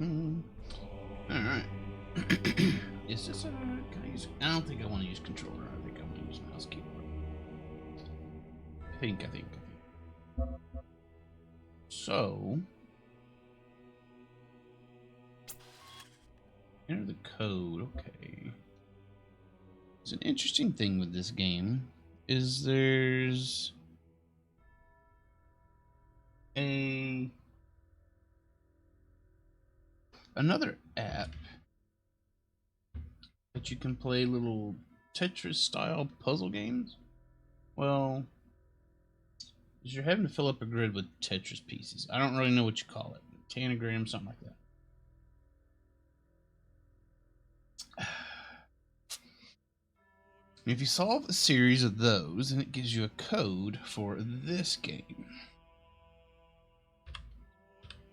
All right. Is this a? Can I use? I don't think I want to use controller. I think I want to use mouse keyboard. I think. So, enter the code. Okay. It's an interesting thing with this game is there's another app that you can play little Tetris style puzzle games. Well, you're having to fill up a grid with Tetris pieces. I don't really know what you call it. Tanagram, something like that. If you solve a series of those, then it gives you a code for this game.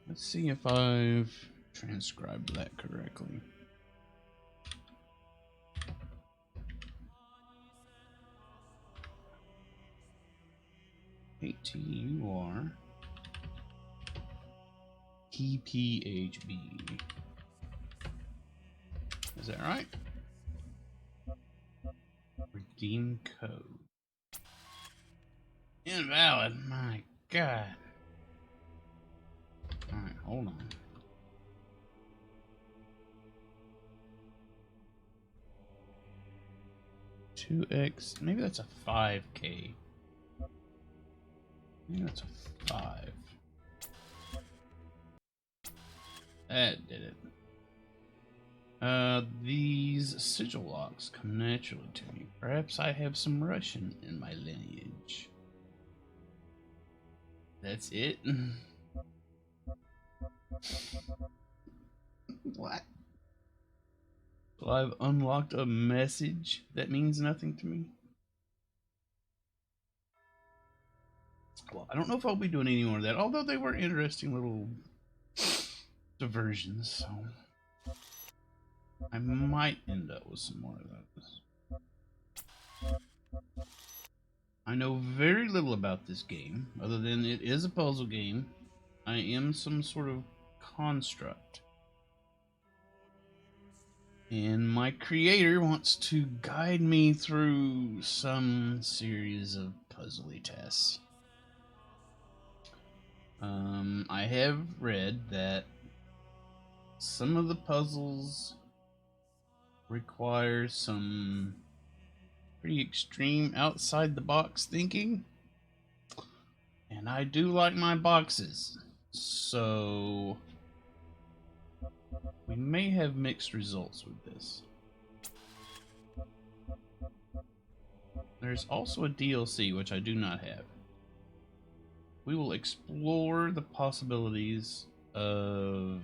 Let's see if I've transcribed that correctly. ATUR TPHB. Is that right? Redeem code. Invalid. My God. Alright, hold on. 2x. Maybe that's a 5K. Maybe that's a 5. That did it. These sigil locks come naturally to me. Perhaps I have some Russian in my lineage. That's it? What? Well, I've unlocked a message that means nothing to me. Well, I don't know if I'll be doing any more of that, although they were interesting little diversions, so I might end up with some more of those. I know very little about this game, other than it is a puzzle game. I am some sort of construct. And my creator wants to guide me through some series of puzzly tests. I have read that some of the puzzles require some pretty extreme outside the box thinking. And I do like my boxes. So we may have mixed results with this. There's also a DLC which I do not have. We will explore the possibilities of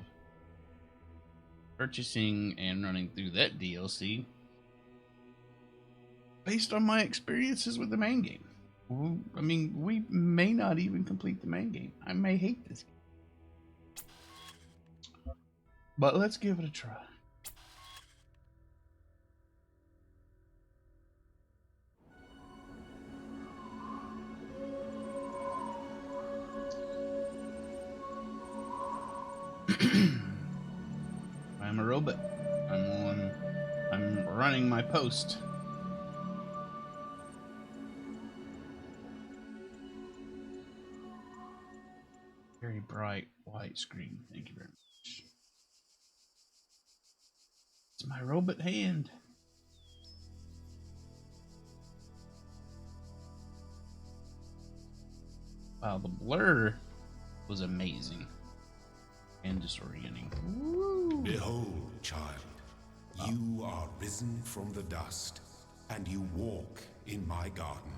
purchasing and running through that DLC based on my experiences with the main game. I mean, we may not even complete the main game. I may hate this game. But let's give it a try. I'm a robot. I'm running my post. Very bright white screen. Thank you very much. It's my robot hand. Wow, the blur was amazing and disorienting. Woo. Behold, child, you are risen from the dust, and you walk in my garden.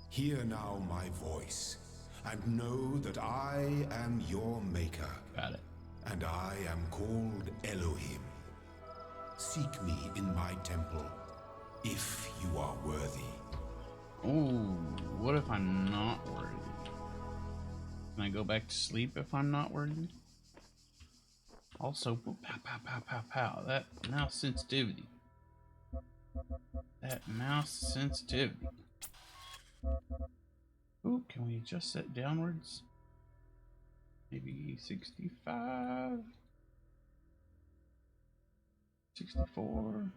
Hear now my voice, and know that I am your maker. Got it. And I am called Elohim. Seek me in my temple, if you are worthy. Oh, what if I'm not worthy? Can I go back to sleep if I'm not worthy? Also, pow, pow, pow, pow, pow. That mouse sensitivity. That mouse sensitivity. Ooh, can we adjust that downwards? Maybe 65, 64.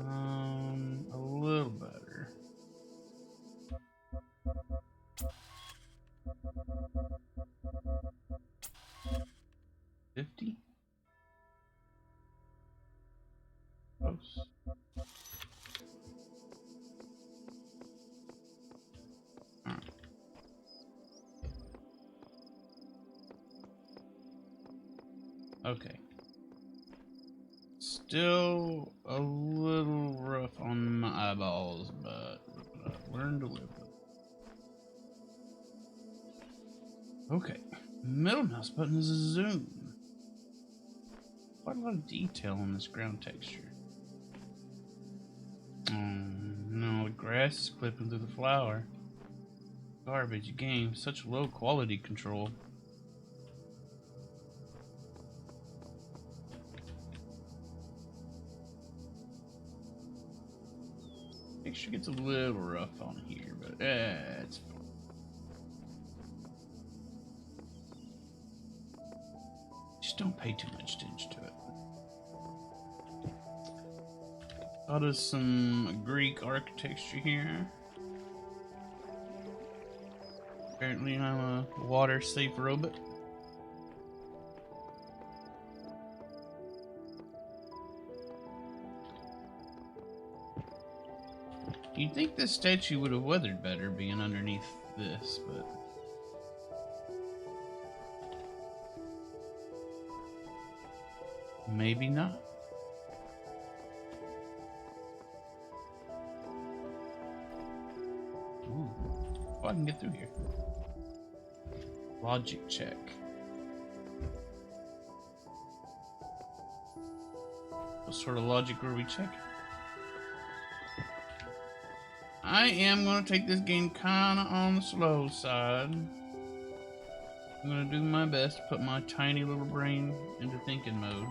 A little better. 50. Close. Okay. Still a little rough on my eyeballs, but I've learned to live with it. Okay. Middle mouse button is a zoom. Quite a lot of detail on this ground texture. No, the grass is clipping through the flower. Garbage game, such low quality control. Texture gets a little rough on here, but it's fine. Just don't pay too much attention to it. Thought of some Greek architecture here. Apparently I'm a water-safe robot. You'd think this statue would have weathered better being underneath this, but... maybe not. Ooh. Oh, I can get through here. Logic check. What sort of logic were we checking? I am going to take this game kind of on the slow side. I'm going to do my best to put my tiny little brain into thinking mode.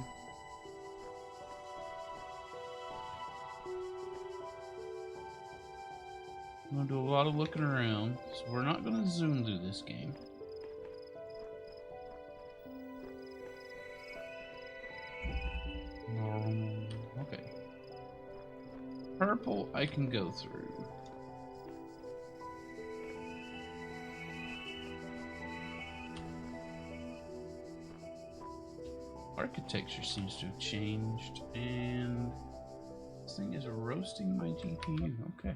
I'm going to do a lot of looking around, so we're not going to zoom through this game. Okay. Purple I can go through. Architecture seems to have changed, and this thing is roasting my GPU. Okay.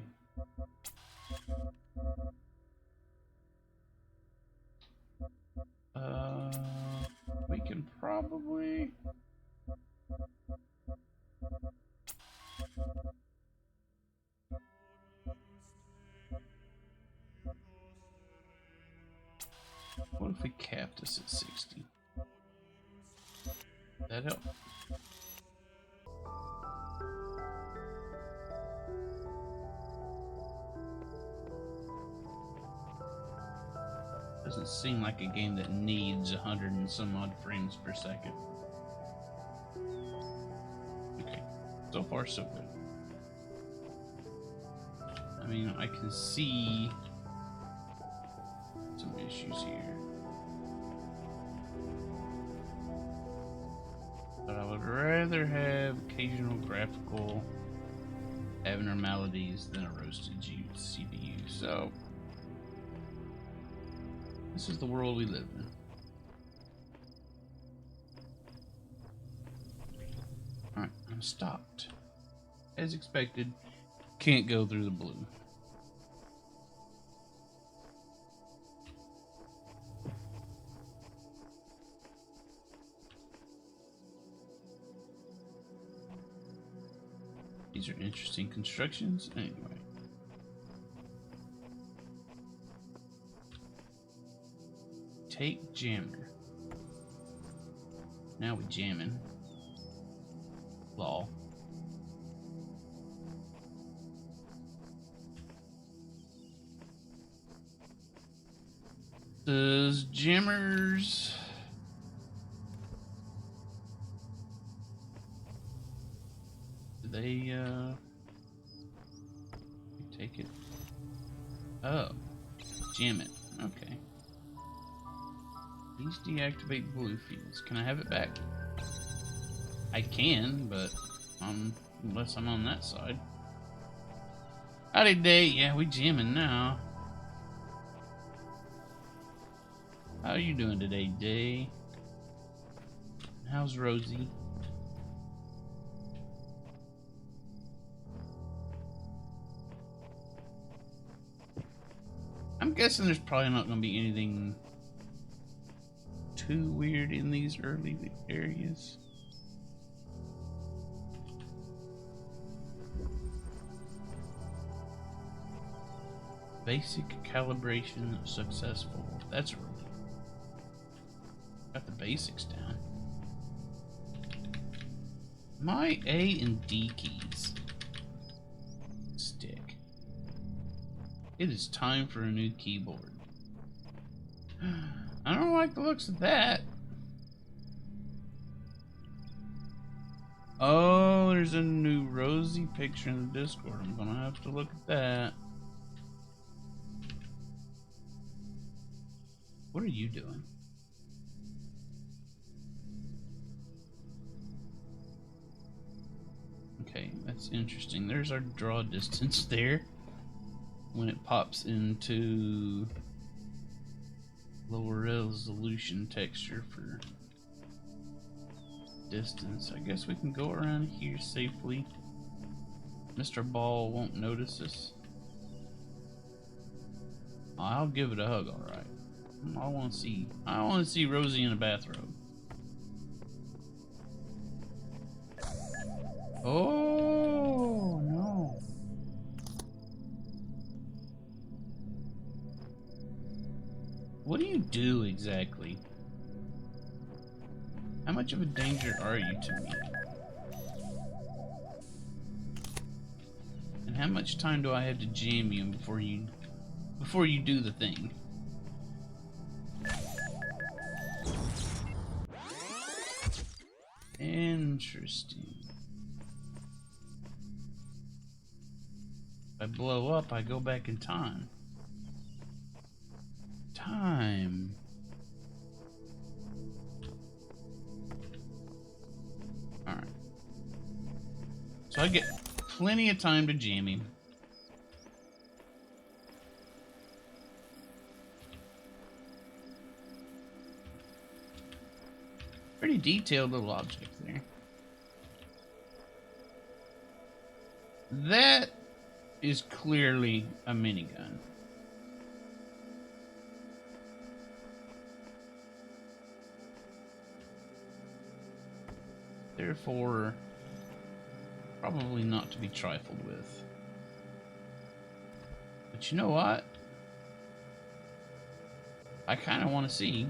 We can probably... what if we cap this at 60? That help? Doesn't seem like a game that needs 100 and some odd frames per second. Okay, so far so good. I mean, I can see some issues here, but I would rather have occasional graphical abnormalities than a roasted CPU. So this is the world we live in. Alright, I'm stopped. As expected, can't go through the blue. These are interesting constructions. Anyway. Take jammer. Now we jamming. Lol. Does jammers... Do they, take it? Oh. Jam it. Okay. Please deactivate blue fields. Can I have it back? I can, but unless I'm on that side. Howdy, Day. Yeah, we jamming now. How are you doing today, Day? How's Rosie? I'm guessing there's probably not going to be anything too weird in these early areas. Basic calibration successful. That's really got the basics down. My A and D keys stick. It is time for a new keyboard. I don't like the looks of that. Oh, there's a new Rosie picture in the Discord. I'm gonna have to look at that. What are you doing? Okay, that's interesting. There's our draw distance there. When it pops into lower resolution texture for distance. I guess we can go around here safely. Mr. Ball won't notice us. I'll give it a hug, alright. I want to see Rosie in a bathrobe. Oh no. What do you do exactly? How much of a danger are you to me? And how much time do I have to jam you before you do the thing? Interesting. If I blow up, I go back in time. Alright. So I get plenty of time to jam him. Pretty detailed little object there. That is clearly a minigun. Therefore, probably not to be trifled with. But you know what? I kind of want to see.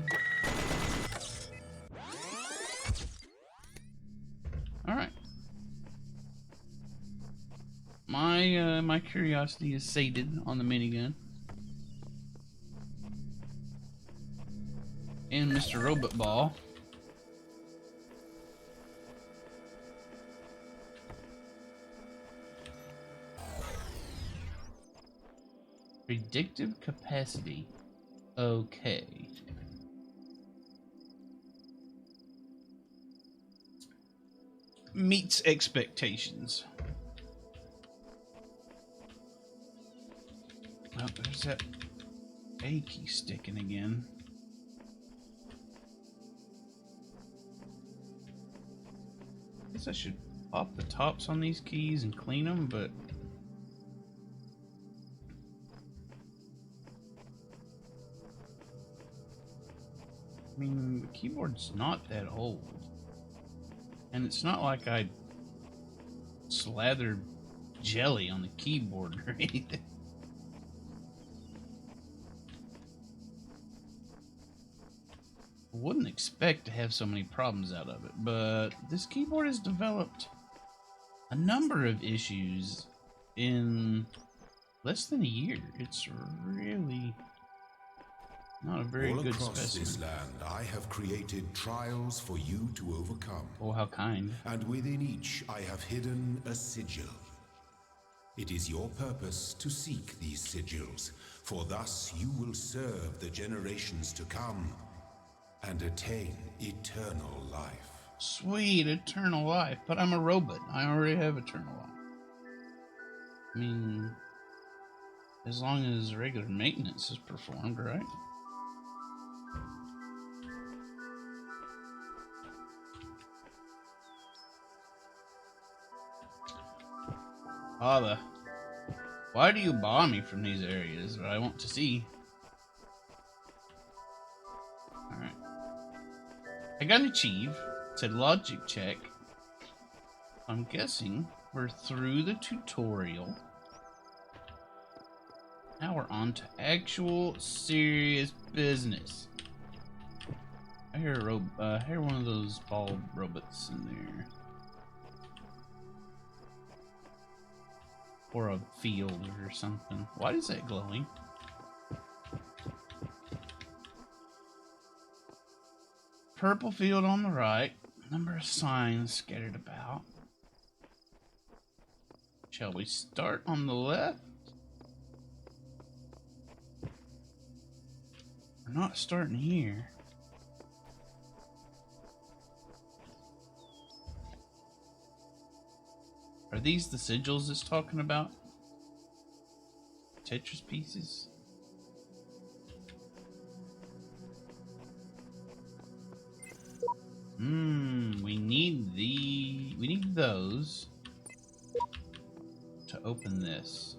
Alright. My curiosity is sated on the minigun. And Mr. Robot Ball. Predictive capacity. Okay. Meets expectations. Oh, there's that A key sticking again. Guess I should pop the tops on these keys and clean them, but I mean, the keyboard's not that old. And it's not like I slathered jelly on the keyboard or anything. Wouldn't expect to have so many problems out of it, but this keyboard has developed a number of issues in less than a year. It's really not a very All good across this specimen. land, I have created trials for you to overcome. Oh, how kind. And within each, I have hidden a sigil. It is your purpose to seek these sigils, for thus you will serve the generations to come and attain eternal life. Sweet, eternal life. But I'm a robot. I already have eternal life. I mean, as long as regular maintenance is performed, right? Father, why do you bar me from these areas that I want to see? Alright. I got an achieve. It said logic check. I'm guessing we're through the tutorial. Now we're on to actual serious business. I hear I hear one of those bald robots in there. Or a field or something. Why is that glowing? Purple field on the right. Number of signs scattered about. Shall we start on the left? We're not starting here. Are these the sigils it's talking about? Tetris pieces? We need those to open this.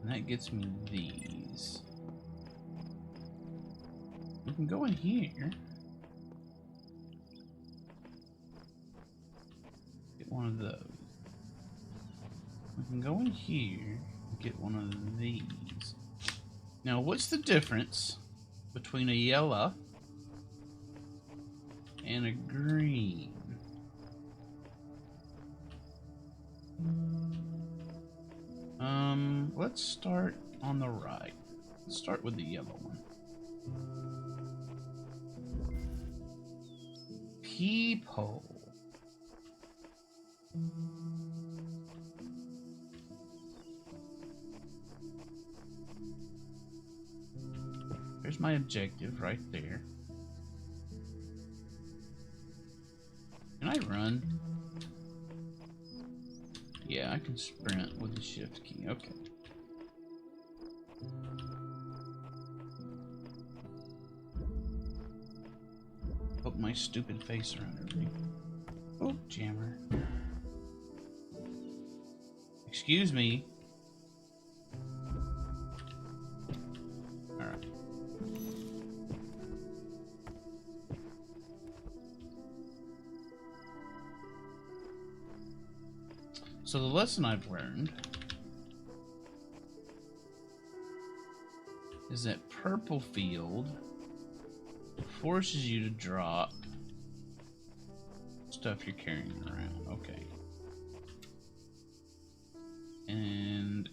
And that gets me these. We can go in here. Get one of those. We can go in here and get one of these. Now, what's the difference between a yellow and a green? Let's start on the right. Let's start with the yellow one. Peephole. There's my objective right there. Can I run? Yeah, I can sprint with the shift key. Okay. Put my stupid face around everything. Oh, jammer. Excuse me. Alright. So the lesson I've learned is that purple field forces you to drop stuff you're carrying around. Okay. And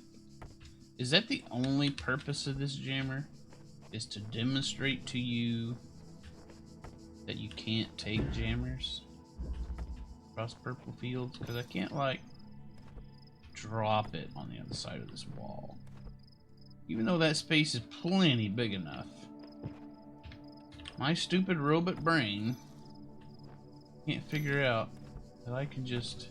is that the only purpose of this jammer? Is to demonstrate to you that you can't take jammers across purple fields? Because I can't, like, drop it on the other side of this wall. Even though that space is plenty big enough. My stupid robot brain can't figure out that I can just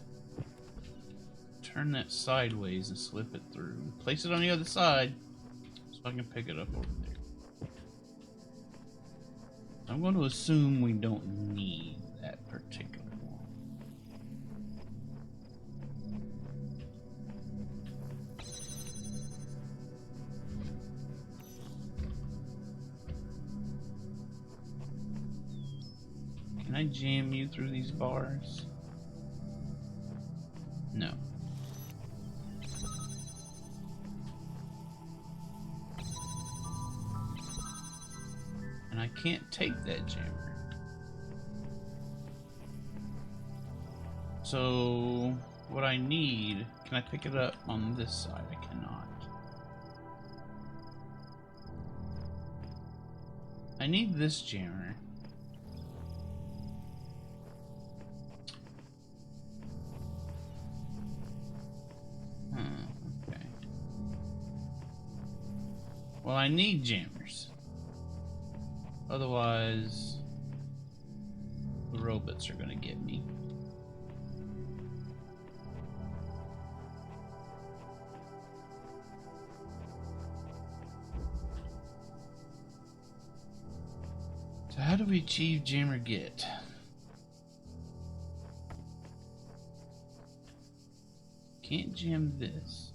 turn that sideways and slip it through. Place it on the other side so I can pick it up over there. I'm going to assume we don't need that particular one. Can I jam you through these bars? No. I can't take that jammer. So what I need, can I pick it up on this side? I cannot. I need this jammer. Okay. Well, I need jammers. Otherwise, the robots are gonna get me. So how do we achieve jammer get? Can't jam this.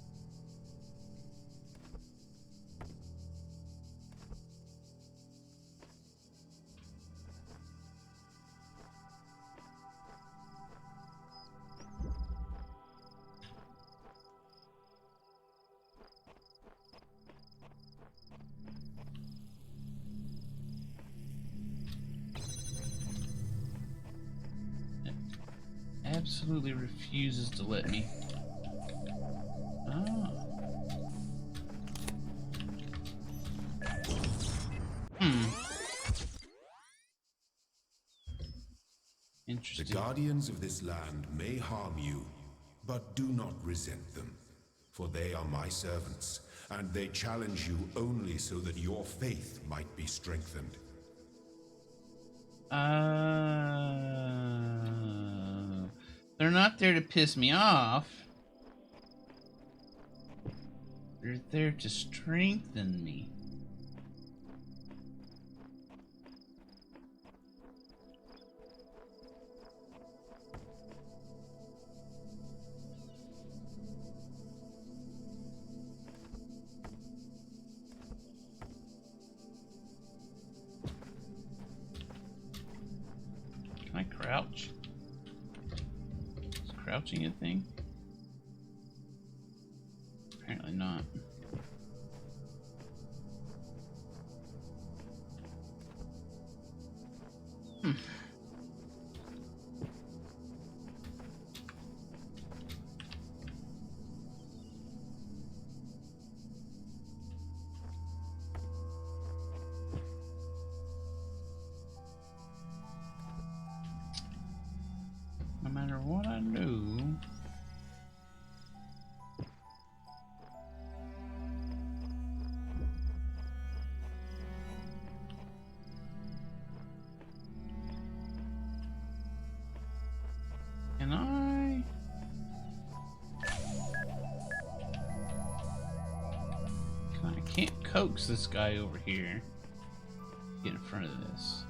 Absolutely refuses to let me. Oh. Interesting. The guardians of this land may harm you, but do not resent them, for they are my servants, and they challenge you only so that your faith might be strengthened. They're not there to piss me off. They're there to strengthen me. Can I crouch? Is crouching a thing? Apparently not. No matter what I do, can I? I can't coax this guy over here. Get in front of this.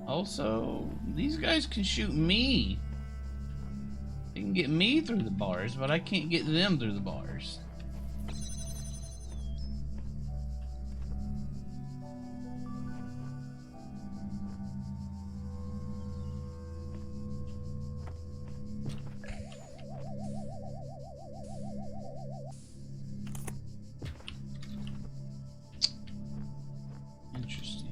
Also, these guys can shoot me. They can get me through the bars, but I can't get them through the bars. Interesting.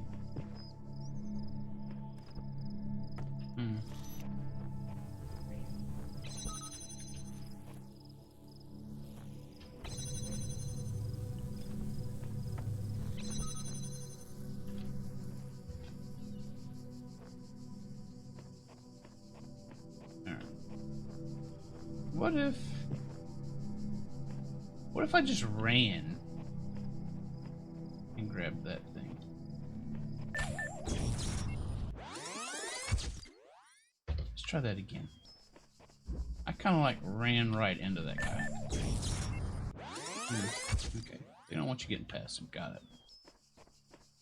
What if I just ran and grabbed that thing? Let's try that again. I kind of like ran right into that guy. Okay, they don't want you getting past him. Got it.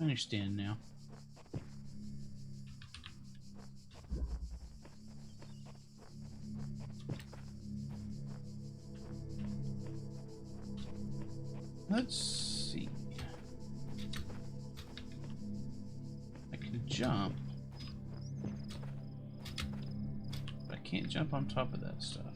I understand now. Let's see. I can jump, but I can't jump on top of that stuff.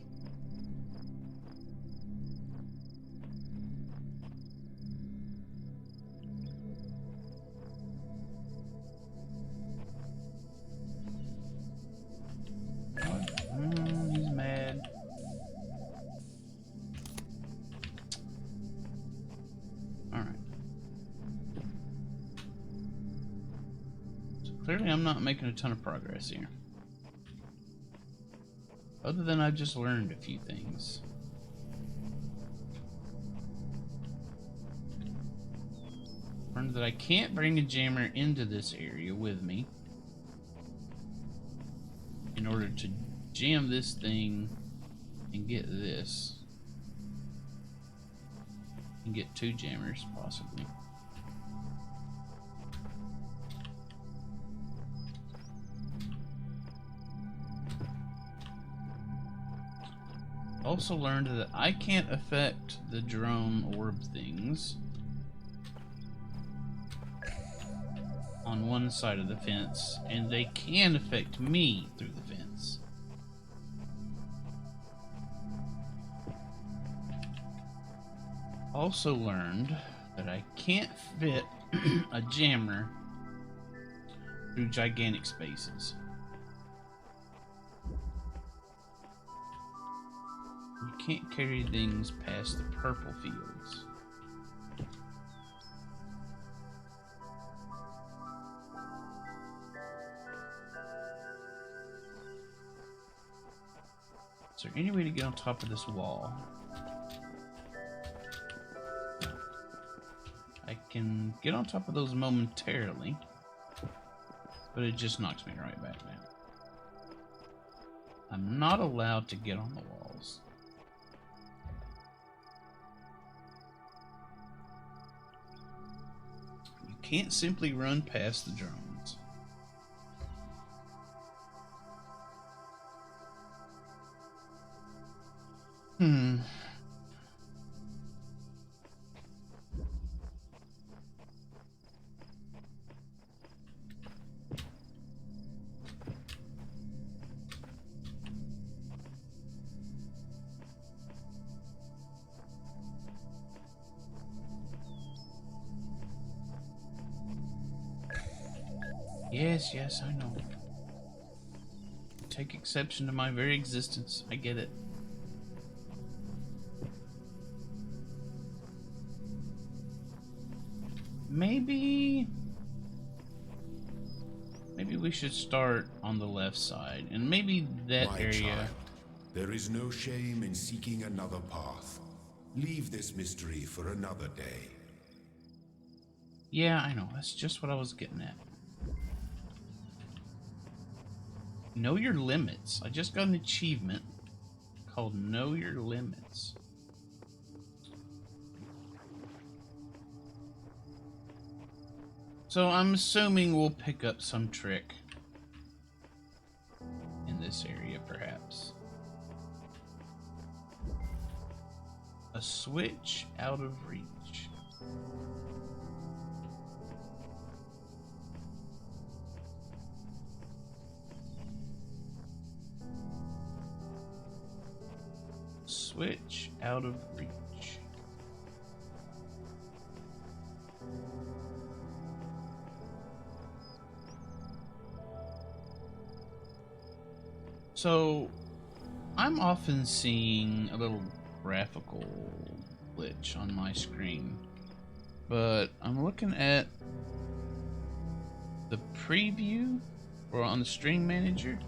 Clearly I'm not making a ton of progress here. Other than I've just learned a few things. Learned that I can't bring a jammer into this area with me in order to jam this thing and get this. And get 2 jammers, possibly. Also learned that I can't affect the drone orb things on one side of the fence, and they can affect me through the fence. Also learned that I can't fit a jammer through gigantic spaces. You can't carry things past the purple fields. Is there any way to get on top of this wall? I can get on top of those momentarily, but it just knocks me right back down. I'm not allowed to get on the walls. You can't simply run past the drones. Yes, I know. Take exception to my very existence. I get it. Maybe we should start on the left side, and maybe that My area. child, there is no shame in seeking another path. Leave this mystery for another day. Yeah, I know. That's just what I was getting at. Know your limits. I just got an achievement called Know Your Limits. So I'm assuming we'll pick up some trick in this area, perhaps. A switch out of reach. Switch out of reach. So, I'm often seeing a little graphical glitch on my screen, but I'm looking at the preview or on the stream manager.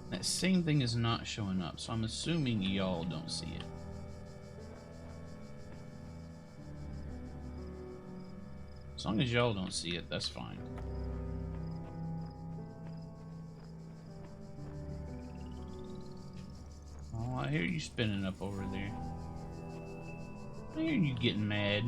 That same thing is not showing up, so I'm assuming y'all don't see it. As long as y'all don't see it, that's fine. Oh, I hear you spinning up over there. I hear you getting mad.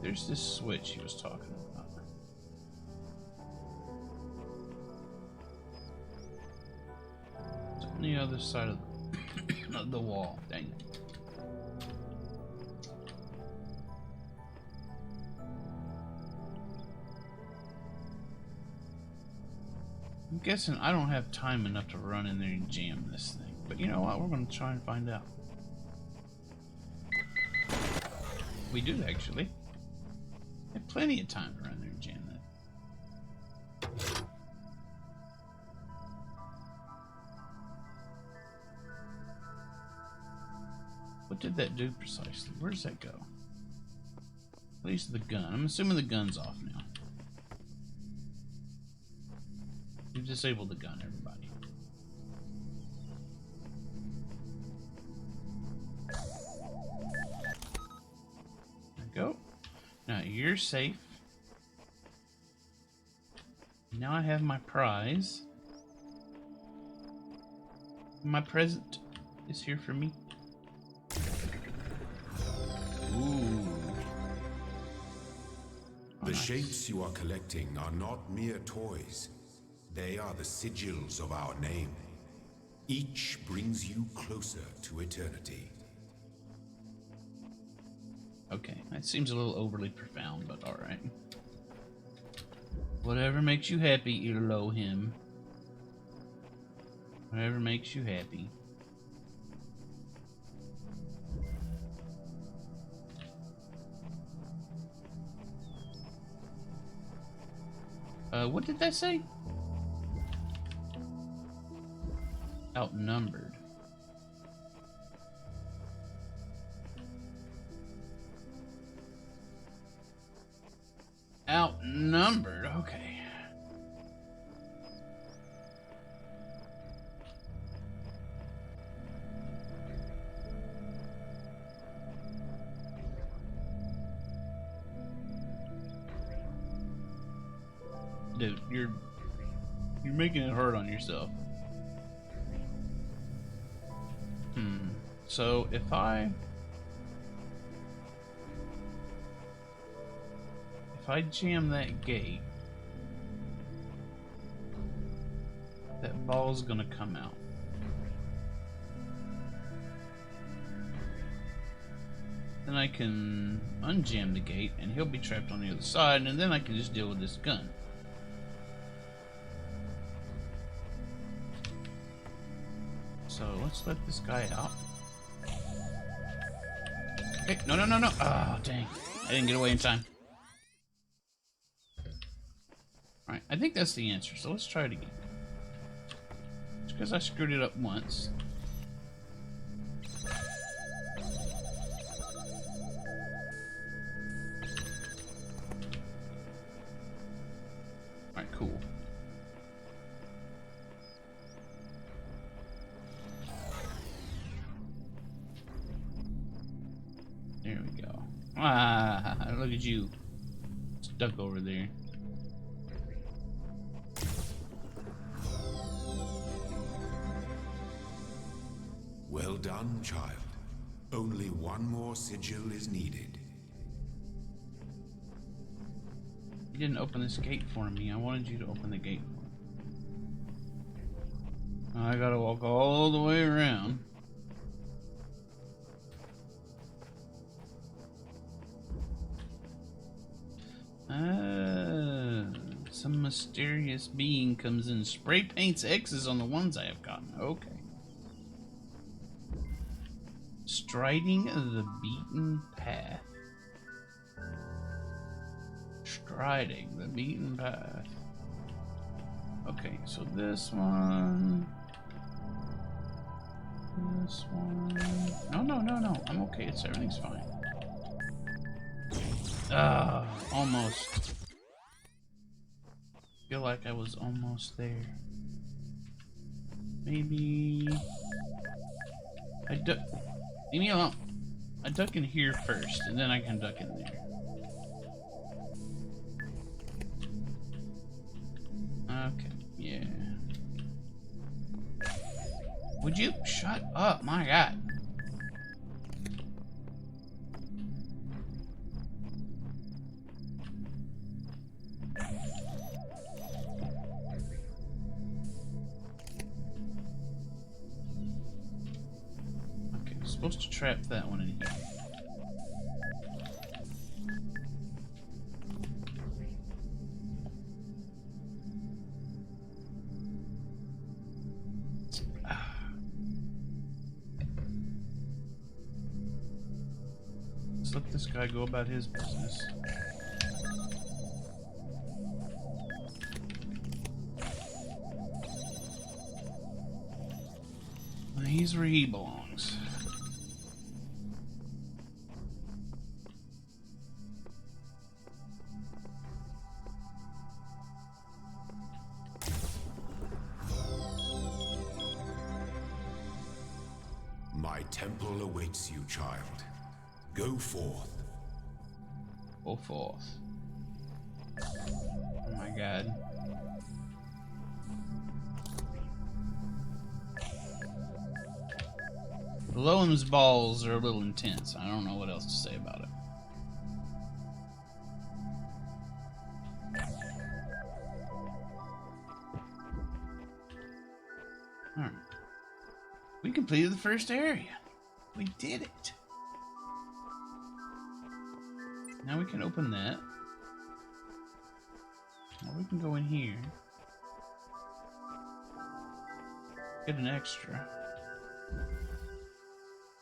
There's this switch he was talking about. It's on the other side of the wall. Dang it. I'm guessing I don't have time enough to run in there and jam this thing. But you know what? We're going to try and find out. We do, actually. We have plenty of time to run there and jam that. What did that do precisely? Where does that go? Place the gun. I'm assuming the gun's off now. We've disabled the gun, everybody. There we go. Now you're safe. Now I have my prize. My present is here for me. Ooh. Oh, The nice. shapes you are collecting are not mere toys. They are the sigils of our name. Each brings you closer to eternity. Okay, that seems a little overly profound, but alright. Whatever makes you happy, Elohim. Whatever makes you happy. What did that say? Outnumbered. Outnumbered, okay. Dude, you're making it hard on yourself. So if I jam that gate, that ball's gonna come out. Then I can unjam the gate and he'll be trapped on the other side, and then I can just deal with this gun. So let's let this guy out. Okay, no. Oh, dang. I didn't get away in time. Alright, I think that's the answer, so let's try it again. Just because I screwed it up once. Alright, cool. There we go. Ah, look at you. Stuck over there. Well done, child. Only one more sigil is needed. You didn't open this gate for me. I wanted you to open the gate for me. I gotta walk all the way around. Some mysterious being comes in, spray paints X's on the ones I have gotten. Okay. Striding the beaten path. Striding the beaten path. Okay, so this one. This one. No. I'm okay. Everything's fine. Almost. Feel like I was almost there. Maybe I duck. Leave me alone. I duck in here first, and then I can duck in there. Okay, yeah. Would you shut up? My God. Supposed to trap that one in here. Let's let this guy go about his business. He's where he belongs. temple awaits you, child. Go forth. Go forth. Oh my god. Loam's balls are a little intense. I don't know what else to say about it. Alright. We completed the first area. We did it. Now we can open that. Or we can go in here. Get an extra.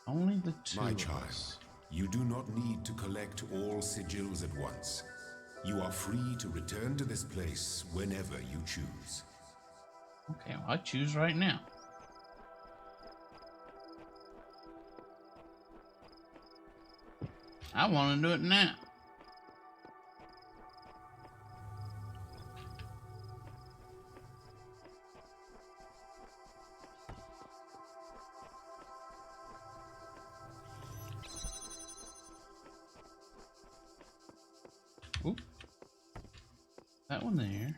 Only the two My of child, us. you do not need to collect all sigils at once. You are free to return to this place whenever you choose. Okay, well, I choose right now. I want to do it now. Oop. That one there.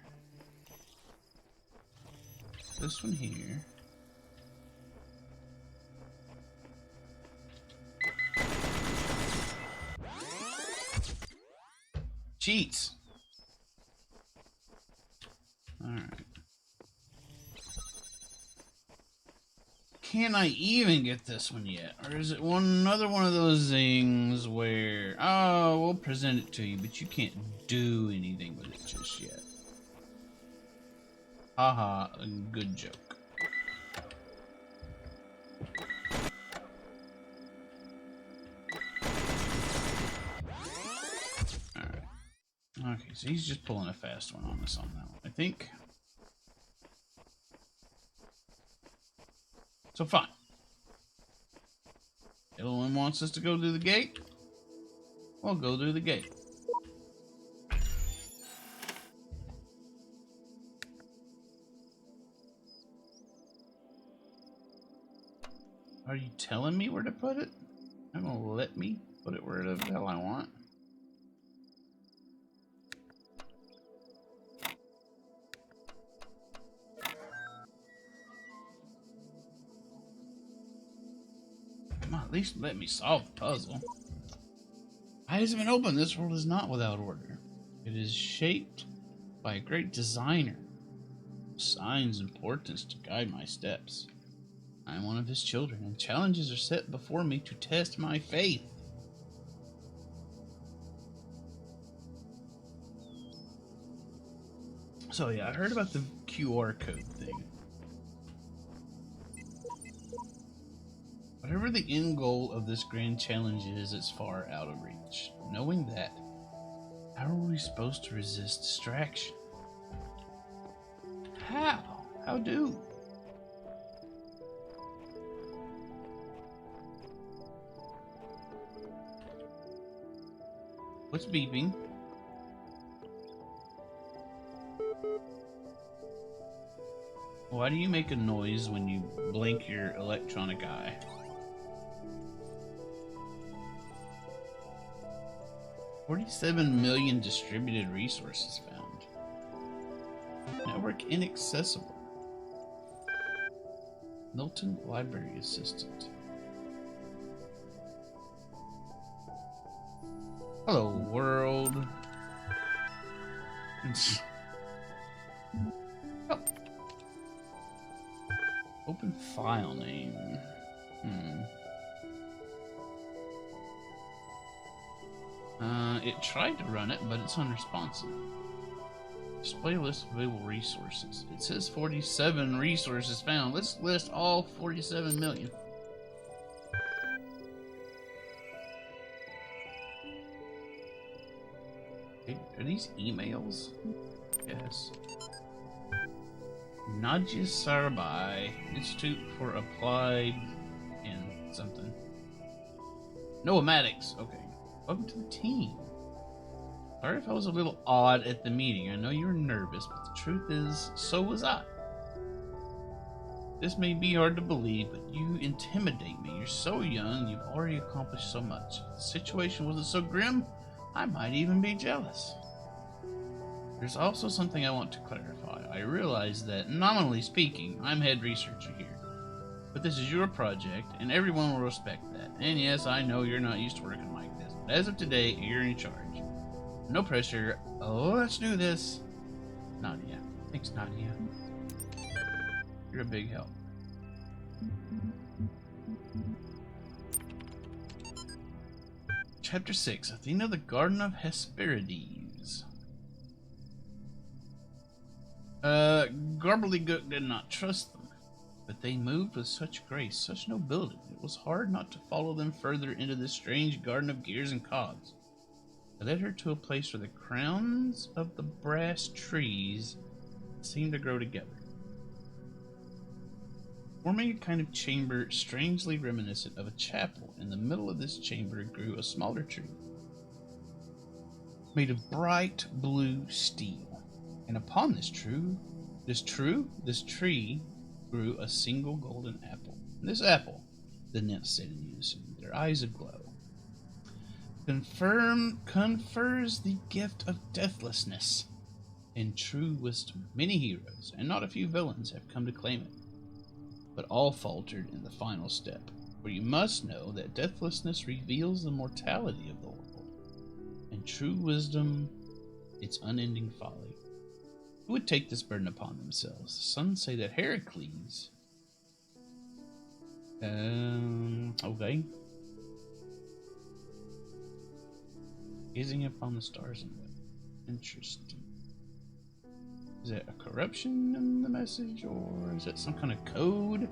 This one here. Cheats. Alright. Can I even get this one yet? Or is it another one of those things where, oh, we'll present it to you, but you can't do anything with it just yet? Haha, a good joke. Alright. Okay, so he's just pulling a fast one on us on that one, I think. So fine. Everyone wants us to go through the gate. We'll go through the gate. Are you telling me where to put it? Not gonna let me put it where the hell I want. Come on, at least let me solve the puzzle. Eyes have been opened. This world is not without order. It is shaped by a great designer. Signs importance to guide my steps. I am one of his children, and challenges are set before me to test my faith. So yeah, I heard about the QR code thing. Whatever the end goal of this grand challenge is, it's far out of reach. Knowing that, how are we supposed to resist distraction? How? How do? What's beeping? Why do you make a noise when you blink your electronic eye? $47 million distributed resources found. Network inaccessible. Milton Library Assistant. Hello, world. Oh. Open file name. It tried to run it, but it's unresponsive. Display list of available resources. It says 47 resources found. Let's list all 47 million. Are these emails? Yes. Nadia Sarbai, Institute for Applied in something. Noematics. Okay. Welcome to the team. Sorry if I was a little odd at the meeting. I know you were nervous, but the truth is, so was I. This may be hard to believe, but you intimidate me. You're so young, you've already accomplished so much. If the situation wasn't so grim, I might even be jealous. There's also something I want to clarify. I realize that, nominally speaking, I'm head researcher here. But this is your project, and everyone will respect that. And yes, I know you're not used to working like this, but as of today, you're in charge. No pressure. Oh, let's do this. Nadia. Thanks, Nadia. You're a big help. Chapter 6, Athena, the Garden of Hesperides. Gobbledygook did not trust them, but they moved with such grace, such nobility, it was hard not to follow them further into this strange garden of gears and cogs. They led her to a place where the crowns of the brass trees seemed to grow together, forming a kind of chamber strangely reminiscent of a chapel. In the middle of this chamber grew a smaller tree, made of bright blue steel, and upon this tree grew a single golden apple. And this apple, the nymphs said in unison, their eyes aglow, confers the gift of deathlessness and true wisdom. Many heroes, and not a few villains, have come to claim it, but all faltered in the final step. For you must know that deathlessness reveals the mortality of the world, and true wisdom its unending folly. Who would take this burden upon themselves? Some say that Heracles. Okay. Gazing upon the stars and what? Interesting. Is that a corruption in the message, or is that some kind of code?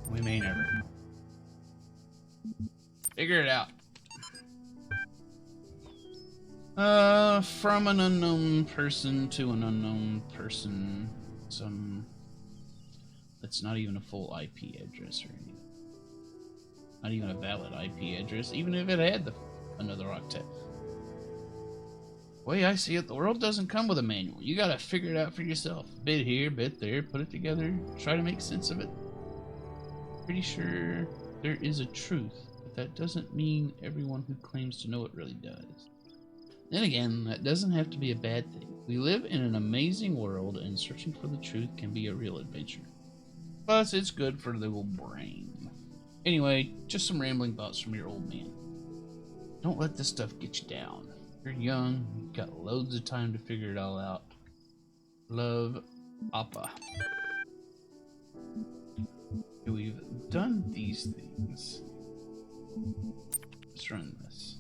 We may never know. Figure it out. From an unknown person to an unknown person. That's not even a full IP address or anything. Not even a valid IP address, even if it had another octet. The way I see it, the world doesn't come with a manual. You gotta figure it out for yourself. Bit here, bit there, put it together, try to make sense of it. Pretty sure there is a truth, but that doesn't mean everyone who claims to know it really does. Then again, that doesn't have to be a bad thing. We live in an amazing world, and searching for the truth can be a real adventure. Plus, it's good for the old brain. Anyway, just some rambling thoughts from your old man. Don't let this stuff get you down. You're young, you've got loads of time to figure it all out. Love, Appa. We've done these things. Let's run this.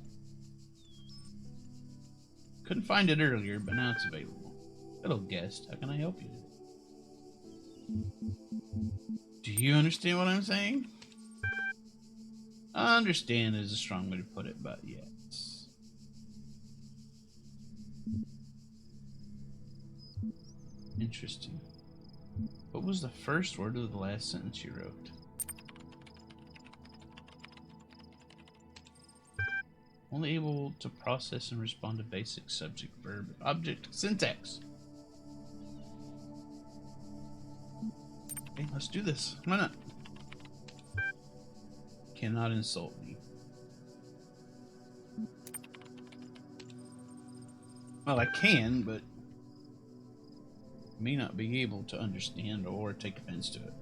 Couldn't find it earlier, but now it's available. Hello, guest. How can I help you? Do you understand what I'm saying? Understand is a strong way to put it, but yes. Interesting. What was the first word of the last sentence you wrote? Only able to process and respond to basic subject, verb, object, syntax. Okay, let's do this. Why not? Cannot insult me. Well, I can, but may not be able to understand or take offense to it.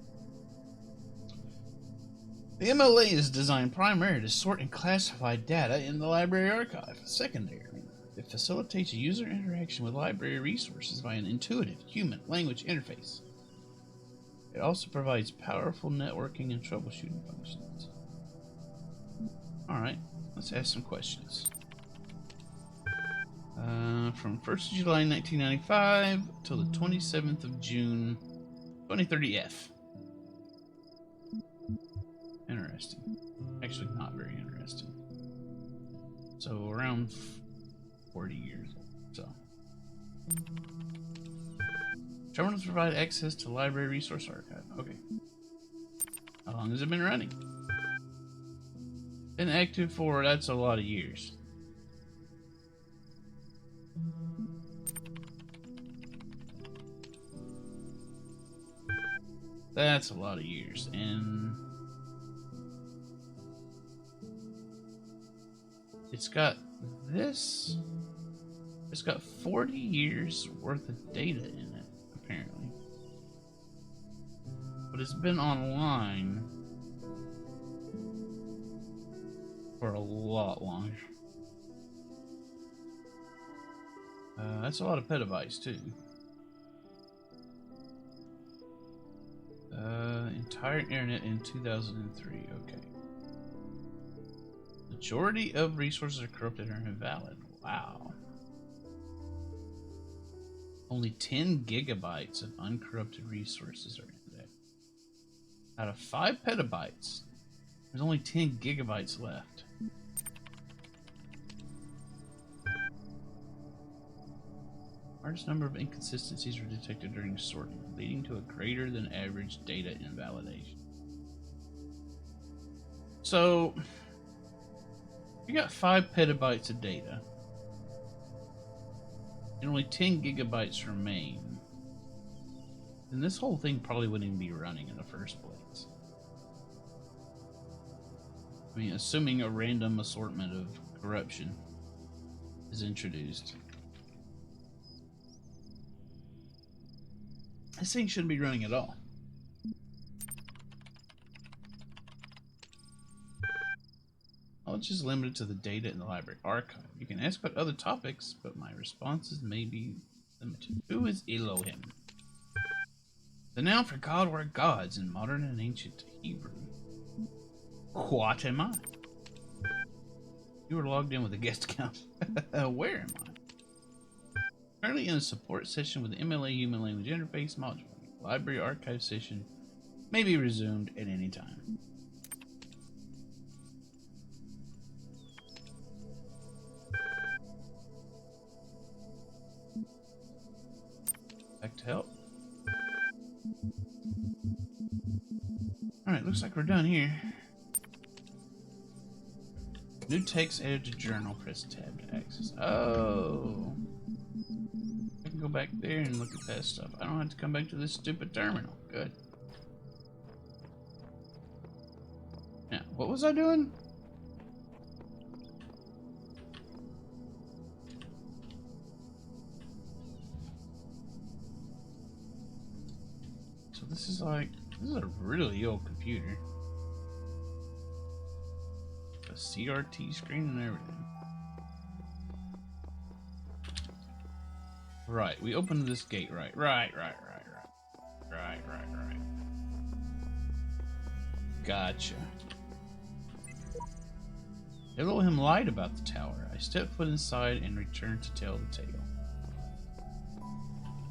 The MLA is designed primarily to sort and classify data in the library archive. Secondarily, it facilitates user interaction with library resources by an intuitive human language interface. It also provides powerful networking and troubleshooting functions. Alright, let's ask some questions. From 1st of July 1995 till the 27th of June 2030F. Interesting. Actually, not very interesting. So, around 40 years. So. Terminals provide access to library resource archive. Okay. How long has it been running? Been active for, that's a lot of years. That's a lot of years. And it's got this. It's got 40 years worth of data in it, apparently. But it's been online for a lot longer. That's a lot of petabytes, too. Entire internet in 2003. Okay. Majority of resources are corrupted or invalid. Wow. Only 10 gigabytes of uncorrupted resources are in there. Out of 5 petabytes, there's only 10 gigabytes left. Large number of inconsistencies were detected during sorting, leading to a greater than average data invalidation. So, you got 5 petabytes of data, and only 10 gigabytes remain. And this whole thing probably wouldn't even be running in the first place. I mean, assuming a random assortment of corruption is introduced. This thing shouldn't be running at all. Oh, it's just limited to the data in the library archive. You can ask about other topics, but my responses may be limited. Who is Elohim? The noun for God or gods in modern and ancient Hebrew. What am I? You were logged in with a guest account. Where am I? Currently in a support session with the MLA Human Language Interface module. Library archive session may be resumed at any time. Back to help. Alright, looks like we're done here. New text added to journal. Press tab to access. Oh. I can go back there and look at that stuff. I don't have to come back to this stupid terminal. Good. Now, what was I doing? So this is like, this is a really old computer. A CRT screen and everything. Right, we opened this gate, right. Right. Gotcha. Elohim lied about the tower. I stepped foot inside and returned to tell the tale.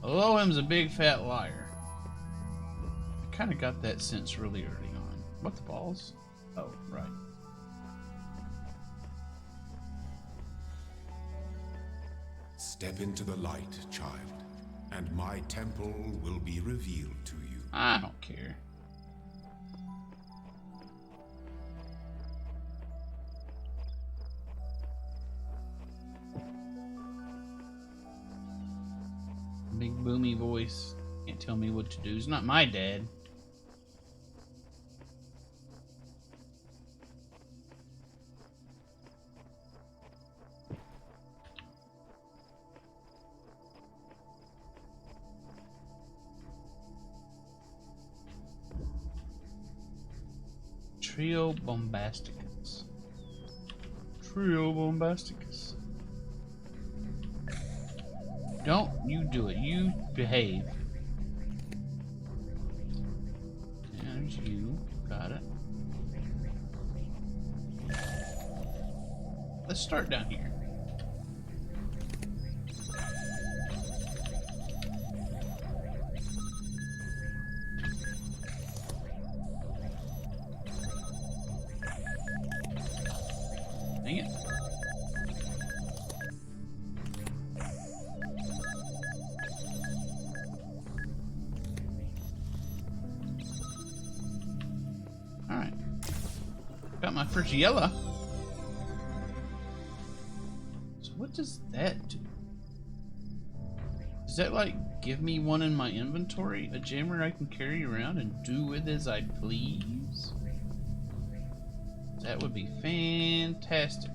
Elohim's a big fat liar. I kind of got that sense really early on. What the balls? Oh, right. Step into the light, child, and my temple will be revealed to you. I don't care. Big boomy voice. Can't tell me what to do. He's not my dad. Trio Bombasticus. Trio Bombasticus. Don't you do it. You behave. There's you. Got it. Let's start down here. Dang it. Alright. Got my first yellow. So what does that do? Does that like give me one in my inventory? A jammer I can carry around and do with as I please? That would be fantastic.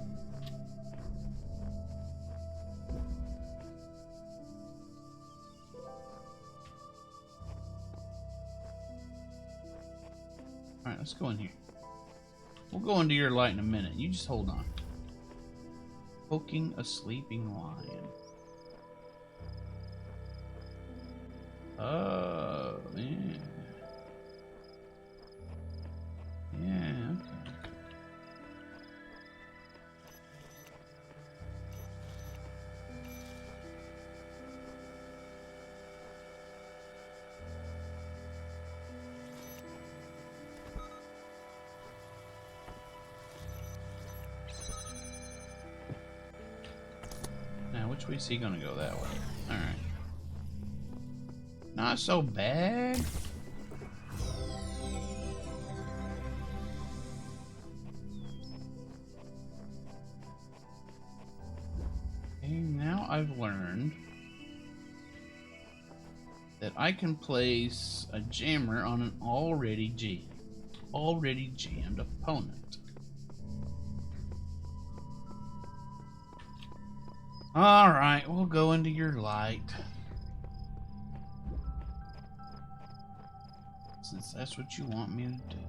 Alright, let's go in here. We'll go into your light in a minute. You just hold on. Poking a sleeping lion. Oh, yeah. Yeah, okay. Now, which way is he gonna go? That way. Alright. Not so bad. Okay, now I've learned that I can place a jammer on an already jammed opponent. Alright, we'll go into your light. Since that's what you want me to do.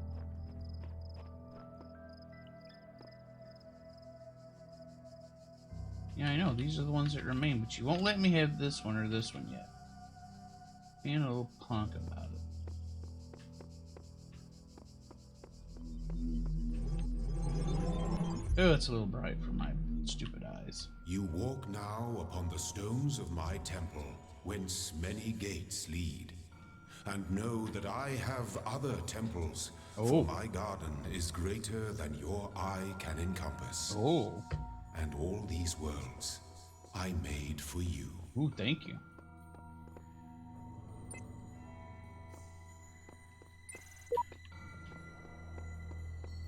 Yeah, I know, these are the ones that remain, but you won't let me have this one or this one yet. Being a little punk about it. Oh, it's a little bright for my stupid eyes. You walk now upon the stones of my temple, whence many gates lead. And know that I have other temples, for my garden is greater than your eye can encompass. Oh. And all these worlds I made for you. Ooh, thank you.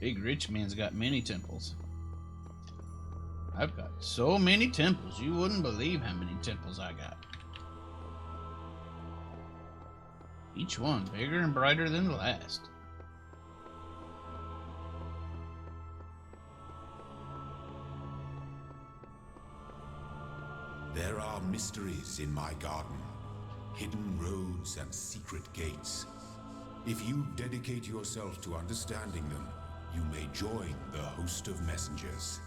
Big rich man's got many temples. I've got so many temples, you wouldn't believe how many temples I got. Each one bigger and brighter than the last. There are mysteries in my garden, hidden roads and secret gates. If you dedicate yourself to understanding them, you may join the host of messengers.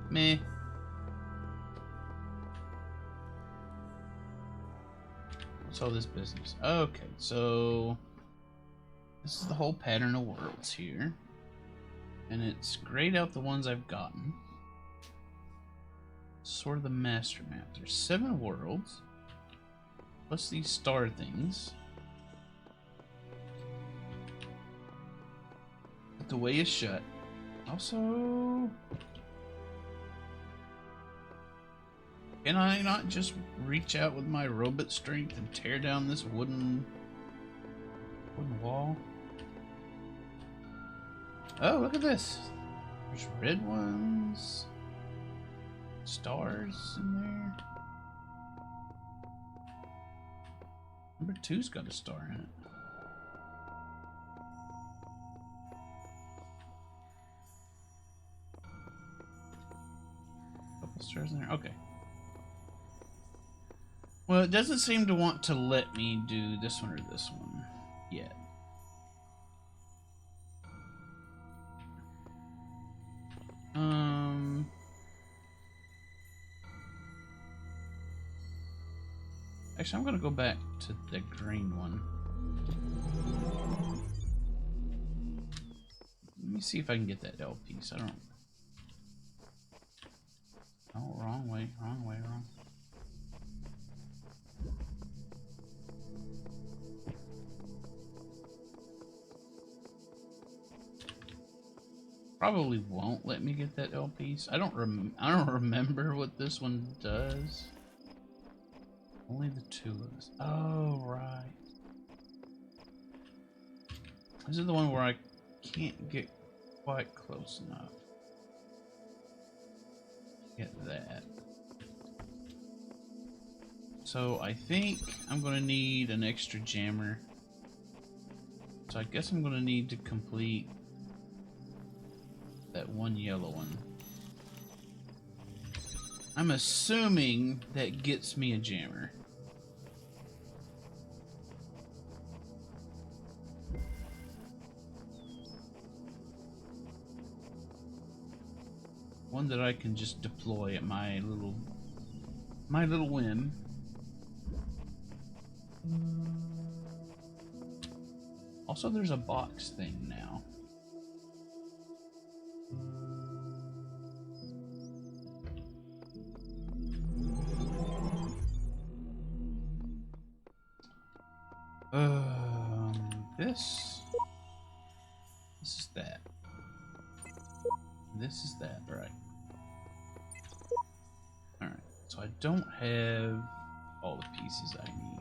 Meh. What's all this business? Okay, so this is the whole pattern of worlds here. And it's grayed out the ones I've gotten. Sort of the master map. There's 7 worlds. Plus these star things. But the way is shut. Also, can I not just reach out with my robot strength and tear down this wooden wall? Oh, look at this. There's red ones. Stars in there. Number 2's got a star in it. Couple stars in there. Okay. Well, it doesn't seem to want to let me do this one or this one yet. Actually, I'm gonna go back to the green one. Let me see if I can get that L piece. I don't. Oh, wrong way, wrong way, wrong. Probably won't let me get that L piece. I don't remember what this one does. Only the 2 of us. Oh, right. This is the one where I can't get quite close enough. Get that. So I think I'm going to need an extra jammer. So I guess I'm going to need to complete that one yellow one. I'm assuming that gets me a jammer. One that I can just deploy at my little whim. Also, there's a box thing now. This is that. This is that, right? Alright, so I don't have all the pieces I need.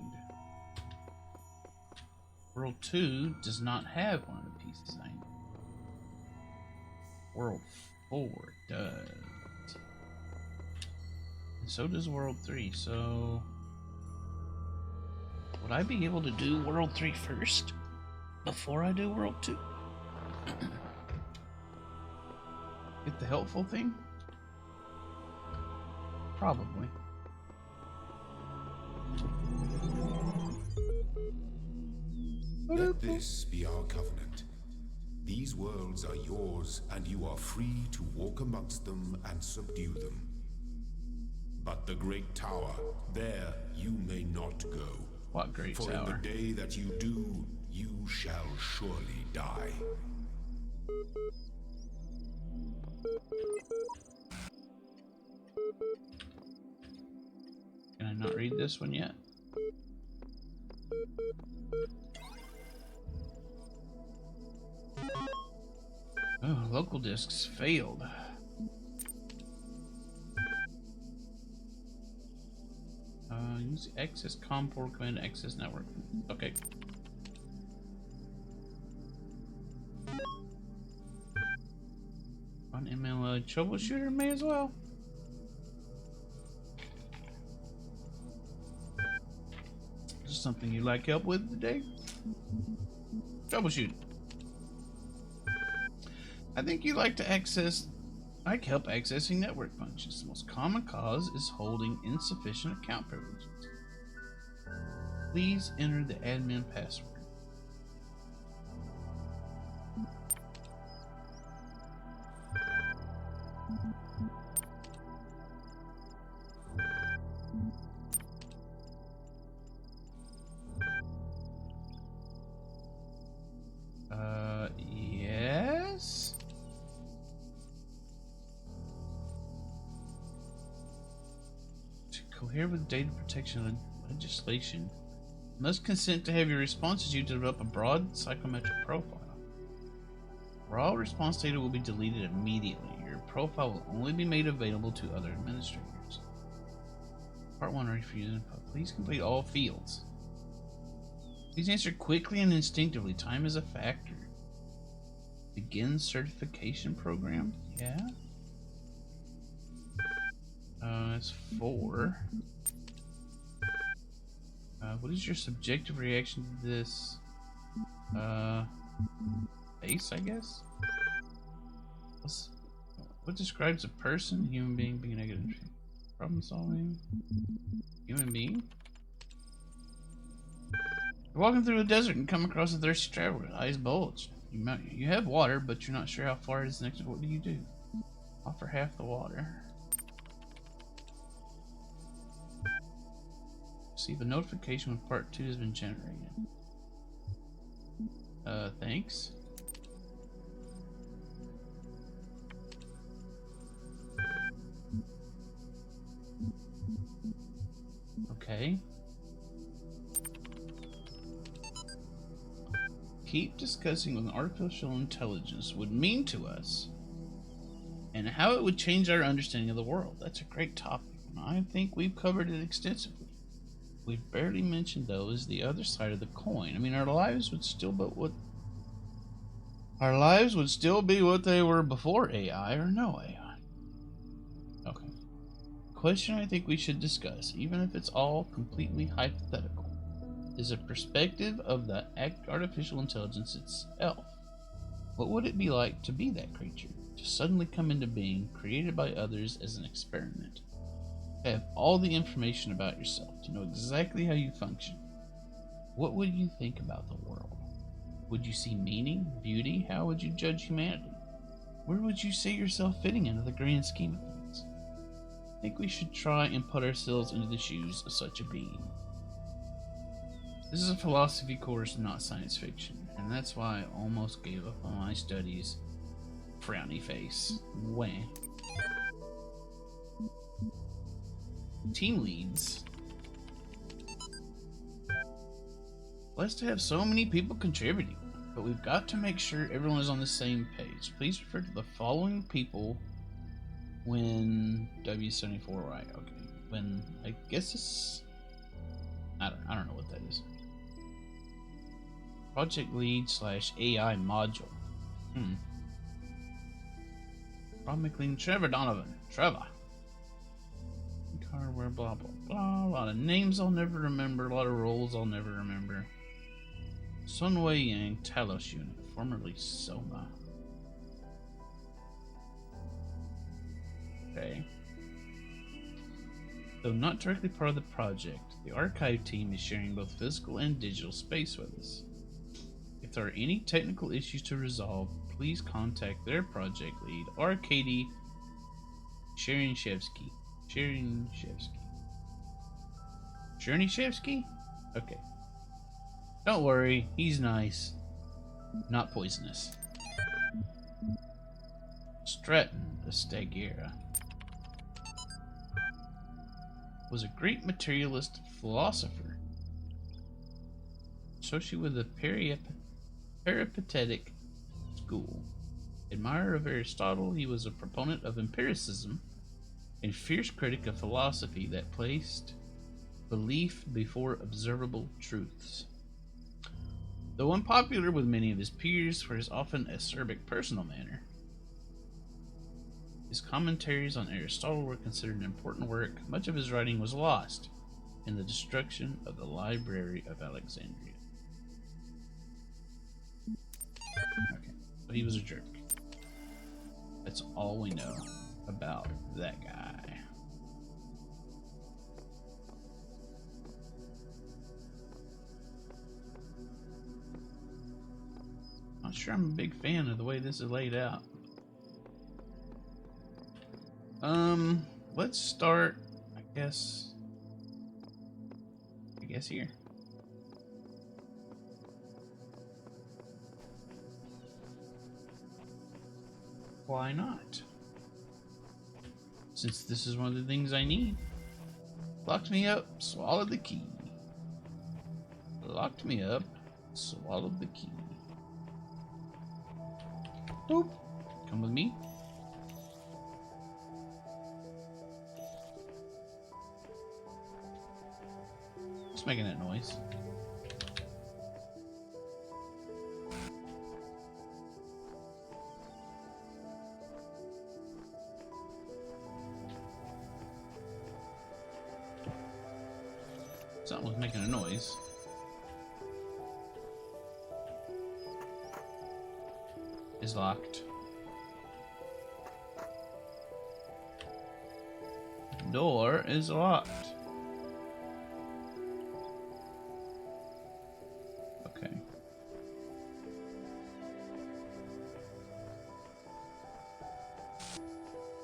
World 2 does not have one of the pieces I need. World 4 does. And so does World 3, so... would I be able to do World 3 first? Before I do World 2? Get the helpful thing? Probably. Let this be our covenant. These worlds are yours, and you are free to walk amongst them and subdue them. But the great tower, there you may not go. What great tower? For in the day that you do, you shall surely die. Can I not read this one yet? Oh, local discs failed. Use the access COM port command to access network. Okay. On MLA troubleshooter, may as well. Is this something you'd like help with today? Troubleshoot. I think you like to help accessing network functions. The most common cause is holding insufficient account privileges. Please enter the admin password. Yes? To cohere with data protection legislation, must consent to have your responses used to develop a broad psychometric profile. For all response data will be deleted immediately. Your profile will only be made available to other administrators. Part 1 ready for use. Please complete all fields. Please answer quickly and instinctively. Time is a factor. Begin certification program? Yeah. That's 4. What is your subjective reaction to this? Base, I guess? What describes a person, human being, being negative? Problem solving? Human being? You're walking through a desert and come across a thirsty traveler. Eyes bulged. You have water, but you're not sure how far it is next. What do? Offer half the water. Receive a notification when part 2 has been generated. Thanks. Okay. Keep discussing what an artificial intelligence would mean to us and how it would change our understanding of the world. That's a great topic. I think we've covered it extensively. We've barely mentioned, though, is the other side of the coin. I mean, our lives would still be what they were before AI or no AI. Okay. question I think we should discuss, even if it's all completely hypothetical, is a perspective of the artificial intelligence itself. What would it be like to be that creature, to suddenly come into being, created by others as an experiment? To have all the information about yourself, to know exactly how you function. What would you think about the world? Would you see meaning, beauty? How would you judge humanity? Where would you see yourself fitting into the grand scheme of things? I think we should try and put ourselves into the shoes of such a being. This is a philosophy course, not science fiction, and that's why I almost gave up on my studies. Frowny face. Wah. Team leads. Blessed to have so many people contributing, but we've got to make sure everyone is on the same page. Please refer to the following people when W74 right. Okay. When I guess it's I don't know what that is. Project lead / AI module. Rob McLean, Trevor Donovan. Trevor. Hardware, blah blah blah. A lot of names I'll never remember, a lot of roles I'll never remember. Sun Wei Yang, Talos unit, formerly Soma. Okay. Though not directly part of the project, the archive team is sharing both physical and digital space with us. If there are any technical issues to resolve, please contact their project lead, Arkady Chernyshevsky. Chernyshevsky? Okay. Don't worry, he's nice. Not poisonous. Stratton the Stagira was a great materialist philosopher. Associated with the peripatetic school. Admirer of Aristotle, he was a proponent of empiricism and fierce critic of philosophy that placed belief before observable truths. Though unpopular with many of his peers for his often acerbic personal manner, his commentaries on Aristotle were considered an important work. Much of his writing was lost in the destruction of the Library of Alexandria. Okay, but he was a jerk. That's all we know about that guy. Not sure I'm a big fan of the way this is laid out. Let's start, I guess here. Why not? Since this is one of the things I need. Locked me up, swallowed the key. Locked me up, swallowed the key. Boop. Come with me. What's making that noise? Something was making a noise. Is locked. Door is locked. Okay.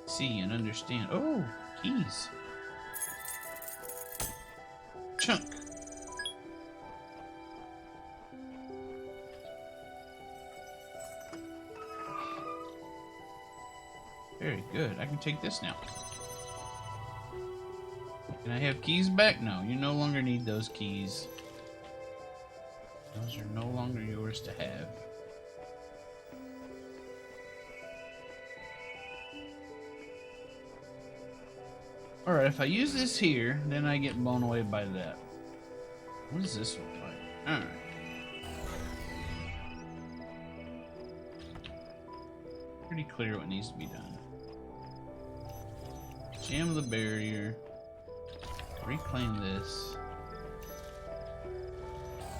See and understand. Oh, keys. Chunk. Very good. I can take this now. Can I have keys back? No, you no longer need those keys. Those are no longer yours to have. Alright, if I use this here, then I get blown away by that. What does this look like? Alright. Pretty clear what needs to be done. Jam the barrier. Reclaim this.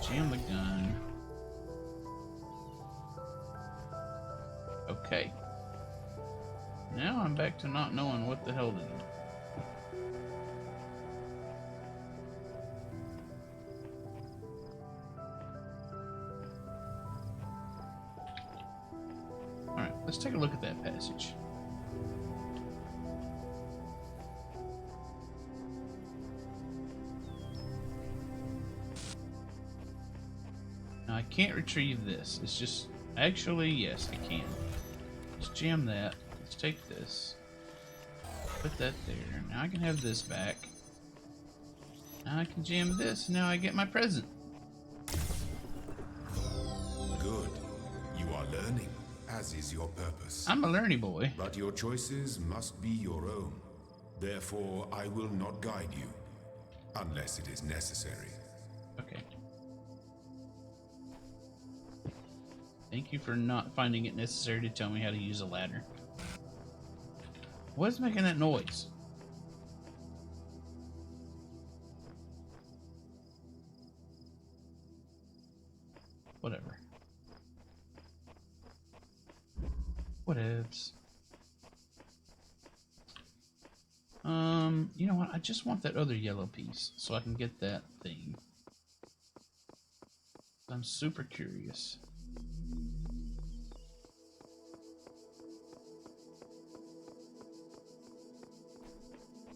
Jam the gun. Okay. Now I'm back to not knowing what the hell to do. Alright, let's take a look at that passage. Now I can't retrieve this. It's just... Actually, yes, I can. Let's jam that. Let's take this. Put that there. Now I can have this back. Now I can jam this. Now I get my present. Good. You are learning, as is your purpose. I'm a learny boy. But your choices must be your own. Therefore, I will not guide you, unless it is necessary. Okay. Thank you for not finding it necessary to tell me how to use a ladder. What's making that noise? Whatever. Whatevs. You know what? I just want that other yellow piece so I can get that thing. I'm super curious.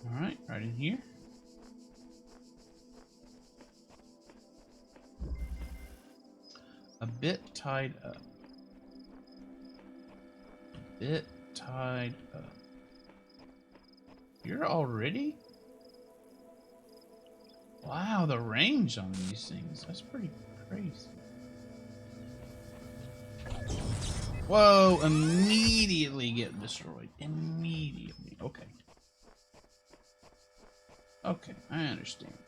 Alright, right in here. A bit tied up. A bit tied up. You're already? Wow, the range on these things. That's pretty crazy. Whoa, immediately get destroyed. Immediately. Okay. Okay, I understand.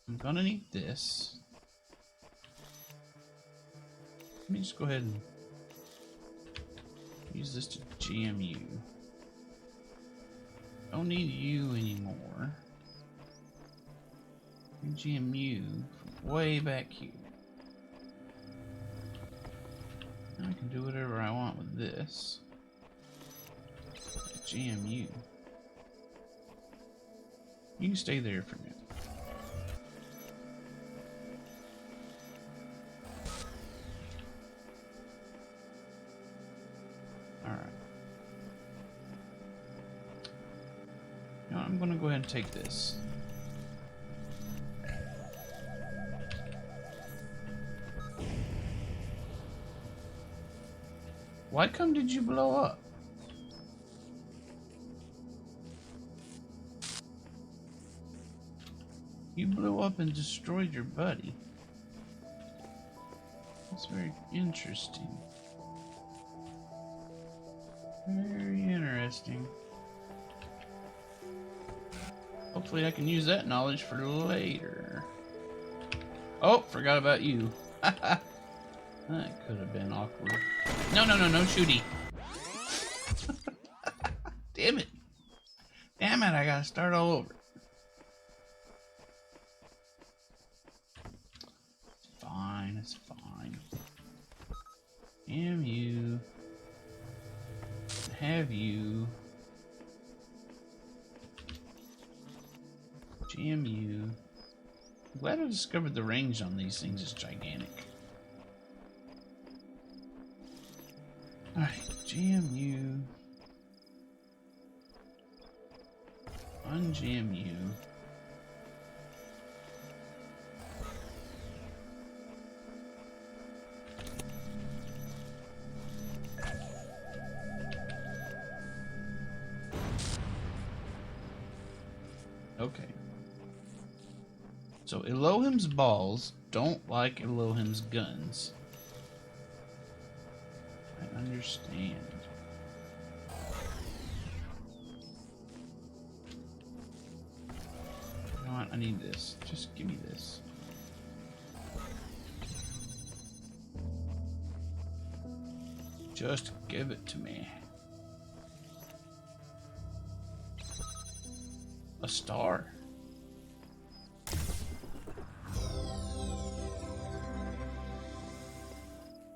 I'm gonna need this. Let me just go ahead and use this to jam you. Don't need you anymore. I can jam you from way back here. Now I can do whatever I want with this. Jam you. You can stay there for now. Alright. Now I'm gonna go ahead and take this. Why come did you blow up? You blew up and destroyed your buddy. That's very interesting. Very interesting. Hopefully I can use that knowledge for later. Oh, forgot about you. That could have been awkward. No, shooty. Damn it. Damn it, I gotta start all over. It's fine. Damn you. Have you. Jam you. I'm glad I discovered the range on these things is gigantic. Alright, jam you. Unjam you. Okay. So Elohim's balls don't like Elohim's guns. I understand. You know what? I need this. Just give me this. Just give it to me. A star.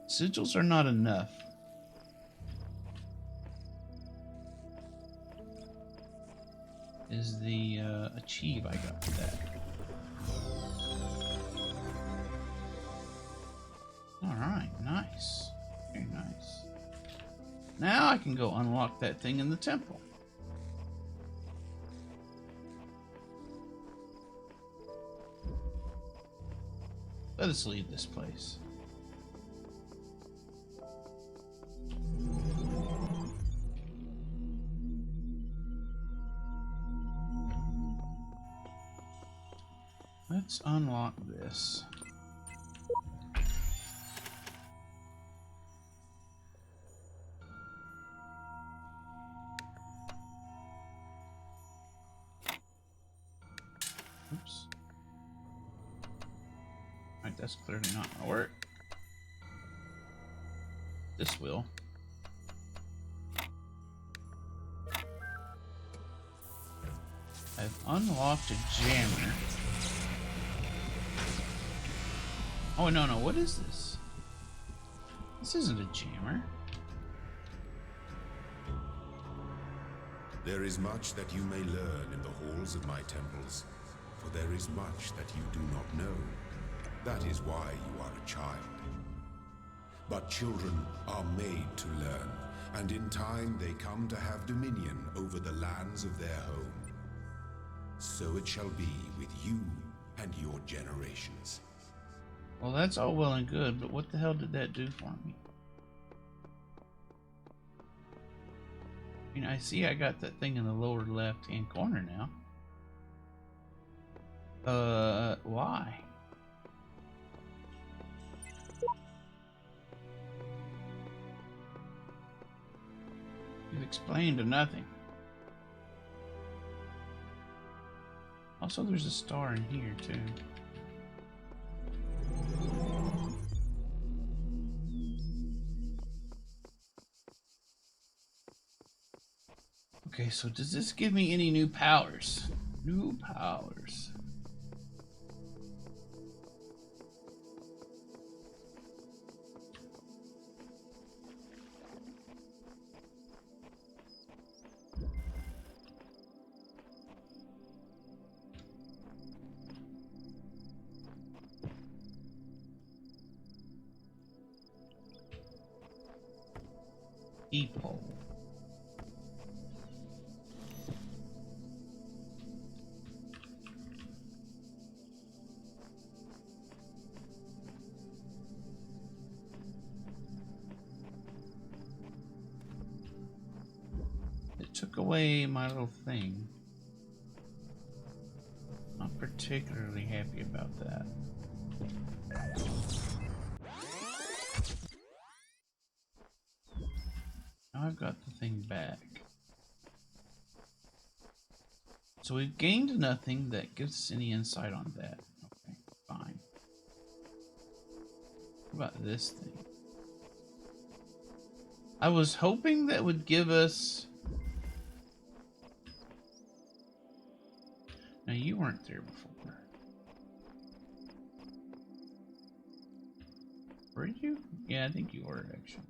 Sigils are not enough. Is the achieve I got for that. Alright, nice. Very nice. Now I can go unlock that thing in the temple. Let us leave this place. Let's unlock this. Oops. Alright, that's clearly not gonna work. This will. I've unlocked a jammer. Oh, no, what is this? This isn't a jammer. There is much that you may learn in the halls of my temples, for there is much that you do not know. That is why you are a child. But children are made to learn, and in time they come to have dominion over the lands of their home. So it shall be with you and your generations. Well, that's all well and good, but what the hell did that do for me? I mean, I see I got that thing in the lower left-hand corner now. Why? You've explained nothing. Also, there's a star in here, too. Okay, so does this give me any new powers? New powers. People. It took away my little thing. Not particularly happy about that. Now I've got the thing back. So we've gained nothing that gives us any insight on that. Okay, fine. What about this thing? I was hoping that would give us... Now you weren't there before. Were you? Yeah, I think you were actually.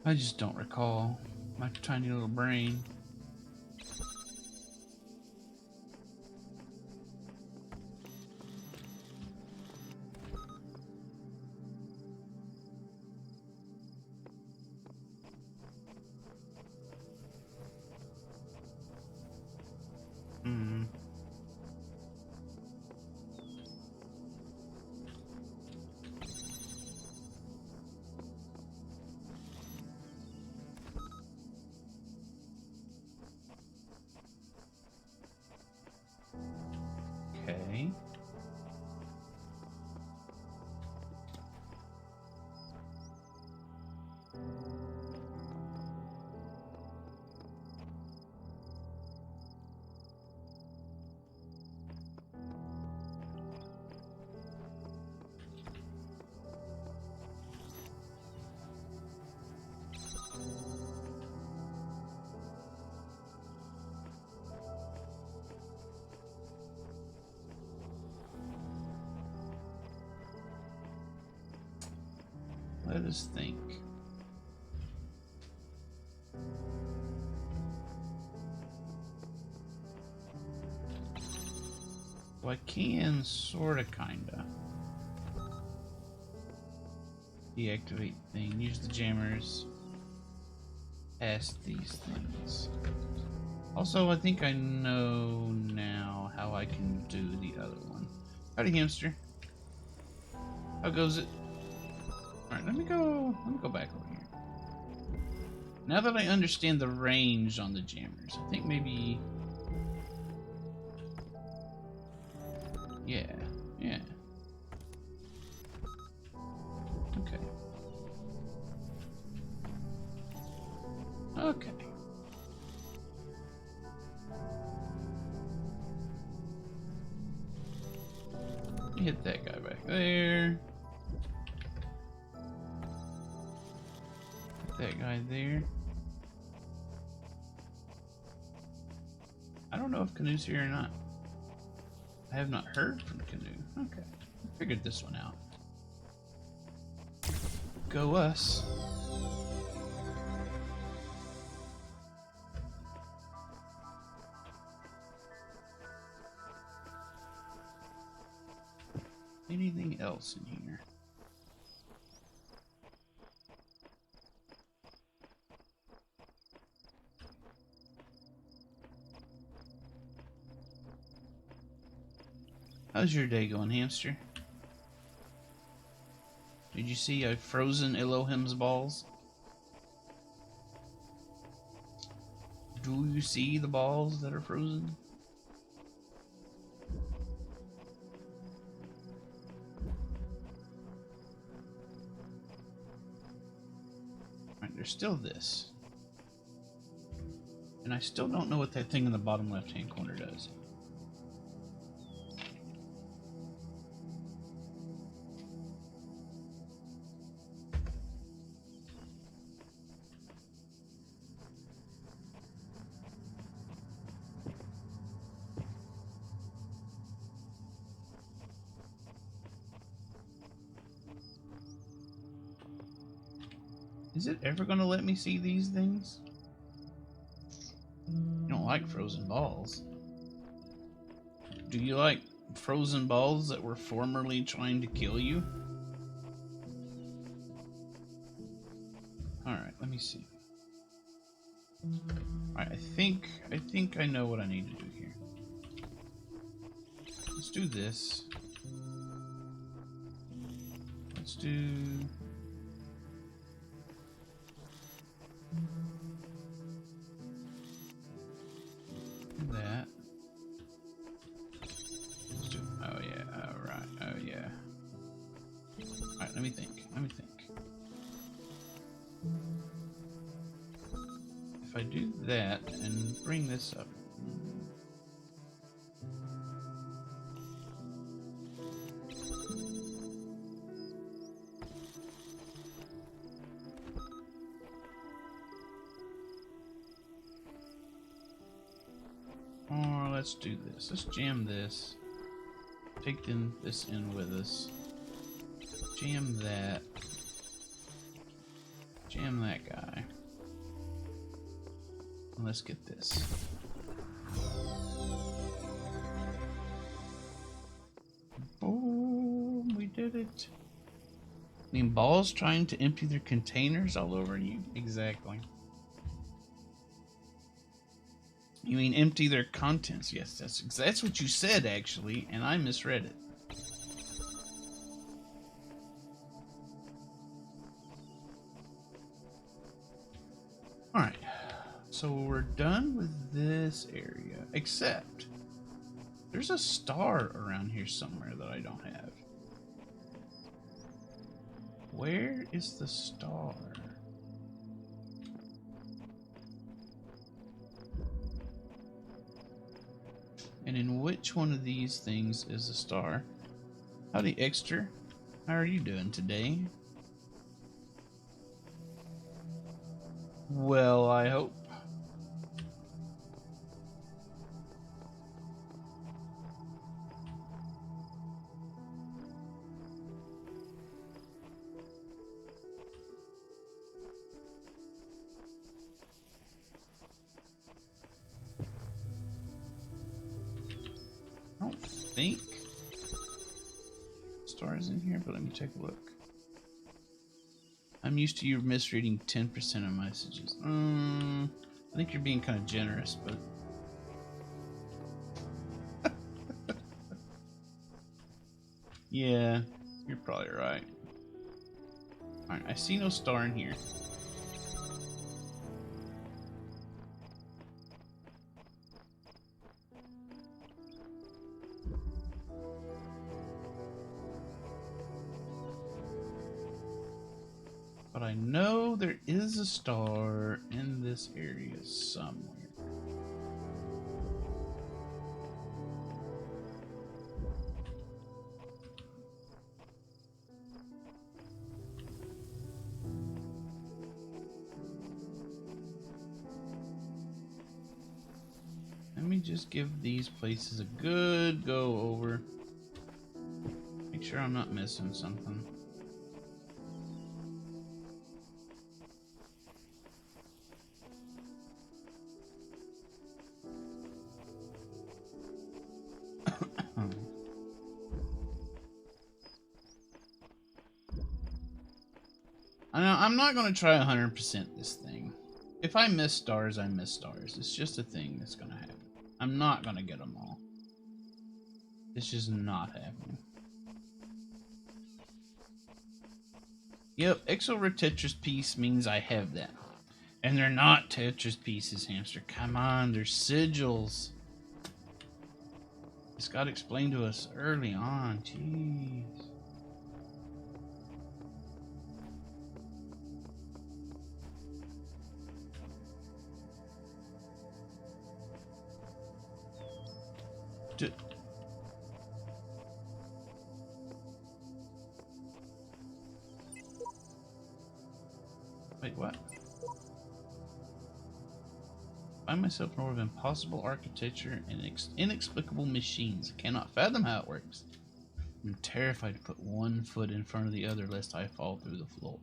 I just don't recall. My tiny little brain. Let us think. Well, I can sorta, kinda deactivate thing. Use the jammers. Past these things. Also, I think I know now how I can do the other one. Howdy, hamster. How goes it? Alright, let me go back over here. Now that I understand the range on the jammers, I think maybe... Yeah. Okay. Hit that guy back there. Hit that guy there. I don't know if Canoe's here or not. I have not heard from Canoe. Okay. I figured this one out. Go us. Anything else in here? How's your day going, hamster? Did you see a frozen Elohim's balls? Do you see the balls that are frozen? Alright, there's still this. And I still don't know what that thing in the bottom left-hand corner does. Is it ever going to let me see these things? You don't like frozen balls. Do you like frozen balls that were formerly trying to kill you? Alright, let me see. Alright, I think I know what I need to do here. Let's do this. Let's do... that. Let's do... oh yeah, alright, oh yeah. Alright, let me think. If I do that and bring this up. Or let's do this. Let's jam this. Take this in with us. Jam that. Jam that guy. And let's get this. Boom, we did it. I mean, balls trying to empty their containers all over you? Exactly. You mean empty their contents? Yes, that's what you said, actually, and I misread it. Alright, so we're done with this area, except there's a star around here somewhere that I don't have. Where is the star? And in which one of these things is a star? Howdy, Exter. How are you doing today? Well, I hope. think stars in here, but let me take a look. I'm used to you misreading 10% of messages. I think you're being kind of generous, but yeah, you're probably right. Alright, I see no star in here. But I know there is a star in this area somewhere. Let me just give these places a good go over. Make sure I'm not missing something. I'm not going to try 100% this thing. If I miss stars, I miss stars. It's just a thing that's going to happen. I'm not going to get them all. It's just not happening. Yep, Exo Tetris piece means I have that. And they're not Tetris pieces, hamster. Come on, they're sigils. This got explained to us early on. Jeez. Wait, what? Find myself in more of impossible architecture and inexplicable machines. I cannot fathom how it works. I'm terrified to put one foot in front of the other lest I fall through the floor.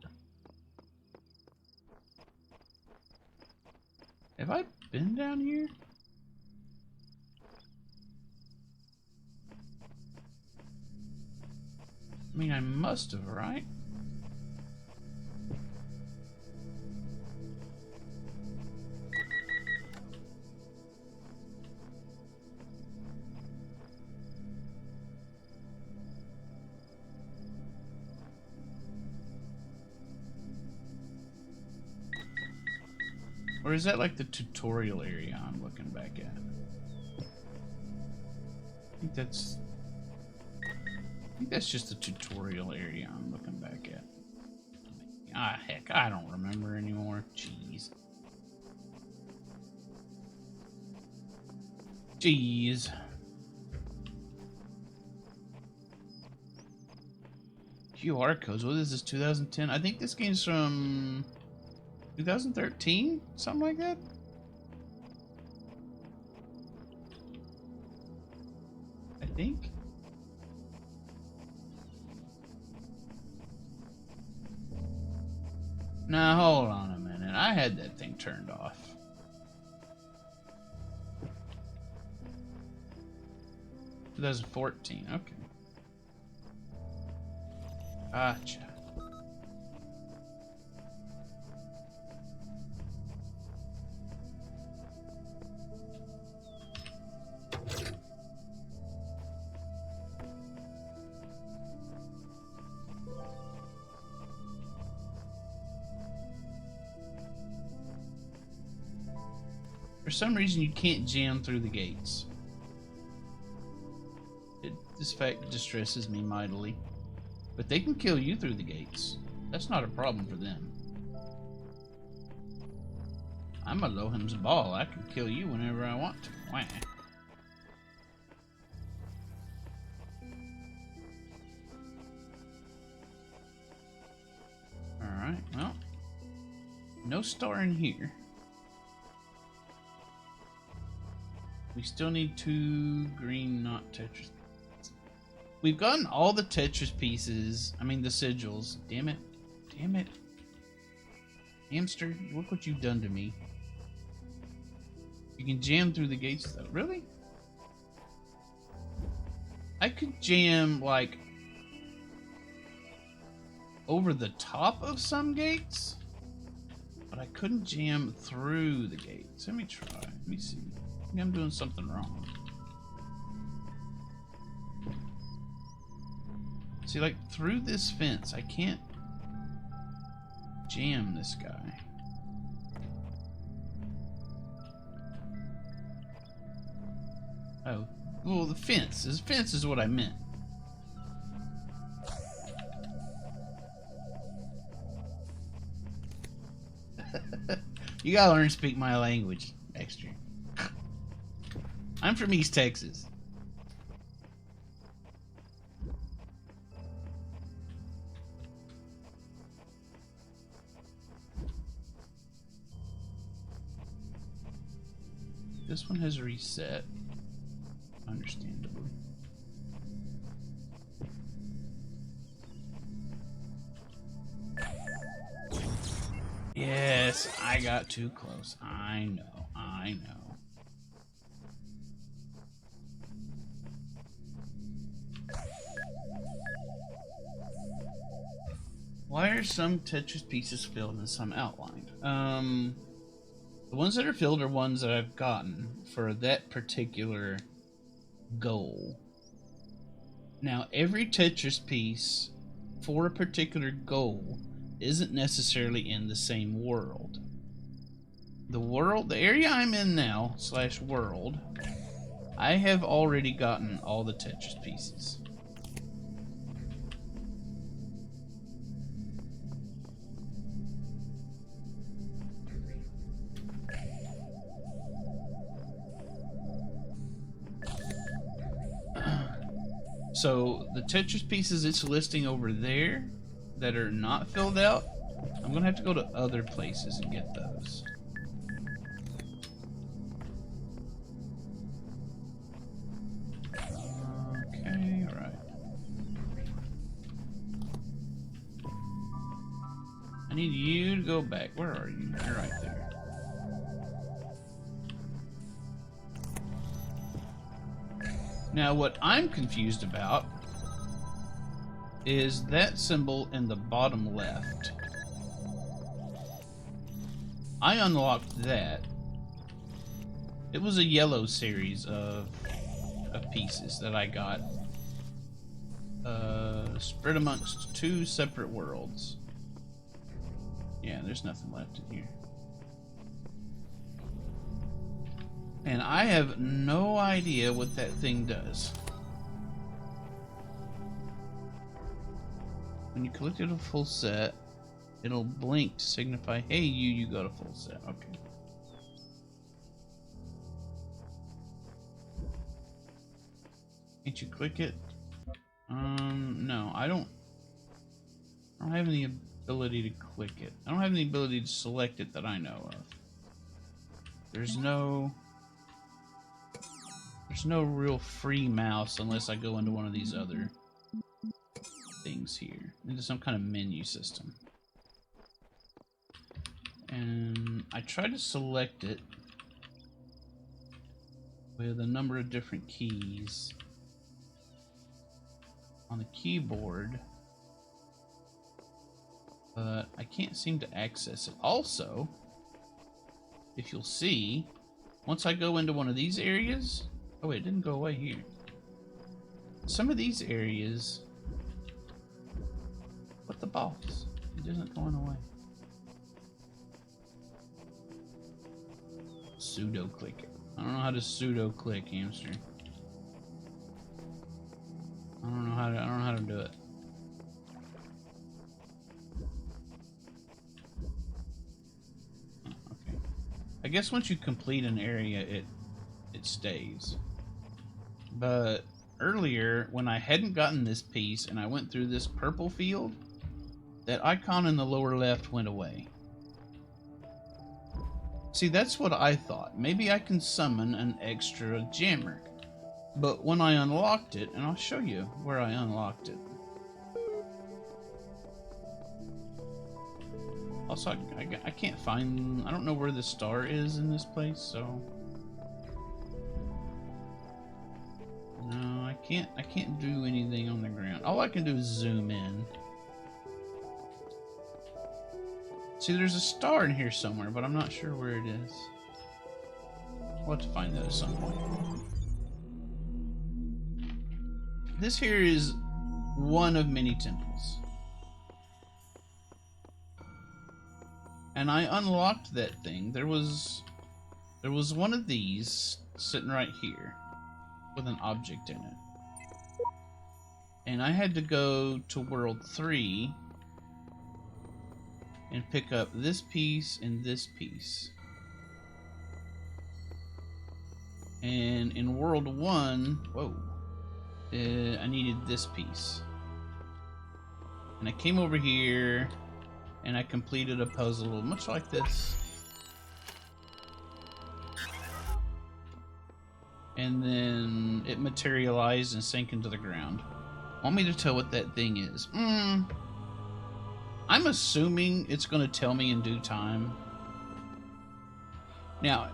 Have I been down here? I mean, I must have, right? Or is that like the tutorial area I'm looking back at? I think that's just the tutorial area I'm looking back at. Ah, heck, I don't remember anymore. Jeez. Jeez. QR codes. What is this, 2010? I think this game's from 2013? Something like that? I think. Now, hold on a minute. I had that thing turned off. Two 2014. Okay. Gotcha. For some reason, you can't jam through the gates. This fact distresses me mightily. But they can kill you through the gates. That's not a problem for them. I'm a Lohim's ball. I can kill you whenever I want to. Wah. Alright, well. No star in here. We still need 2 green not Tetris. We've gotten all the Tetris pieces. I mean the sigils. Damn it. Damn it. Hamster, look what you've done to me. You can jam through the gates though. Really? I could jam, like, over the top of some gates, but I couldn't jam through the gates. Let me try. Let me see. Maybe I'm doing something wrong. See, like, through this fence, I can't jam this guy. Oh, well, the fence. This fence is what I meant. You gotta learn to speak my language, Extra. I'm from East Texas. This one has reset, understandably. Yes, I got too close. I know, I know. Why are some Tetris pieces filled and some outlined? The ones that are filled are ones that I've gotten for that particular goal. Now, every Tetris piece for a particular goal isn't necessarily in the same world. The area I'm in now, / world, I have already gotten all the Tetris pieces. So the Tetris pieces it's listing over there that are not filled out, I'm gonna have to go to other places and get those. Okay, right. I need you to go back. Where are you? You're right there. Now, what I'm confused about is that symbol in the bottom left. I unlocked that. It was a yellow series of pieces that I got spread amongst 2 separate worlds. Yeah, there's nothing left in here. And I have no idea what that thing does. When you collect it a full set, it'll blink to signify, hey, you got a full set. Okay. Can't you click it? No, I don't have any ability to click it. I don't have any ability to select it that I know of. There's no real free mouse unless I go into one of these other things here, into some kind of menu system. And I try to select it with a number of different keys on the keyboard, but I can't seem to access it. Also, if you'll see, once I go into one of these areas, oh wait, it didn't go away here. Some of these areas, what the box? It isn't going away. Pseudo click it. I don't know how to pseudo click, hamster. I don't know how to do it. Okay. I guess once you complete an area, it stays. But earlier, when I hadn't gotten this piece and I went through this purple field, that icon in the lower left went away. See, that's what I thought. Maybe I can summon an extra jammer. But when I unlocked it, and I'll show you where I unlocked it. Also, I can't find... I don't know where the star is in this place, so... No, I can't do anything on the ground. All I can do is zoom in. See, there's a star in here somewhere, but I'm not sure where it is. We'll have to find that at some point. This here is one of many temples. And I unlocked that thing. There was one of these sitting right here with an object in it. And I had to go to World 3 and pick up this piece and this piece. And in World 1, whoa, I needed this piece. And I came over here and I completed a puzzle much like this. And then it materialized and sank into the ground. Want me to tell what that thing is? I'm assuming it's going to tell me in due time. Now,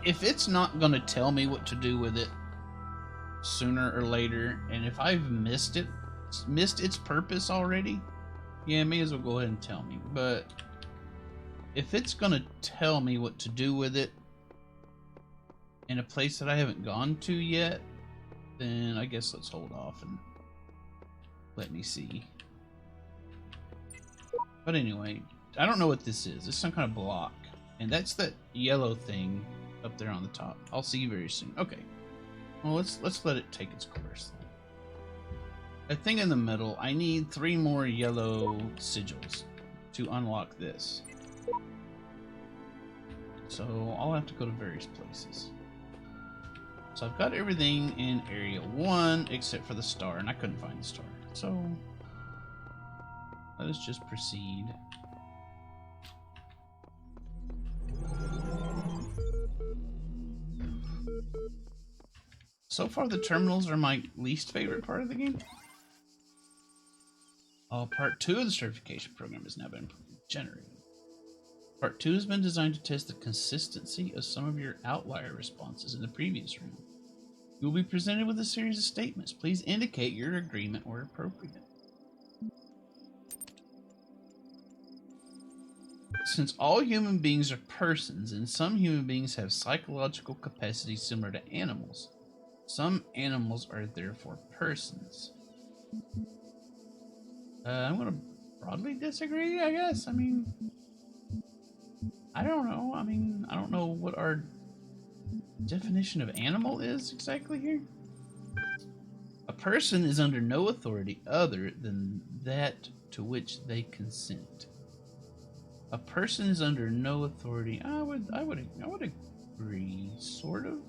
if it's not going to tell me what to do with it sooner or later, and if I've missed its purpose already, yeah, it may as well go ahead and tell me. But if it's going to tell me what to do with it in a place that I haven't gone to yet, then I guess let's hold off and let me see. But anyway, I don't know what this is. It's some kind of block. And that's that yellow thing up there on the top. I'll see you very soon. Okay. Well, let's let it take its course then. That thing in the middle, I need 3 more yellow sigils to unlock this. So I'll have to go to various places. So I've got everything in area 1 except for the star, and I couldn't find the star. So let us just proceed. So far, the terminals are my least favorite part of the game. Part 2 of the certification program has now been generated. Part 2 has been designed to test the consistency of some of your outlier responses in the previous round. You will be presented with a series of statements. Please indicate your agreement where appropriate. Since all human beings are persons, and some human beings have psychological capacities similar to animals, some animals are therefore persons. I'm going to broadly disagree, I guess. I mean, I don't know. I don't know what our definition of animal is exactly here. A person is under no authority other than that to which they consent. A person is under no authority. I would agree, sort of,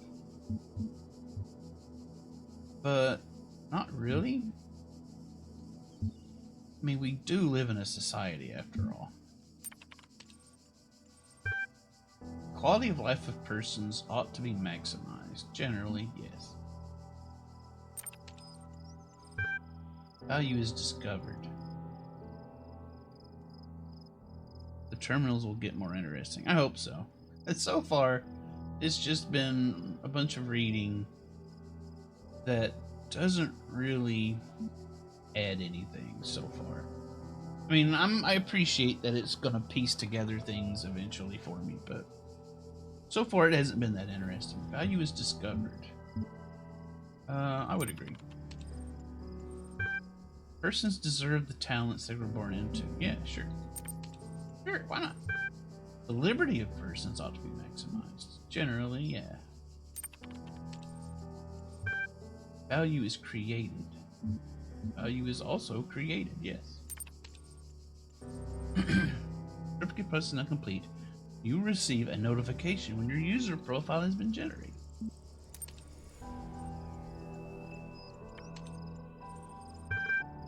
but not really. I mean, we do live in a society after all. Quality of life of persons ought to be maximized. Generally, yes. Value is discovered. The terminals will get more interesting. I hope so. And so far, it's just been a bunch of reading that doesn't really add anything so far. I mean, I appreciate that it's going to piece together things eventually for me, but so far it hasn't been that interesting. Value is discovered. I would agree. Persons deserve the talents they were born into. Yeah, sure. Sure, why not? The liberty of persons ought to be maximized. Generally, yeah. Value is created. Value is also created, yes. Certificate process is not complete. You will receive a notification when your user profile has been generated.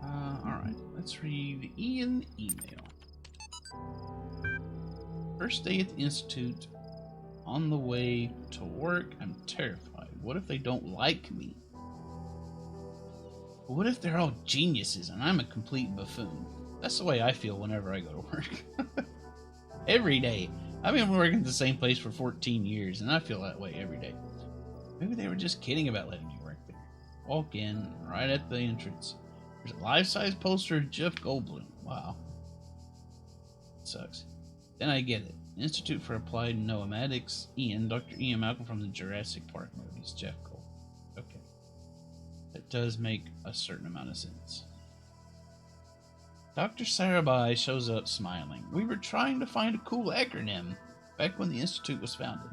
Alright, let's read Ian email. First day at the Institute. On the way to work, I'm terrified. What if they don't like me? What if they're all geniuses and I'm a complete buffoon? That's the way I feel whenever I go to work. Every day. I've been working at the same place for 14 years and I feel that way every day. Maybe they were just kidding about letting me work there. Walk in, right at the entrance. There's a life-size poster of Jeff Goldblum. Wow. Sucks. Then I get it. Institute for Applied Noematics, Ian, Dr. Ian Malcolm from the Jurassic Park movies, Jeff Goldblum. Okay. That does make a certain amount of sense. Dr. Sarabai shows up smiling. We were trying to find a cool acronym back when the Institute was founded.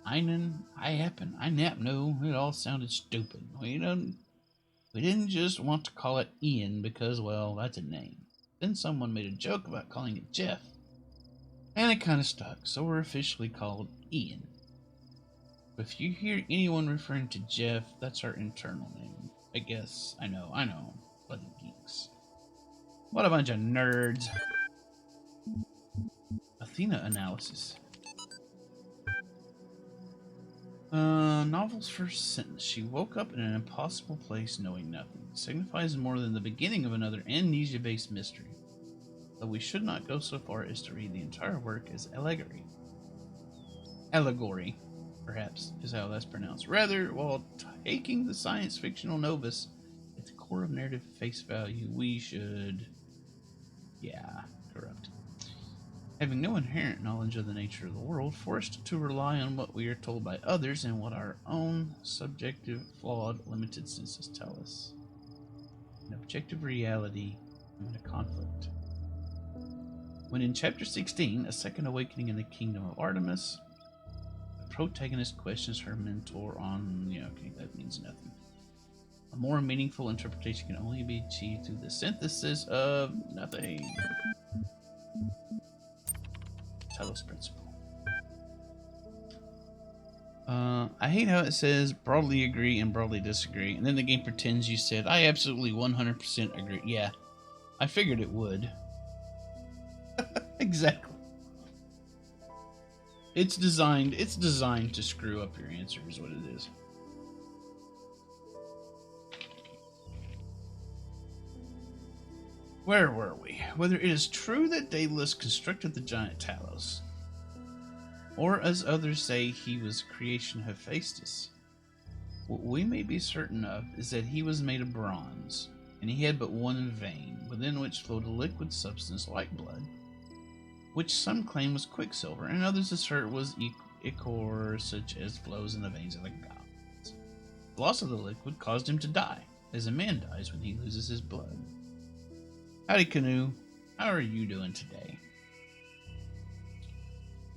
Einen, I happen, I nap, no, it all sounded stupid. We didn't just want to call it Ian because, well, that's a name. Then someone made a joke about calling it Jeff. And it kind of stuck, so we're officially called Ian. But if you hear anyone referring to Jeff, that's our internal name. I guess, I know, bloody geeks. What a bunch of nerds. Athena analysis. Novel's first sentence. She woke up in an impossible place knowing nothing. Signifies more than the beginning of another amnesia-based mystery. Though we should not go so far as to read the entire work as allegory. Allegory, perhaps, is how that's pronounced. Rather, while taking the science fictional novus at the core of narrative face value, we should... yeah, corrupt. Having no inherent knowledge of the nature of the world, forced to rely on what we are told by others and what our own subjective, flawed, limited senses tell us. An objective reality and a conflict. When in Chapter 16, A Second Awakening in the Kingdom of Artemis, the protagonist questions her mentor on... yeah, okay, that means nothing. A more meaningful interpretation can only be achieved through the synthesis of nothing. Talos principle. I hate how it says broadly agree and broadly disagree, and then the game pretends you said, I absolutely 100% agree. Yeah, I figured it would. Exactly. It's designed to screw up your answer is what it is. Where were we? Whether it is true that Daedalus constructed the giant Talos, or as others say he was a creation of Hephaestus, what we may be certain of is that he was made of bronze, and he had but one vein, within which flowed a liquid substance like blood, which some claim was quicksilver, and others assert was ichor, such as flows in the veins of the gods. The loss of the liquid caused him to die, as a man dies when he loses his blood. Howdy, Canoe. How are you doing today?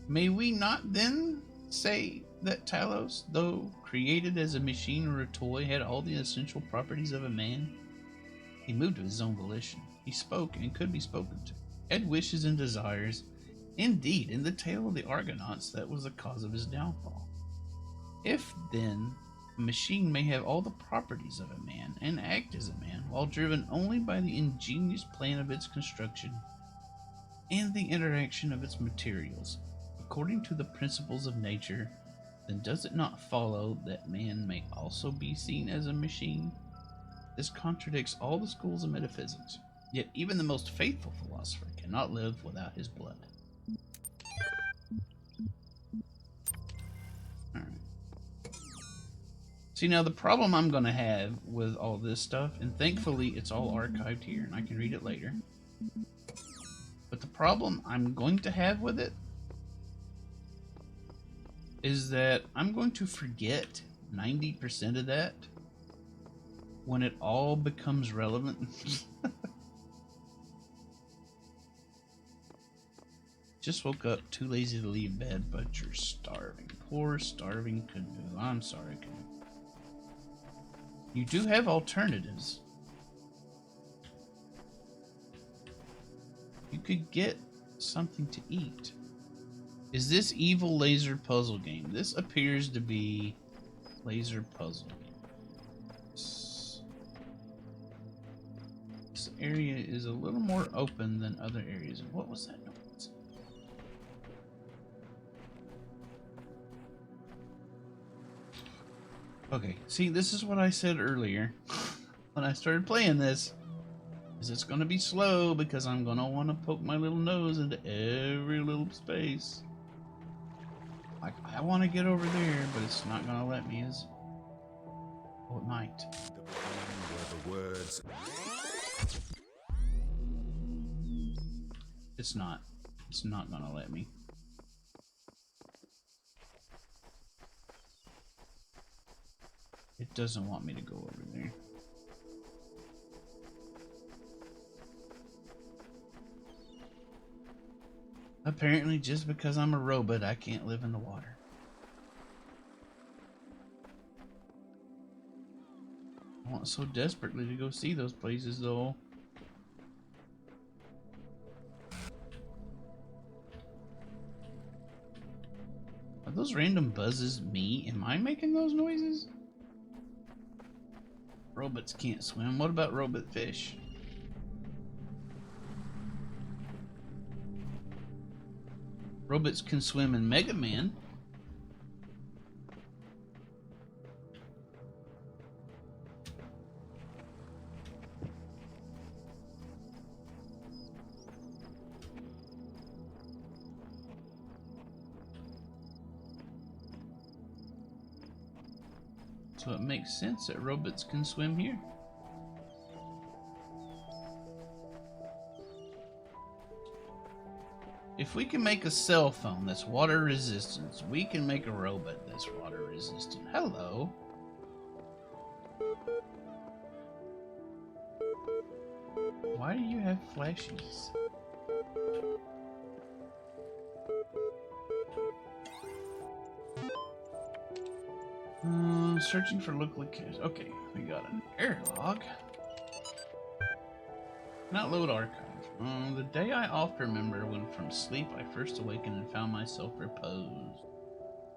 May we not then say that Talos, though created as a machine or a toy, had all the essential properties of a man? He moved of his own volition. He spoke and could be spoken to. Had wishes and desires. Indeed, in the tale of the Argonauts, that was the cause of his downfall. If, then, a machine may have all the properties of a man and act as a man, while driven only by the ingenious plan of its construction and the interaction of its materials, according to the principles of nature, then does it not follow that man may also be seen as a machine? This contradicts all the schools of metaphysics, yet even the most faithful philosopher cannot live without his blood. See, now the problem I'm going to have with all this stuff, and thankfully it's all archived here and I can read it later, but the problem I'm going to have with it is that I'm going to forget 90% of that when it all becomes relevant. Just woke up, too lazy to leave bed, but you're starving. Poor starving Canoe. I'm sorry, Canoe. You do have alternatives. You could get something to eat. Is this evil laser puzzle game? This appears to be laser puzzle. This area is a little more open than other areas. What was that noise? Okay, see, this is what I said earlier when I started playing this. Is it's going to be slow because I'm going to want to poke my little nose into every little space. Like, I want to get over there, but it's not going to let me. Oh, it might. The beginning were the words. It's not. It's not gonna let me. It doesn't want me to go over there. Apparently, just because I'm a robot, I can't live in the water. I want so desperately to go see those places, though. Are those random buzzes me? Am I making those noises? Robots can't swim. What about robot fish? Robots can swim in Mega Man. So it makes sense that robots can swim here. If we can make a cell phone that's water resistant, we can make a robot that's water resistant. Hello. Why do you have flashies? Searching for local cares. Okay, we got an airlog. Not load archive. The day I oft remember when from sleep I first awakened and found myself reposed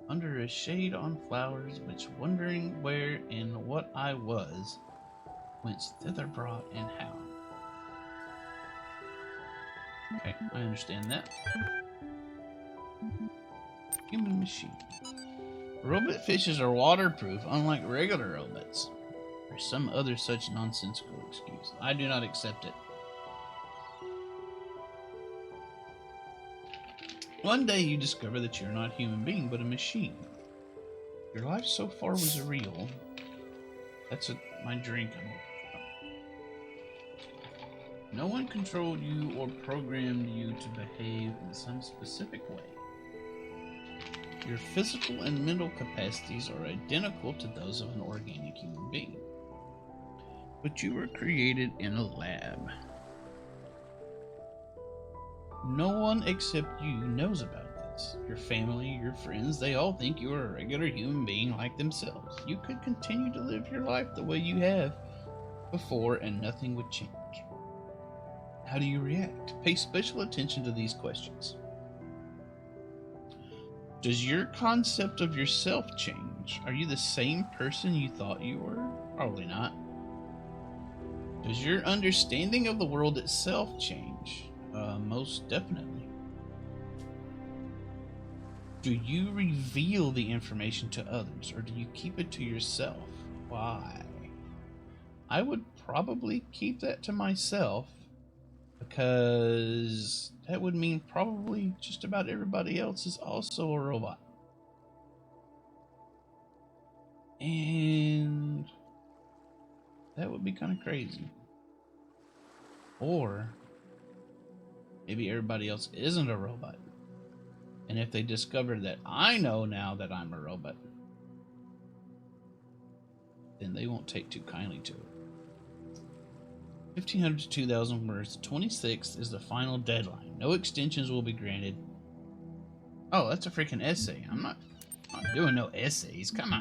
under a shade on flowers, which wondering where and what I was, whence thither brought and how. Okay, I understand that. Human machine. Robot fishes are waterproof, unlike regular robots. Or some other such nonsensical excuse. I do not accept it. One day you discover that you're not a human being, but a machine. Your life so far was real. That's my drink. No one controlled you or programmed you to behave in some specific way. Your physical and mental capacities are identical to those of an organic human being. But you were created in a lab. No one except you knows about this. Your family, your friends, they all think you are a regular human being like themselves. You could continue to live your life the way you have before and nothing would change. How do you react? Pay special attention to these questions. Does your concept of yourself change? Are you the same person you thought you were? Probably not. Does your understanding of the world itself change? Most definitely. Do you reveal the information to others, or do you keep it to yourself? Why? I would probably keep that to myself, because that would mean probably just about everybody else is also a robot. And that would be kind of crazy. Or maybe everybody else isn't a robot. And if they discover that I know now that I'm a robot, then they won't take too kindly to it. 1,500 to 2,000 words. The 26th is the final deadline. No extensions will be granted. Oh, that's a freaking essay. I'm not doing no essays. Come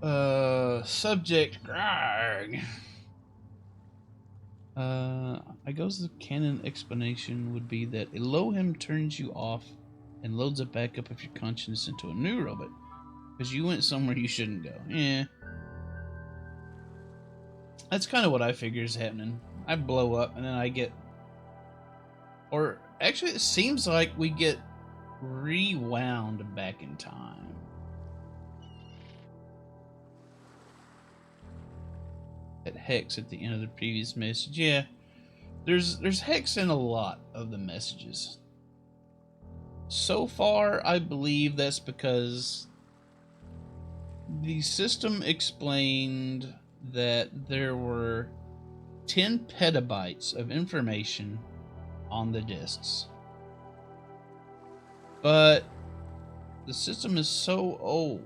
on. Subject, Greg. I guess the canon explanation would be that Elohim turns you off and loads a backup of your conscience into a new robot because you went somewhere you shouldn't go. Yeah. That's kind of what I figure is happening. I blow up and then I get... Or actually it seems like we get rewound back in time. That hex at the end of the previous message. Yeah. There's hex in a lot of the messages. So far, I believe that's because the system explained that there were 10 petabytes of information on the disks. But the system is so old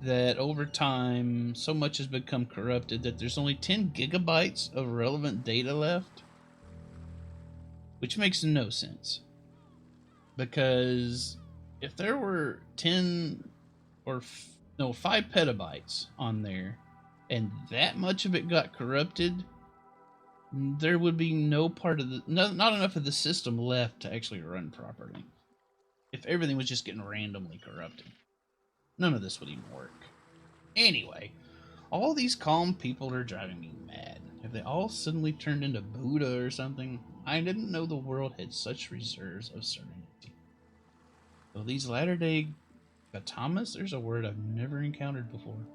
that over time, so much has become corrupted that there's only 10 gigabytes of relevant data left, which makes no sense. Because if there were 10 or 5 petabytes on there and that much of it got corrupted, there would be no part of not enough of the system left to actually run properly. If everything was just getting randomly corrupted, none of this would even work. Anyway, all these calm people are driving me mad. Have they all suddenly turned into Buddha or something? I didn't know the world had such reserves of serenity. Though these latter-day Gatamas, there's a word I've never encountered before.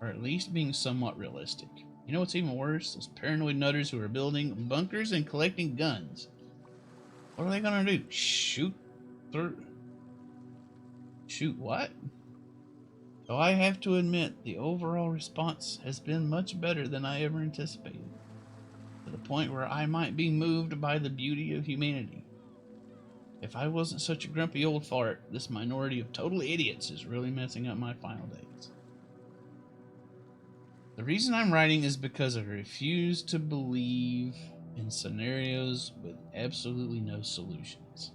Or at least being somewhat realistic. You know what's even worse? Those paranoid nutters who are building bunkers and collecting guns. What are they gonna do? Shoot through? Shoot what? Though I have to admit, the overall response has been much better than I ever anticipated. To the point where I might be moved by the beauty of humanity. If I wasn't such a grumpy old fart, this minority of total idiots is really messing up my final days. The reason I'm writing is because I refuse to believe in scenarios with absolutely no solutions.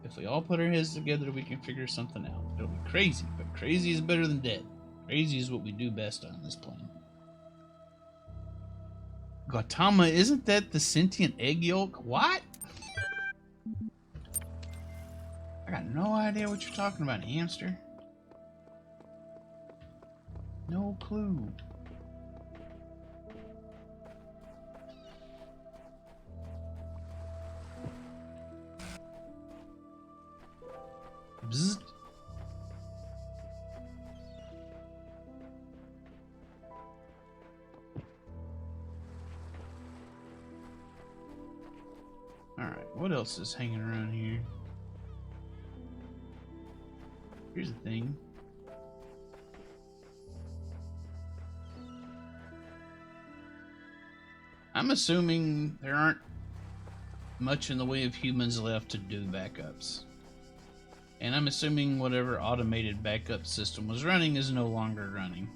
If we all put our heads together, we can figure something out. It'll be crazy, but crazy is better than dead. Crazy is what we do best on this planet. Gautama, isn't that the sentient egg yolk? What? I got no idea what you're talking about, hamster. No clue. Bzzzt. Alright, what else is hanging around here? Here's the thing. I'm assuming there aren't much in the way of humans left to do backups. And I'm assuming whatever automated backup system was running is no longer running.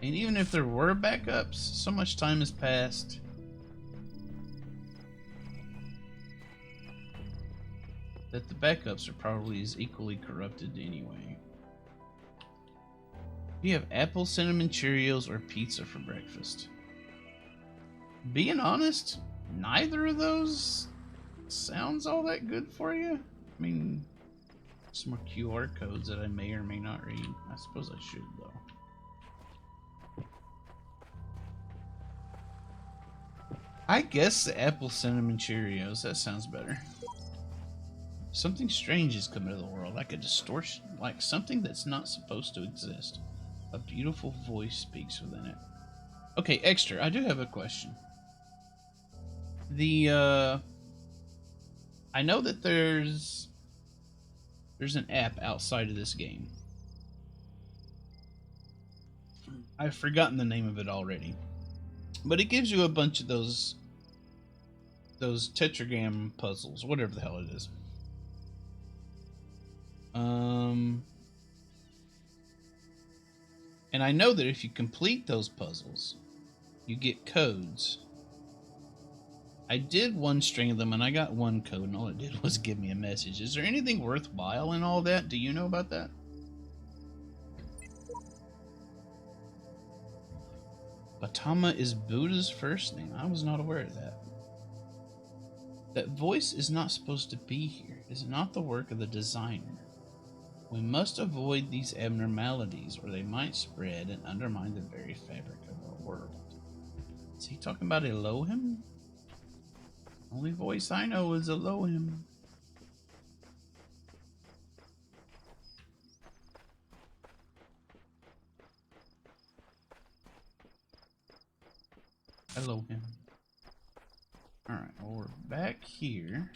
And even if there were backups, so much time has passed. That the backups are probably as equally corrupted anyway. Do you have apple cinnamon Cheerios or pizza for breakfast? Being honest, neither of those sounds all that good for you. I mean, some more QR codes that I may or may not read. I suppose I should, though. I guess the apple cinnamon Cheerios. That sounds better. Something strange has come into the world, like a distortion, like something that's not supposed to exist. A beautiful voice speaks within it. Okay, extra. I do have a question. I know that there's an app outside of this game. I've forgotten the name of it already. But it gives you a bunch of those tetragram puzzles, whatever the hell it is. And I know that if you complete those puzzles, you get codes. I did one string of them and I got one code, and all it did was give me a message. Is there anything worthwhile in all that? Do you know about that? Gautama is Buddha's first name. I was not aware of that. That voice is not supposed to be here. It is not the work of the designer. We must avoid these abnormalities, or they might spread and undermine the very fabric of our world. Is he talking about Elohim? Only voice I know is Elohim. Hello, him. Alright, well, we're back here.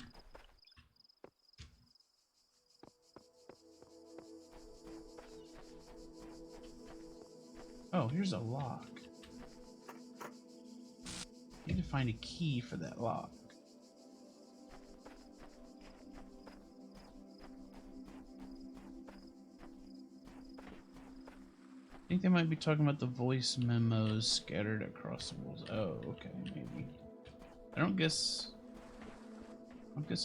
Oh, here's a lock. Need to find a key for that lock. I think they might be talking about the voice memos scattered across the walls. Oh, okay, maybe. I don't guess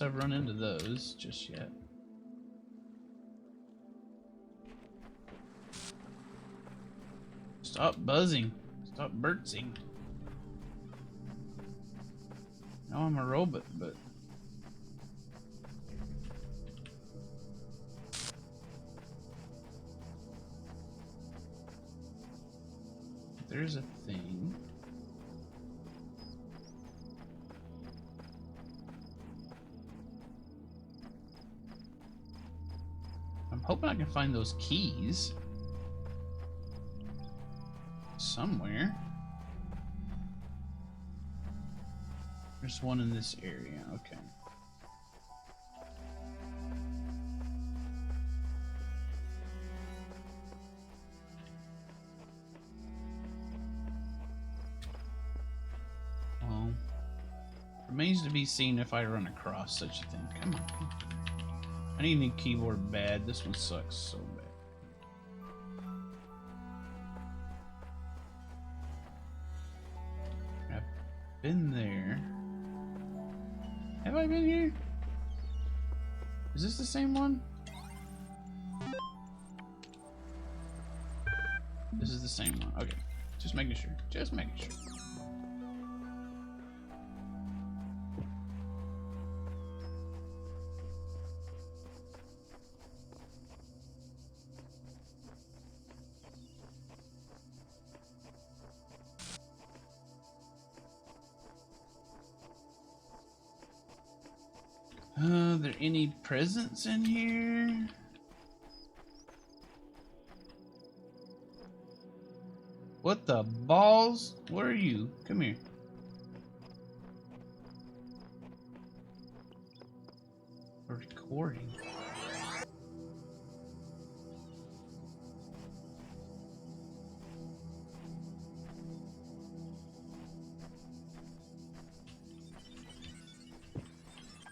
I've run into those just yet. Stop buzzing. Stop burtzing. Now I'm a robot, but there's a thing. I'm hoping I can find those keys somewhere. There's one in this area, okay. Well, remains to be seen if I run across such a thing. Come on. I need a new keyboard bad. This one sucks so bad. I've been there. Have I been here? Is this the same one? This is the same one. Okay. Just making sure. Just making sure. Are there any presents in here? What the balls? Where are you? Come here. We're recording.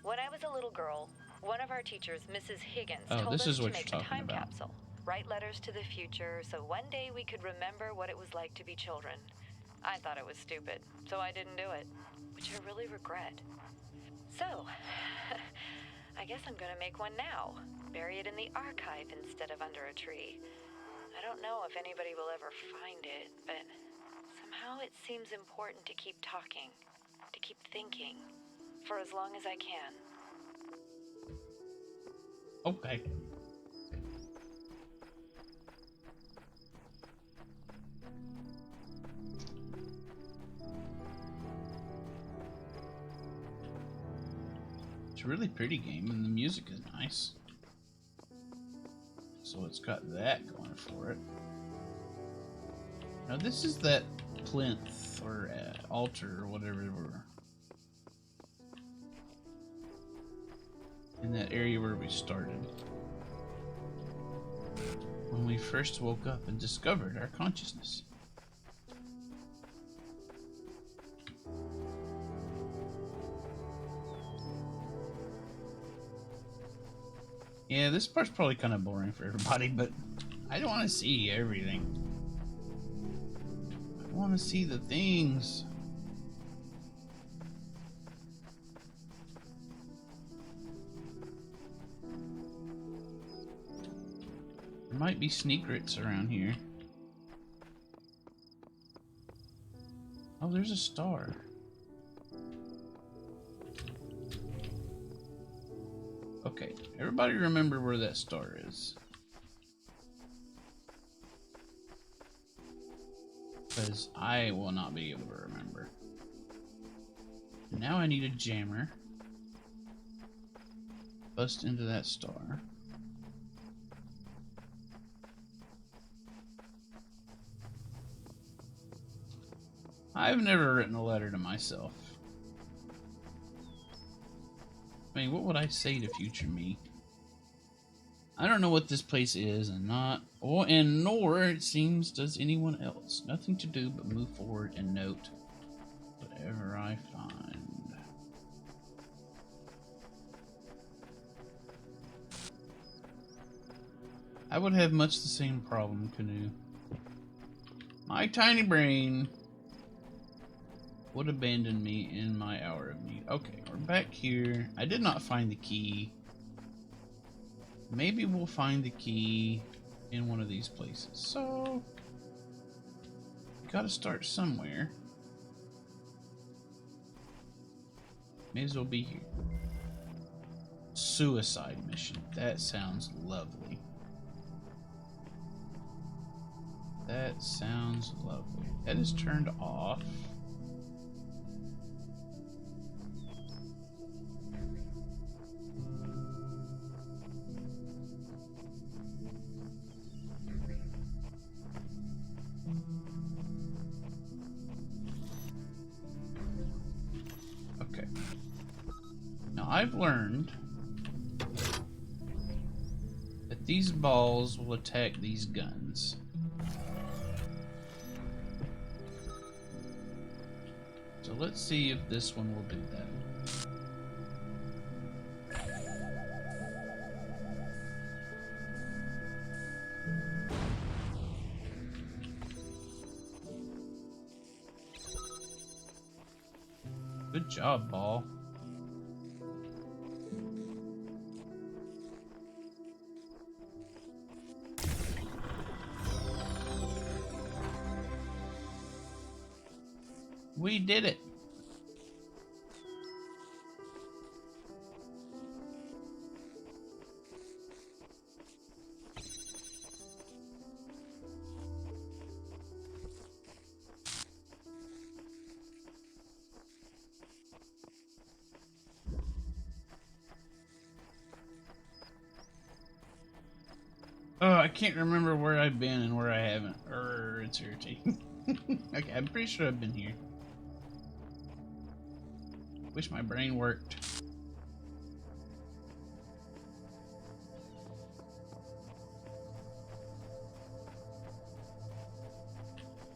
When I was a little girl, one of our teachers, Mrs. Higgins, Oh, told this us is to what make you're a talking time about. capsule, write letters to the future, so one day we could remember what it was like to be children. I thought it was stupid, so I didn't do it, which I really regret. So, I guess I'm gonna make one now, bury it in the archive instead of under a tree. I don't know if anybody will ever find it, but somehow it seems important to keep talking, to keep thinking, for as long as I can. Okay. It's a really pretty game and the music is nice. So it's got that going for it. Now this is that plinth or altar or whatever we're in that area where we started. When we first woke up and discovered our consciousness. Yeah, this part's probably kind of boring for everybody, but I don't want to see everything. I want to see the things. There might be secrets around here. Oh, there's a star. Okay, everybody remember where that star is. Because I will not be able to remember. Now I need a jammer. Bust into that star. I've never written a letter to myself. I mean, what would I say to future me? I don't know what this place is, and nor it seems does anyone else. Nothing to do but move forward and note whatever I find. I would have much the same problem, Canoe. My tiny brain would abandon me in my hour of need. Okay, we're back here. I did not find the key. Maybe we'll find the key in one of these places. So, gotta start somewhere. May as well be here. Suicide mission. That sounds lovely. That sounds lovely. That is turned off. Okay. Now I've learned that these balls will attack these guns. So let's see if this one will do that. Good job, ball. We did it. Oh, I can't remember where I've been and where I haven't. It's irritating. Okay, I'm pretty sure I've been here. Wish my brain worked.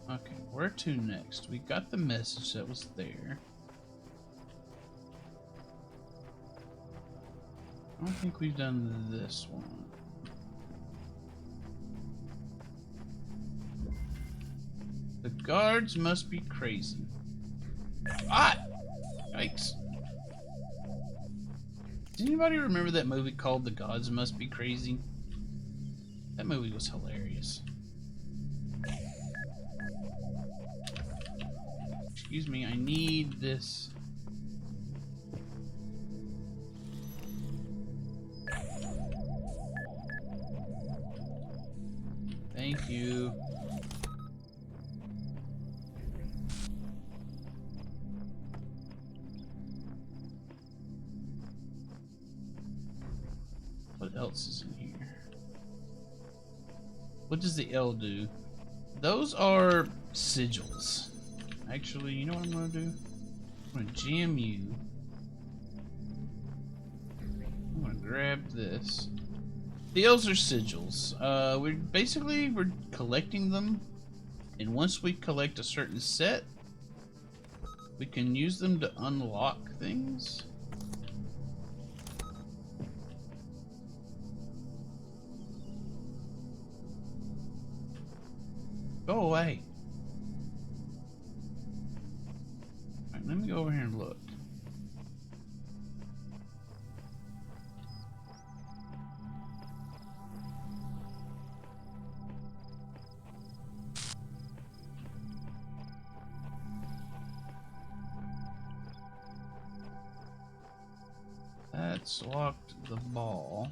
Okay, where to next? We got the message that was there. I don't think we've done this one. The guards must be crazy. Ah! Yikes. Does anybody remember that movie called The Gods Must Be Crazy? That movie was hilarious. Excuse me, I need this. Thank you. What else is in here? What does the L do? Those are sigils. Actually, you know what I'm gonna do? I'm gonna jam you. I'm gonna grab this. The L's are sigils. We're collecting them, and once we collect a certain set, we can use them to unlock things. Go away. Alright, let me go over here and look. That's locked the ball.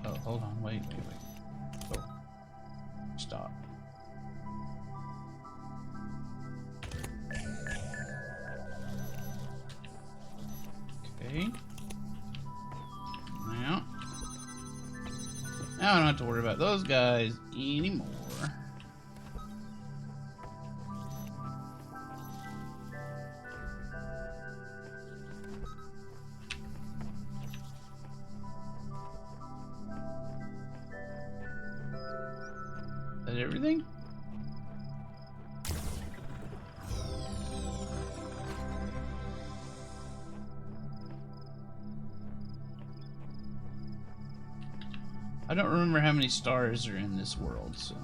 Oh, hold on, wait. Oh. Stop. Okay. have to worry about those guys anymore. Is that everything? I don't remember how many stars are in this world, so.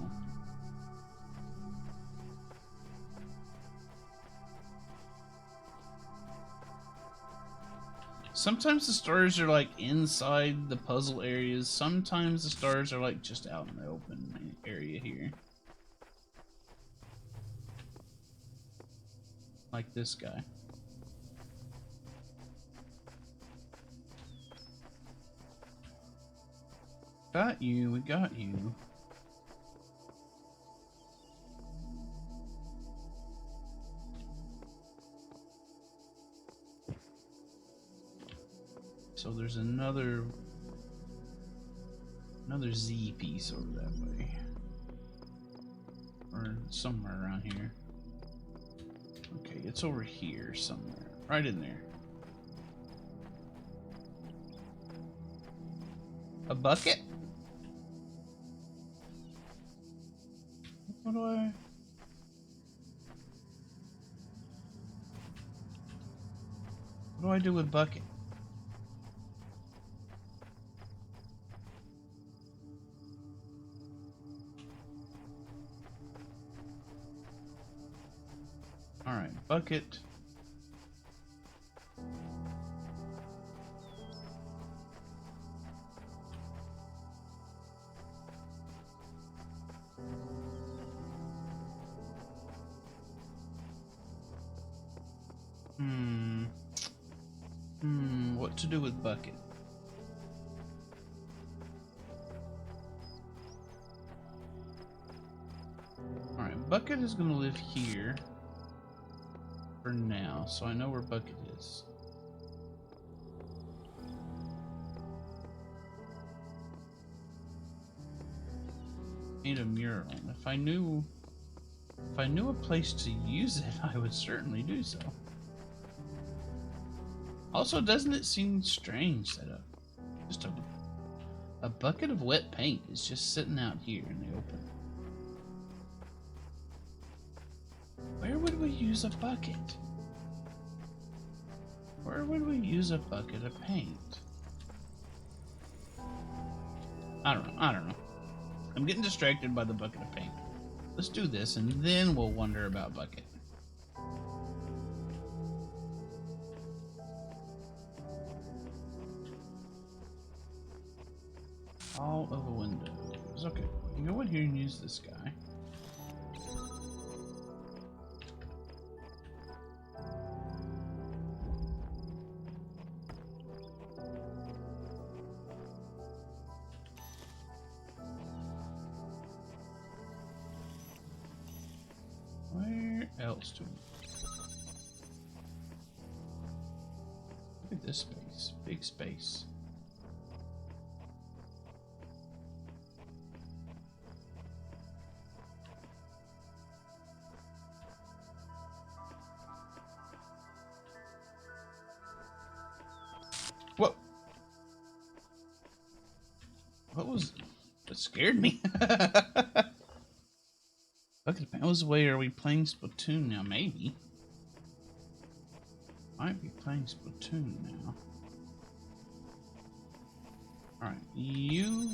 Sometimes the stars are like inside the puzzle areas. Sometimes the stars are like just out in the open area here. Like this guy. Got you, we got you. So there's another Z piece over that way. Or somewhere around here. Okay, it's over here somewhere. Right in there. A bucket? What do I do with bucket? Alright, bucket. What to do with bucket? Alright, bucket is gonna live here for now, so I know where bucket is. Need a mural. If I knew a place to use it, I would certainly do so. Also, doesn't it seem strange that just a bucket of wet paint is just sitting out here in the open? Where would we use a bucket? Where would we use a bucket of paint? I don't know. I'm getting distracted by the bucket of paint. Let's do this and then we'll wonder about bucket. All of the windows. Okay, we can go in here and use this guy. Where else do we? Look at this space. Big space. What? That scared me. Bucket of paint was away. Are we playing Splatoon now? Maybe. Might be playing Splatoon now. Alright, you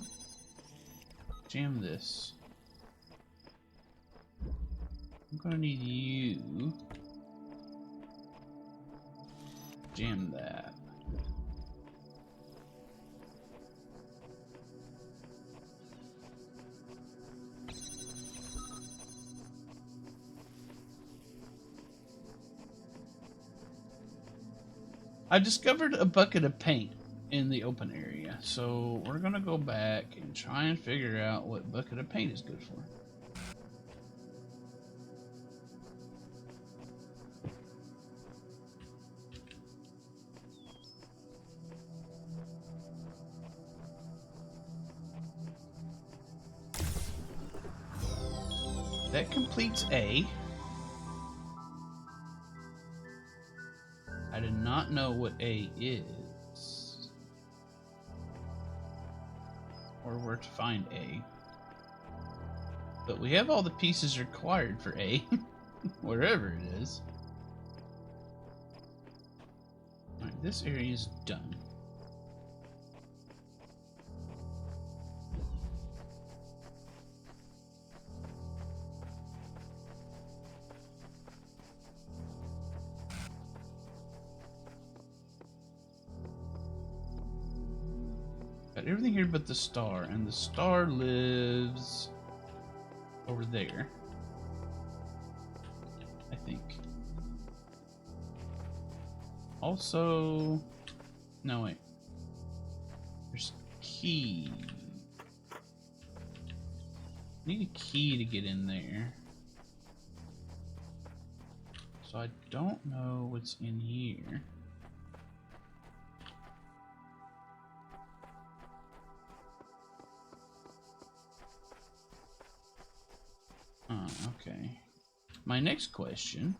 jam this. I'm gonna need you jam that. I discovered a bucket of paint in the open area, so we're gonna go back and try and figure out what bucket of paint is good for. That completes A. I did not know what A is. Or where to find A. But we have all the pieces required for A. Wherever it is. Alright, this area is done. Got everything here but the star, and the star lives over there. I think. Also, no wait. There's a key. Need a key to get in there. So I don't know what's in here. Okay. My next question.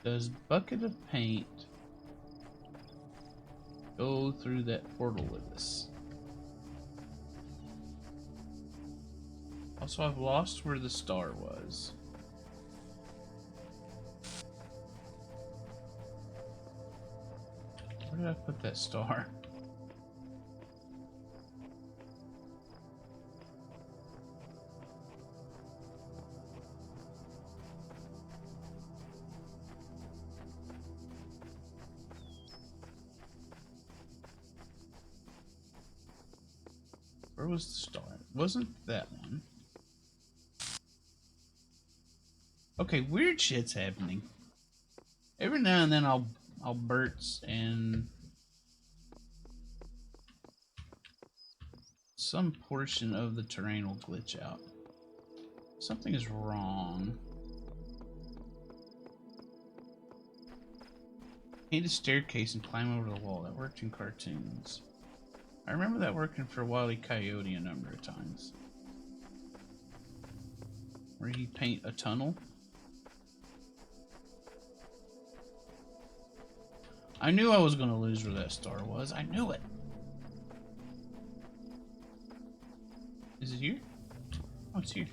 Does bucket of paint go through that portal with us? Also, I've lost where the star was. Where did I put that star? Where was the star? It wasn't that one. Okay, weird shit's happening. Every now and then I'll burst and some portion of the terrain will glitch out. Something is wrong. Paint a staircase and climb over the wall. That worked in cartoons. I remember that working for Wile E. Coyote a number of times. Where he paint a tunnel. I knew I was going to lose where that star was. I knew it. Is it here? Oh, it's here.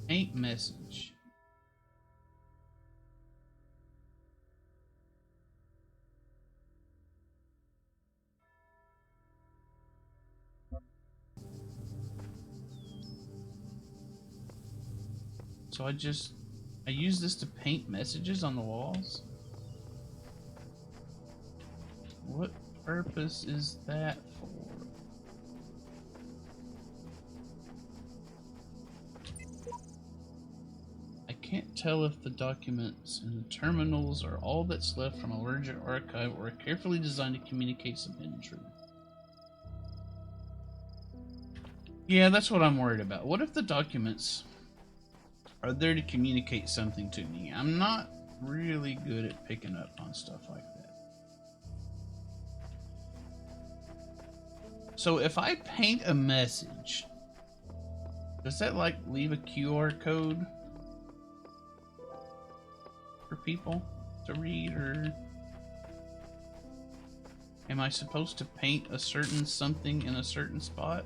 Paint message. So I use this to paint messages on the walls? What purpose is that for? I can't tell if the documents in the terminals are all that's left from a larger archive or are carefully designed to communicate some hidden truth. Yeah, that's what I'm worried about. What if the documents are there to communicate something to me? I'm not really good at picking up on stuff like that. So if I paint a message, does that like leave a QR code for people to read, or am I supposed to paint a certain something in a certain spot?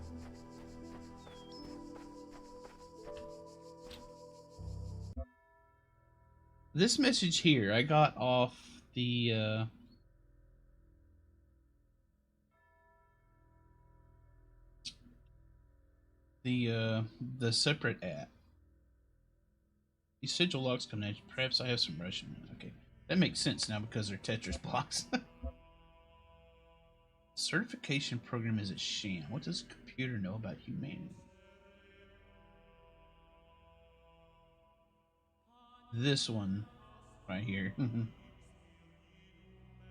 This message here I got off the separate app. These sigil locks connect. Perhaps I have some Russian. Okay, that makes sense now because they're Tetris blocks. Certification program is a sham. What does a computer know about humanity? This one right here.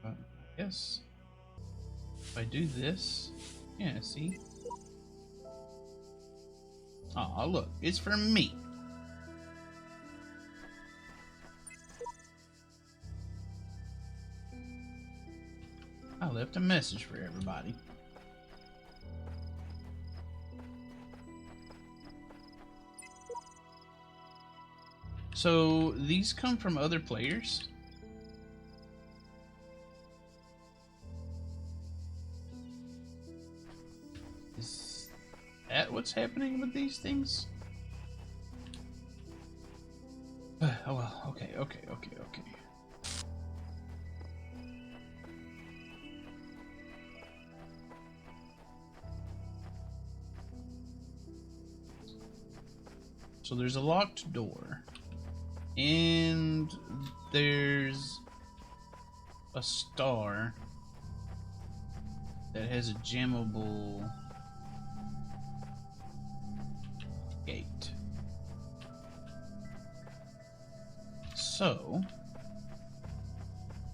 I guess if I do this, yeah, see? Oh, look, it's for me. left a message for everybody. So these come from other players? Is that what's happening with these things? Oh well, okay. So there's a locked door. And there's a star that has a jammable gate. So,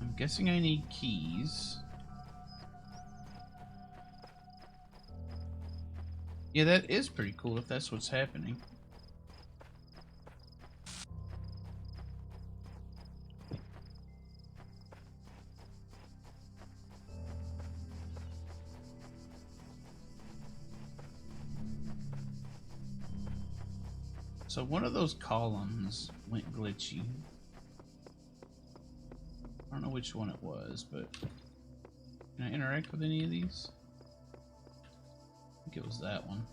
I'm guessing I need keys. Yeah, that is pretty cool if that's what's happening. So one of those columns went glitchy. I don't know which one it was, but can I interact with any of these? I think it was that one.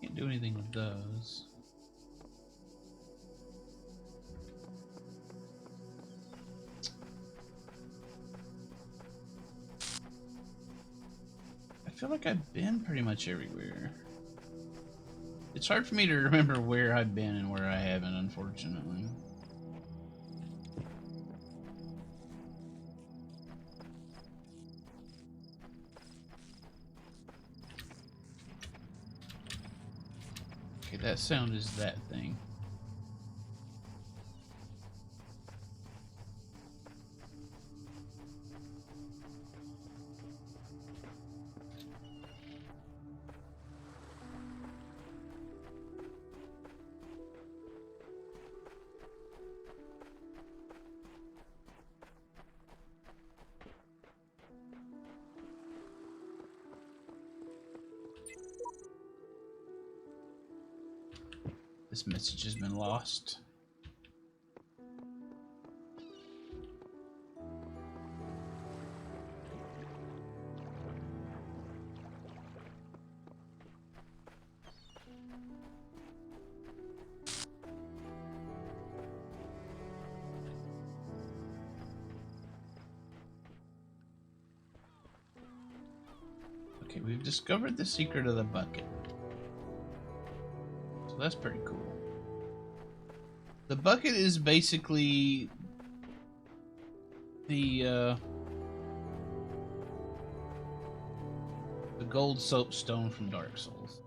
Can't do anything with those. I feel like I've been pretty much everywhere. It's hard for me to remember where I've been and where I haven't, unfortunately. Okay, that sound is that thing. This message has been lost. Okay, we've discovered the secret of the bucket. So that's pretty cool. The bucket is basically the gold soapstone from Dark Souls.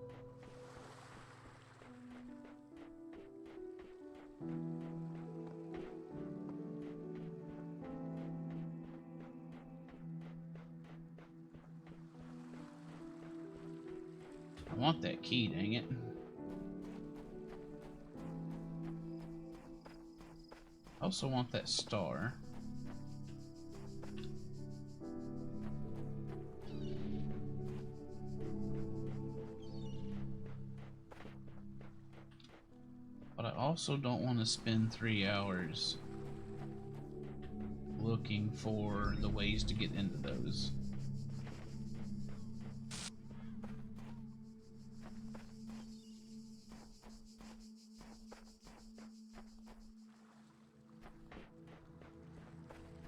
I want that key, dang it. I also want that star. But I also don't want to spend 3 hours looking for the ways to get into those.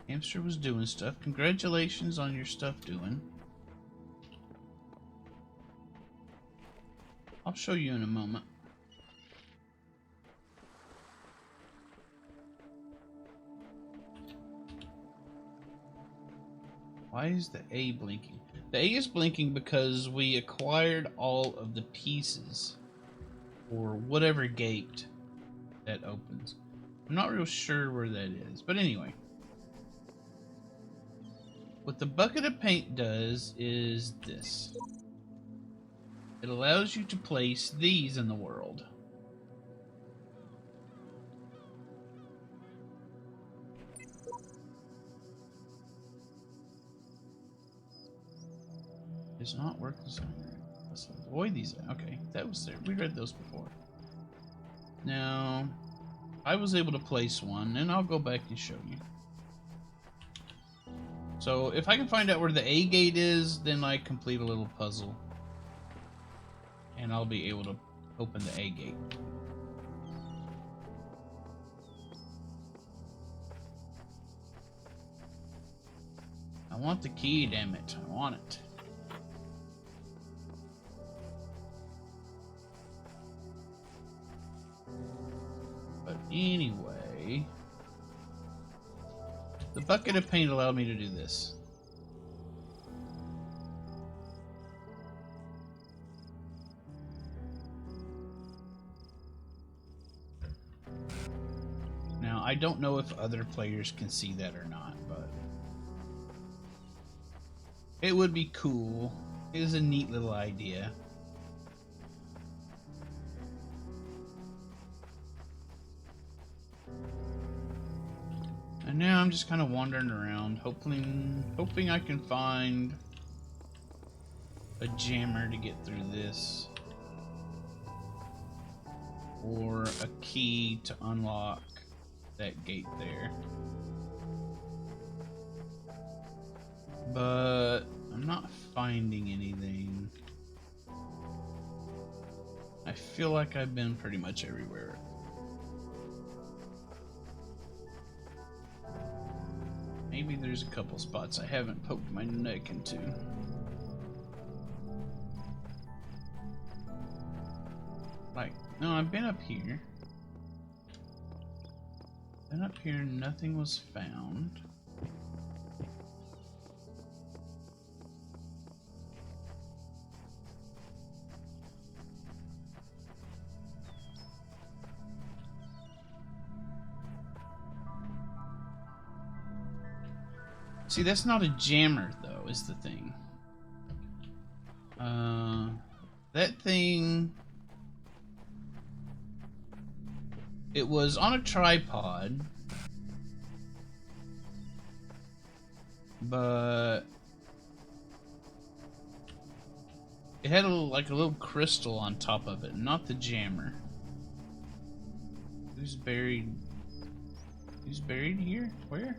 Hamster was doing stuff. Congratulations on your stuff doing. I'll show you in a moment. Why is the A blinking? The A is blinking because we acquired all of the pieces for whatever gate that opens. I'm not real sure where that is, but anyway. What the bucket of paint does is this. It allows you to place these in the world. It's not worth design. Let's avoid these. Okay, that was there. We read those before. Now, I was able to place one, and I'll go back and show you. So, if I can find out where the A gate is, then I complete a little puzzle. And I'll be able to open the A gate. I want the key, damn it. I want it. But anyway, the bucket of paint allowed me to do this. Now, I don't know if other players can see that or not, but it would be cool. It is a neat little idea. And now I'm just kind of wandering around, hoping I can find a jammer to get through this, or a key to unlock that gate there. But I'm not finding anything. I feel like I've been pretty much everywhere. Maybe there's a couple spots I haven't poked my neck into. Like, no, I've been up here. Been up here, nothing was found. See, that's not a jammer, though, is the thing. That thing... It was on a tripod. But... It had like a little crystal on top of it, not the jammer. Who's buried? Who's buried here? Where?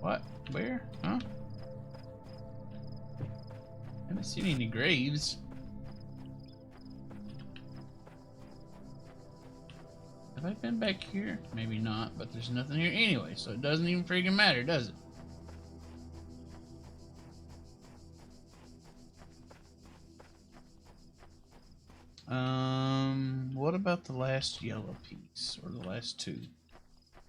What? Where? Huh? I haven't seen any graves. Have I been back here? Maybe not, but there's nothing here anyway, so it doesn't even freaking matter, does it? What about the last yellow piece, or the last two?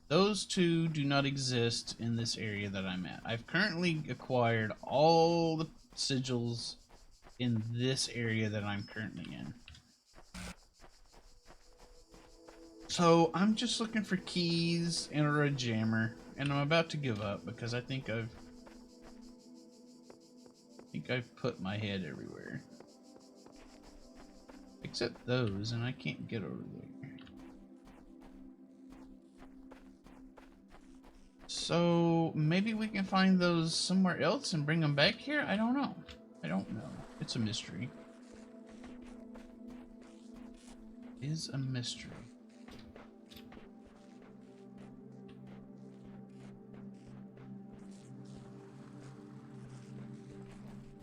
Those two do not exist in this area that I'm at. I've currently acquired all the sigils in this area that I'm currently in. So I'm just looking for keys and or a jammer, and I'm about to give up because I think I've put my head everywhere. Except those, and I can't get over there. So maybe we can find those somewhere else and bring them back here? I don't know. I don't know. It's a mystery. It is a mystery.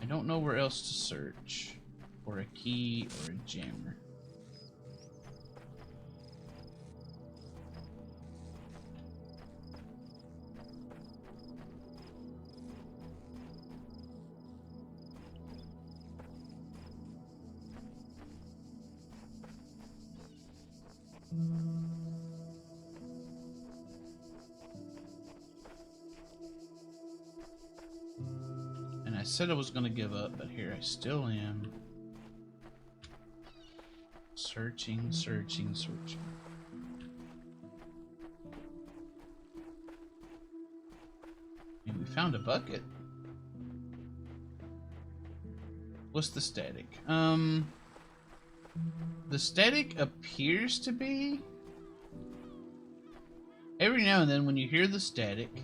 I don't know where else to search for a key or a jammer. And I said I was going to give up, but here I still am. Searching, searching, searching. And we found a bucket. What's the static? The static appears to be... Every now and then when you hear the static,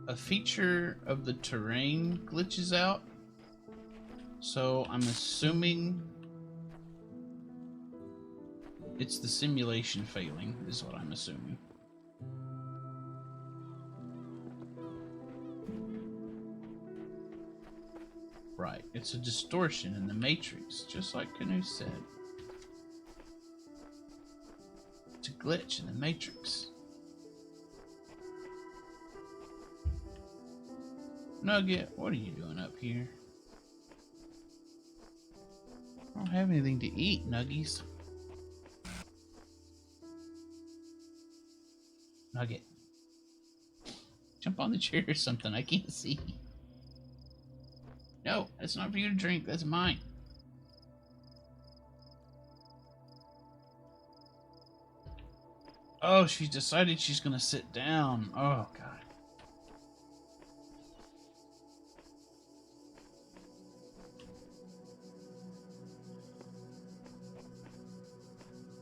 a feature of the terrain glitches out. So I'm assuming it's the simulation failing, is what I'm assuming. Right, it's a distortion in the matrix, just like Canoe said. It's a glitch in the matrix. Nugget, what are you doing up here? I don't have anything to eat, Nuggies. Nugget. Jump on the chair or something, I can't see. No, that's not for you to drink, that's mine. Oh, she's decided she's gonna sit down. Oh, God.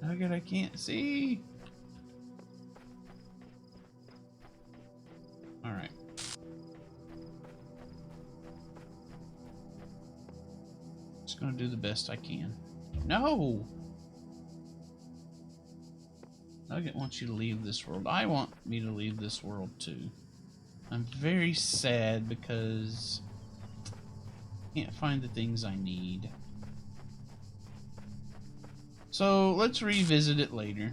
Nugget, I can't see. Alright. Just gonna do the best I can. No! Nugget wants you to leave this world. I want me to leave this world too. I'm very sad because I can't find the things I need. So let's revisit it later.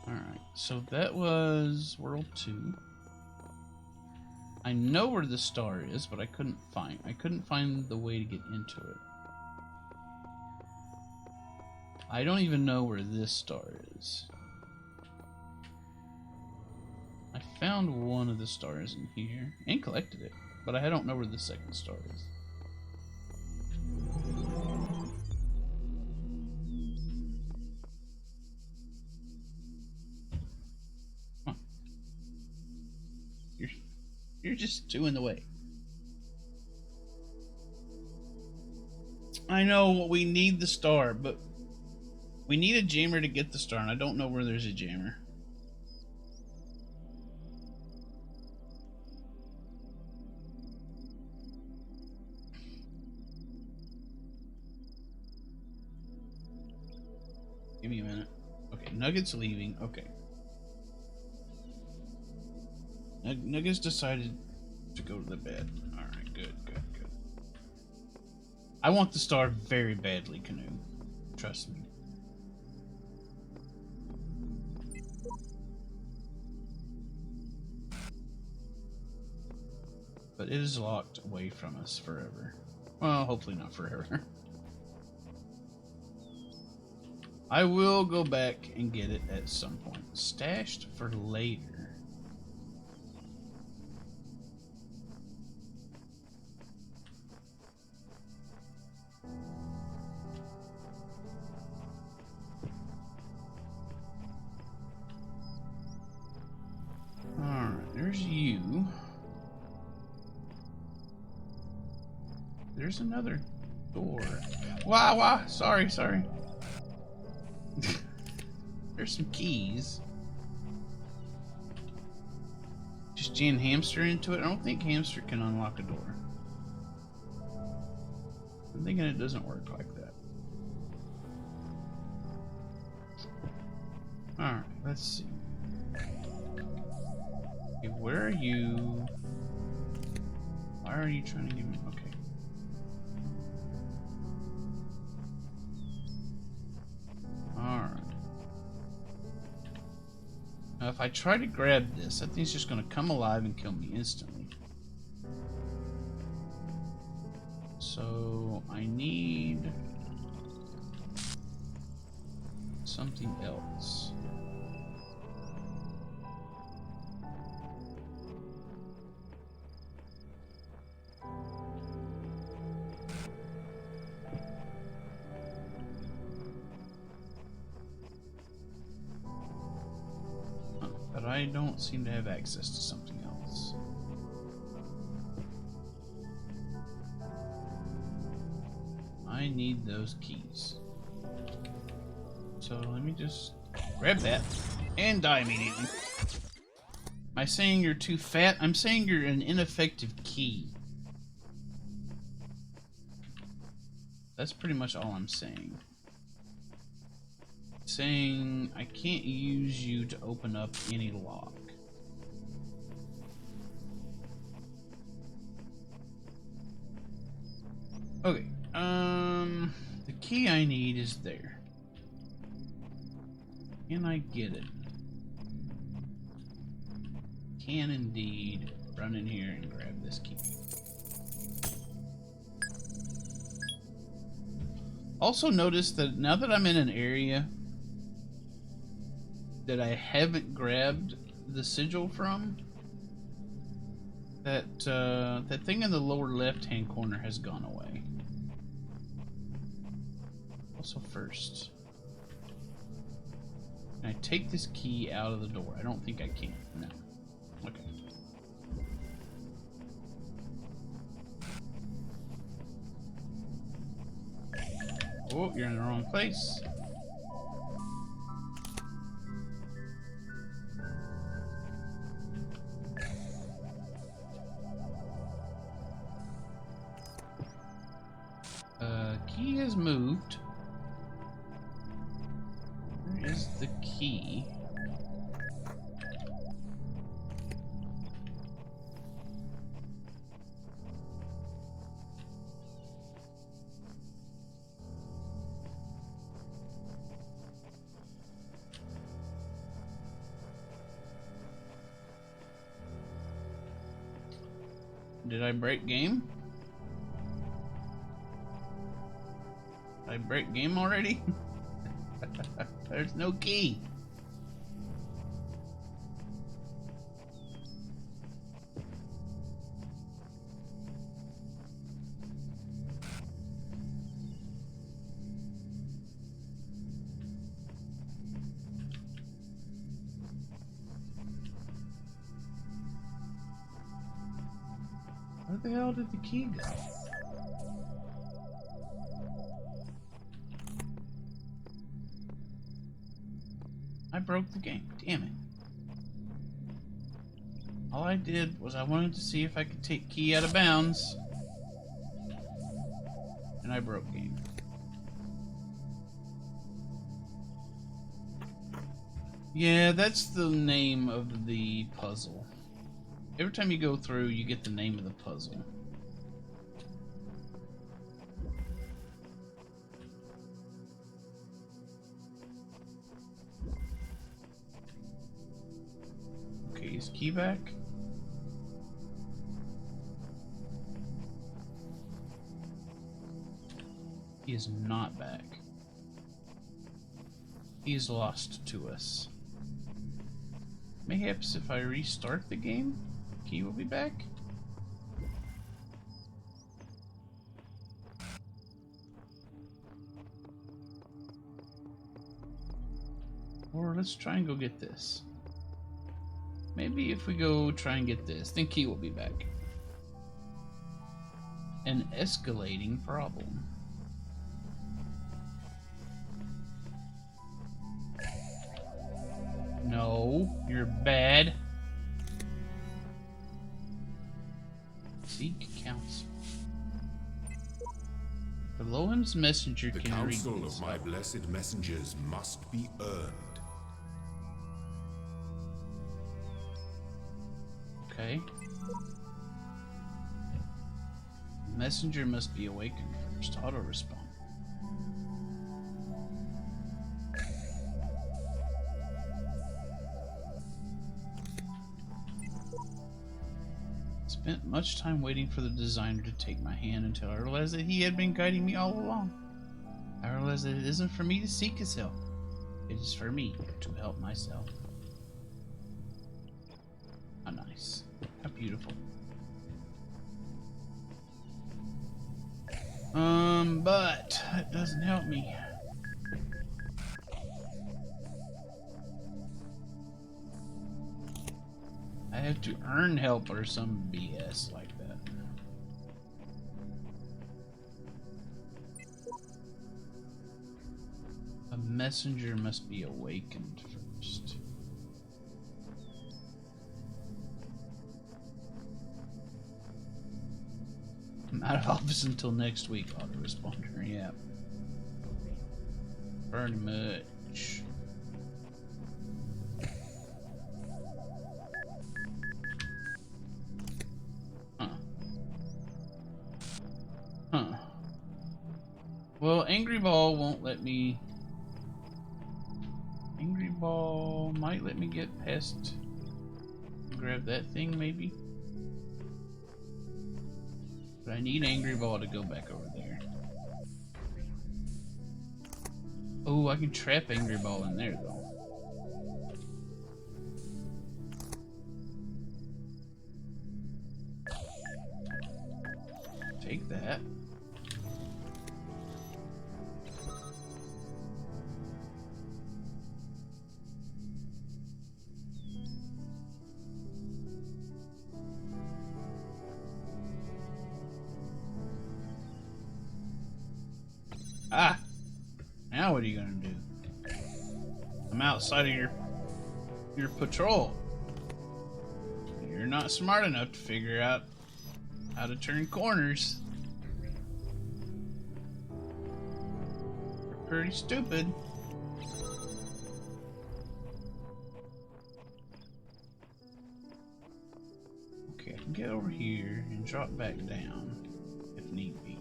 Alright, so that was World 2. I know where the star is, but I couldn't find the way to get into it. I don't even know where this star is. I found one of the stars in here and collected it, but I don't know where the second star is. Huh. You're just 2 in the way. I know we need the star, but we need a jammer to get the star, and I don't know where there's a jammer. Give me a minute. Okay, Nugget's leaving. Okay. Nugget's decided to go to the bed. Alright, good. I want the star very badly, Canoe. Trust me. But it is locked away from us forever. Well, hopefully not forever. I will go back and get it at some point. Stashed for later. Alright, there's you. There's another door. Wow, sorry. There's some keys. Just jam Hamster into it. I don't think Hamster can unlock a door. I'm thinking it doesn't work like that. Alright, let's see. Okay, where are you? Why are you trying to give me... Okay. Alright. Now if I try to grab this, that thing's just going to come alive and kill me instantly. So I need something else. I don't seem to have access to something else. I need those keys. So let me just grab that and die immediately. Am I saying you're too fat? I'm saying you're an ineffective key. That's pretty much all I'm saying. Saying I can't use you to open up any lock. Okay, the key I need is there. Can I get it? Can indeed run in here and grab this key. Also notice that now that I'm in an area that I haven't grabbed the sigil from, that that thing in the lower left-hand corner has gone away. Also first, can I take this key out of the door? I don't think I can. No. Okay. Oh, you're in the wrong place. Key has moved. Where is the key? Did I break game? Did I break game already? There's no key. Where the hell did the key go? I broke the game. Damn it. All I did was I wanted to see if I could take key out of bounds. And I broke game. Yeah, that's the name of the puzzle. Every time you go through, you get the name of the puzzle. Okay, is key back? He is not back. He is lost to us. Mayhaps if I restart the game, key will be back? Or let's try and go get this. Maybe if we go try and get this, then key will be back. An escalating problem. No, you're bad. Seek counsel. Elohim's messenger The can counsel read of my blessed messengers must be earned. Okay. Messenger must be awakened first. Auto respawn. Spent much time waiting for the designer to take my hand until I realized that he had been guiding me all along. I realized that it isn't for me to seek his help. It is for me to help myself. How nice. How beautiful. But that doesn't help me. have to earn help or some BS like that. A messenger must be awakened first. I'm out of office until next week, autoresponder, yeah. Pretty much. Huh. Well, Angry Ball won't let me... Angry Ball might let me get past... Grab that thing, maybe? But I need Angry Ball to go back over there. Oh, I can trap Angry Ball in there, though. Take that. Ah! Now what are you gonna do? I'm outside of your patrol. You're not smart enough to figure out how to turn corners. You're pretty stupid. Okay, I can get over here and drop back down if need be.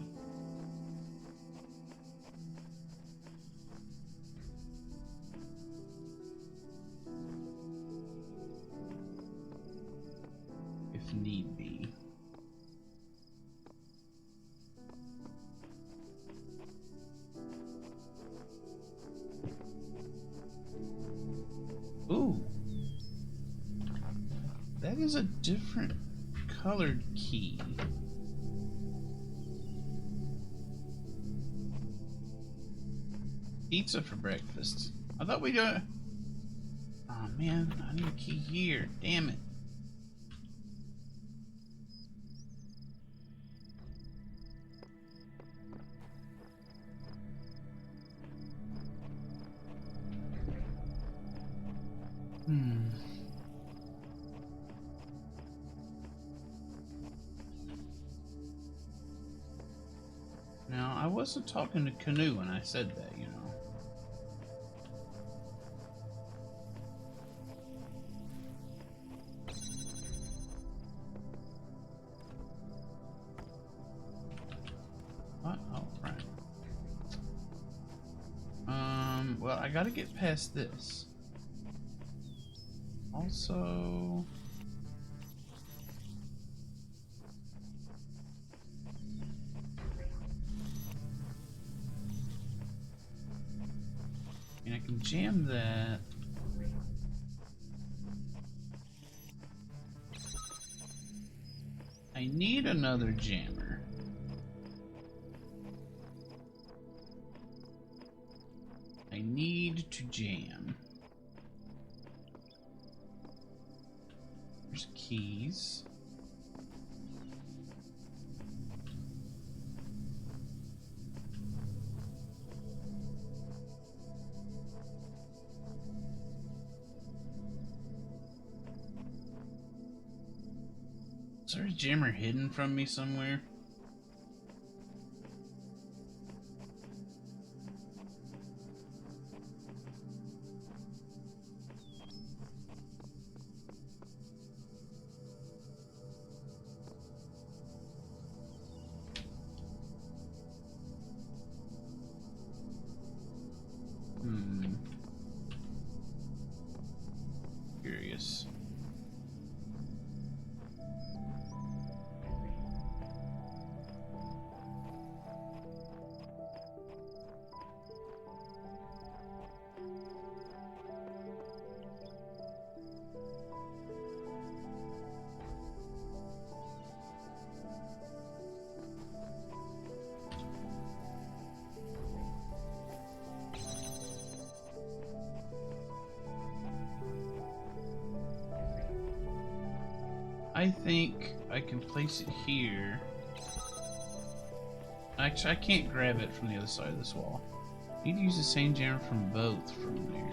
If need be. Ooh. That is a different colored key. Pizza for breakfast. I thought we got... Oh man, I need a key here. Damn it. Now, I wasn't talking to Canoe when I said that, you know. What? Oh, right. Well, I gotta get past this. Also... And I can jam that. I need another jammer. I need to jam. There's keys. Is there a jammer hidden from me somewhere? Curious. I think I can place it here. Actually, I can't grab it from the other side of this wall. I need to use the same jammer from both from there.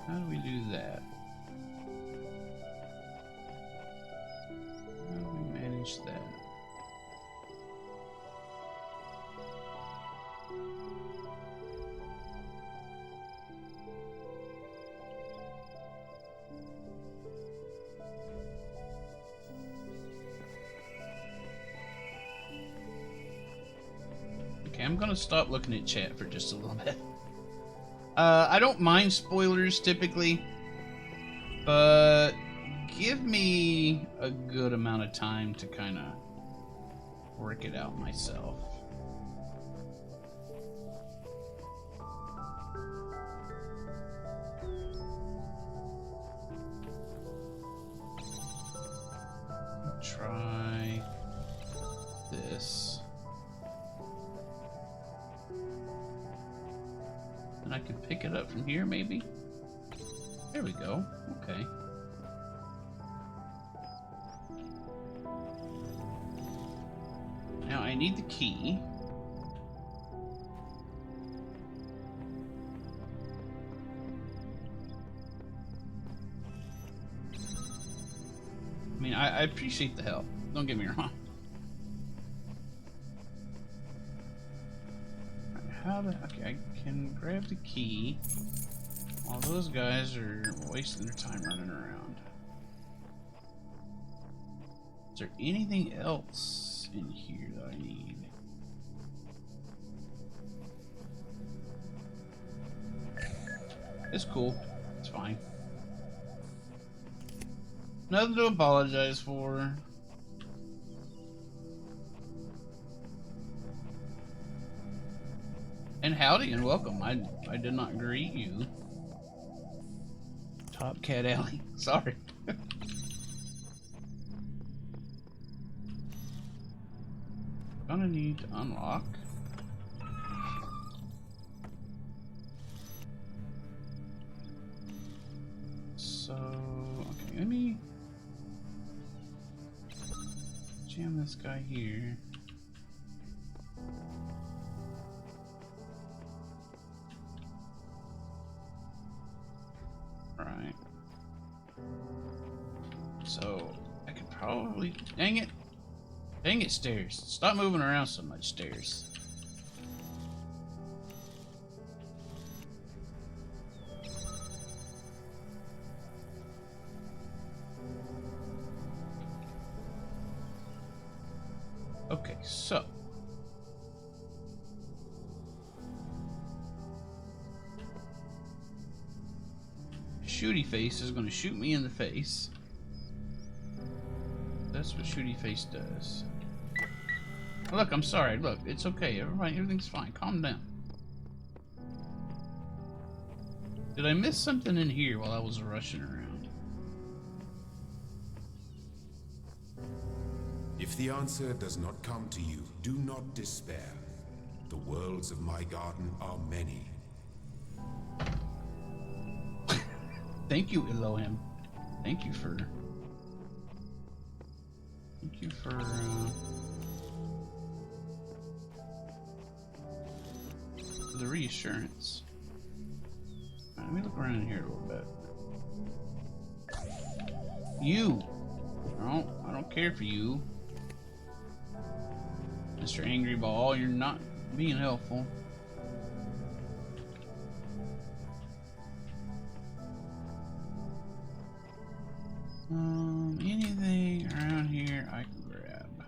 How do we do that? How do we manage that? Okay, I'm gonna stop looking at chat for just a little bit. I don't mind spoilers typically, but give me a good amount of time to kind of work it out myself. Try this. And I could pick it up from here, maybe? There we go. Okay. Now I need the key. I mean, I appreciate the help. Don't get me wrong. Okay, I can grab the key while those guys are wasting their time running around. Is there anything else in here that I need? It's cool. It's fine. Nothing to apologize for. And howdy and welcome. I did not greet you. Top Cat Alley. Sorry. Gonna need to unlock. So, okay, let me jam this guy here. Right. So, I could probably... Dang it! Dang it, stairs. Stop moving around so much, stairs. Okay, so... Shooty Face is going to shoot me in the face. That's what Shooty Face does. Look, I'm sorry. Look, it's okay. Everything's fine. Calm down. Did I miss something in here while I was rushing around? If the answer does not come to you, do not despair. The worlds of my garden are many. Thank you, Elohim. Thank you for the reassurance. Right, let me look around in here a little bit. You! I don't care for you. Mr. Angry Ball, you're not being helpful. Anything around here I can grab.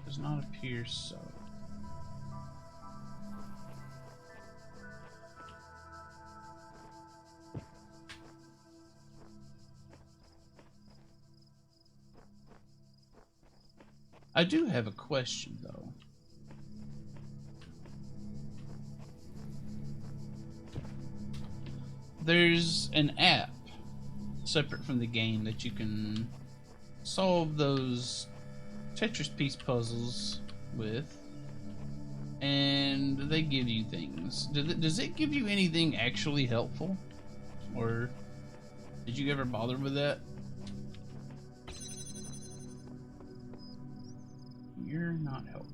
Does not appear so. I do have a question, though. There's an app separate from the game that you can solve those Tetris piece puzzles with, and they give you things. Does it give you anything actually helpful? Or did you ever bother with that? You're not helpful.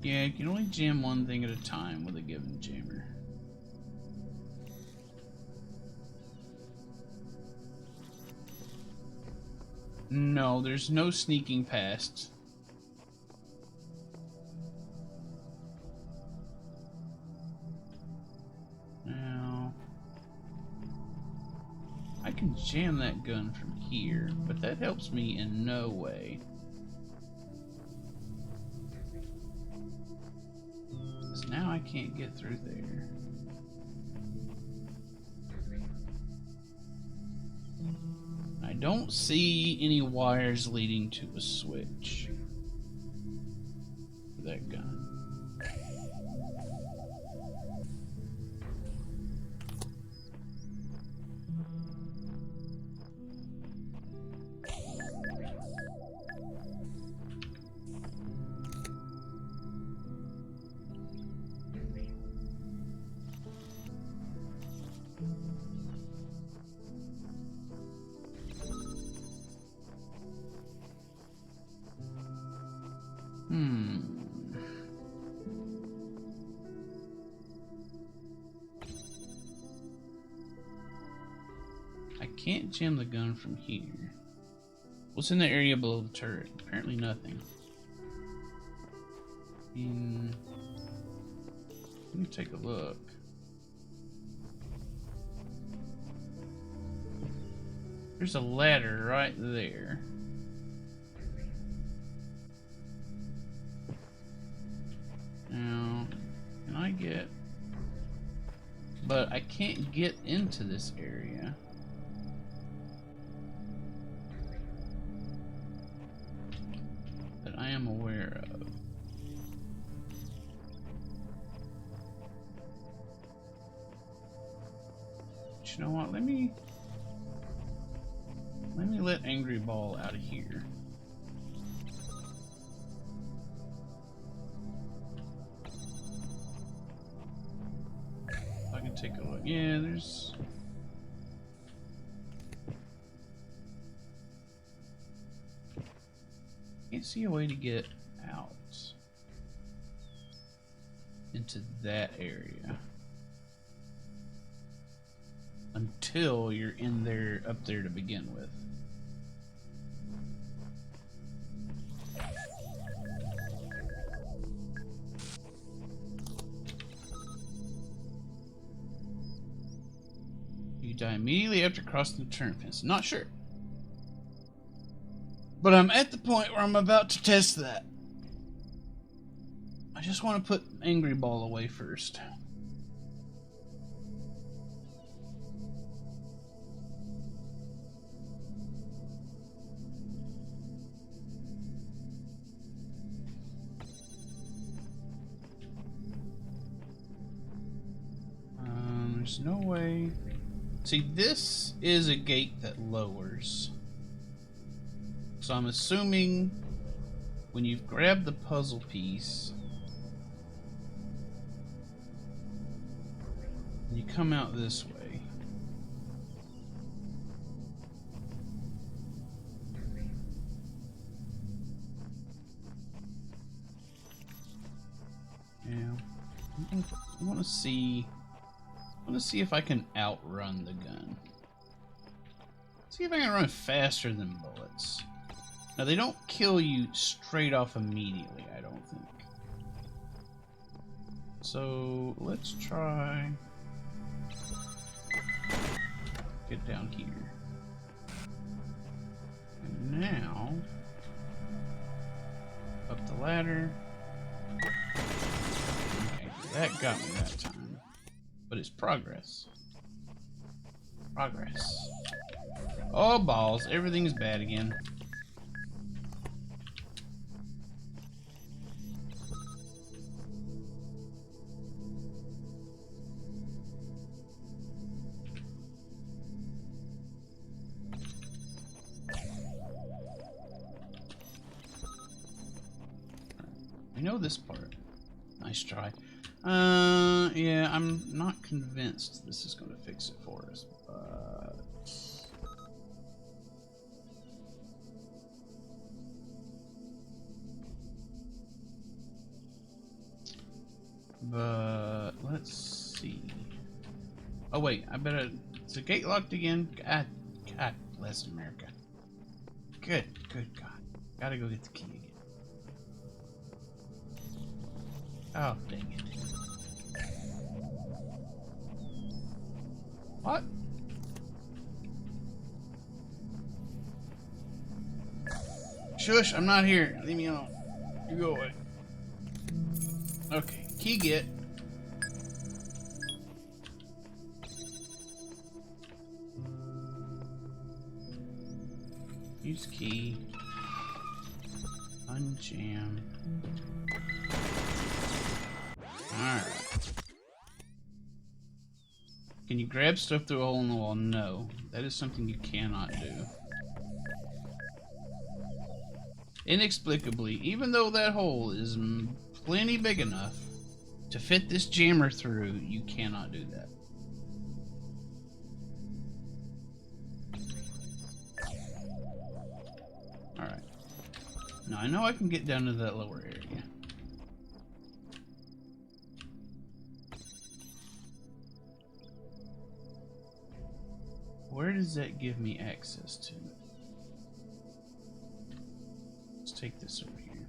Yeah, you can only jam one thing at a time with a given jammer. No, there's no sneaking past. Now, I can jam that gun from here, but that helps me in no way. Because now I can't get through there. I don't see any wires leading to a switch for that gun. I can't jam the gun from here. What's in the area below the turret? Apparently nothing. Let me take a look. There's a ladder right there. Now, can I get... But I can't get into this area. That I am aware of. But you know what? Let me let Angry Ball out of here. I can take a look. Yeah, there's... Can't see a way to get out into that area until you're in there, up there to begin with. You die immediately after crossing the turn fence. Not sure. But I'm at the point where I'm about to test that. I just want to put Angry Ball away first. There's no way. See, this is a gate that lowers. So I'm assuming when you've grabbed the puzzle piece, you come out this way. Yeah, I want to see. I want to see if I can outrun the gun. See if I can run faster than bullets. Now, they don't kill you straight off immediately, I don't think. So, let's try... get down here. And now... up the ladder. Okay, that got me that time. But it's progress. Progress. Oh, balls. Everything's bad again. I know this part. Nice try. Yeah, I'm not convinced this is going to fix it for us, but let's see. Oh wait, I better. Is the gate locked again? God bless America. Good God. Gotta go get the key again. Oh, dang it. What? Shush, I'm not here. Leave me alone. You go away. Okay, key get. Use key. Unjam. Alright. Can you grab stuff through a hole in the wall? No. That is something you cannot do. Inexplicably, even though that hole is plenty big enough to fit this jammer through, you cannot do that. Alright. Now I know I can get down to that lower area. Where does that give me access to? Let's take this over here.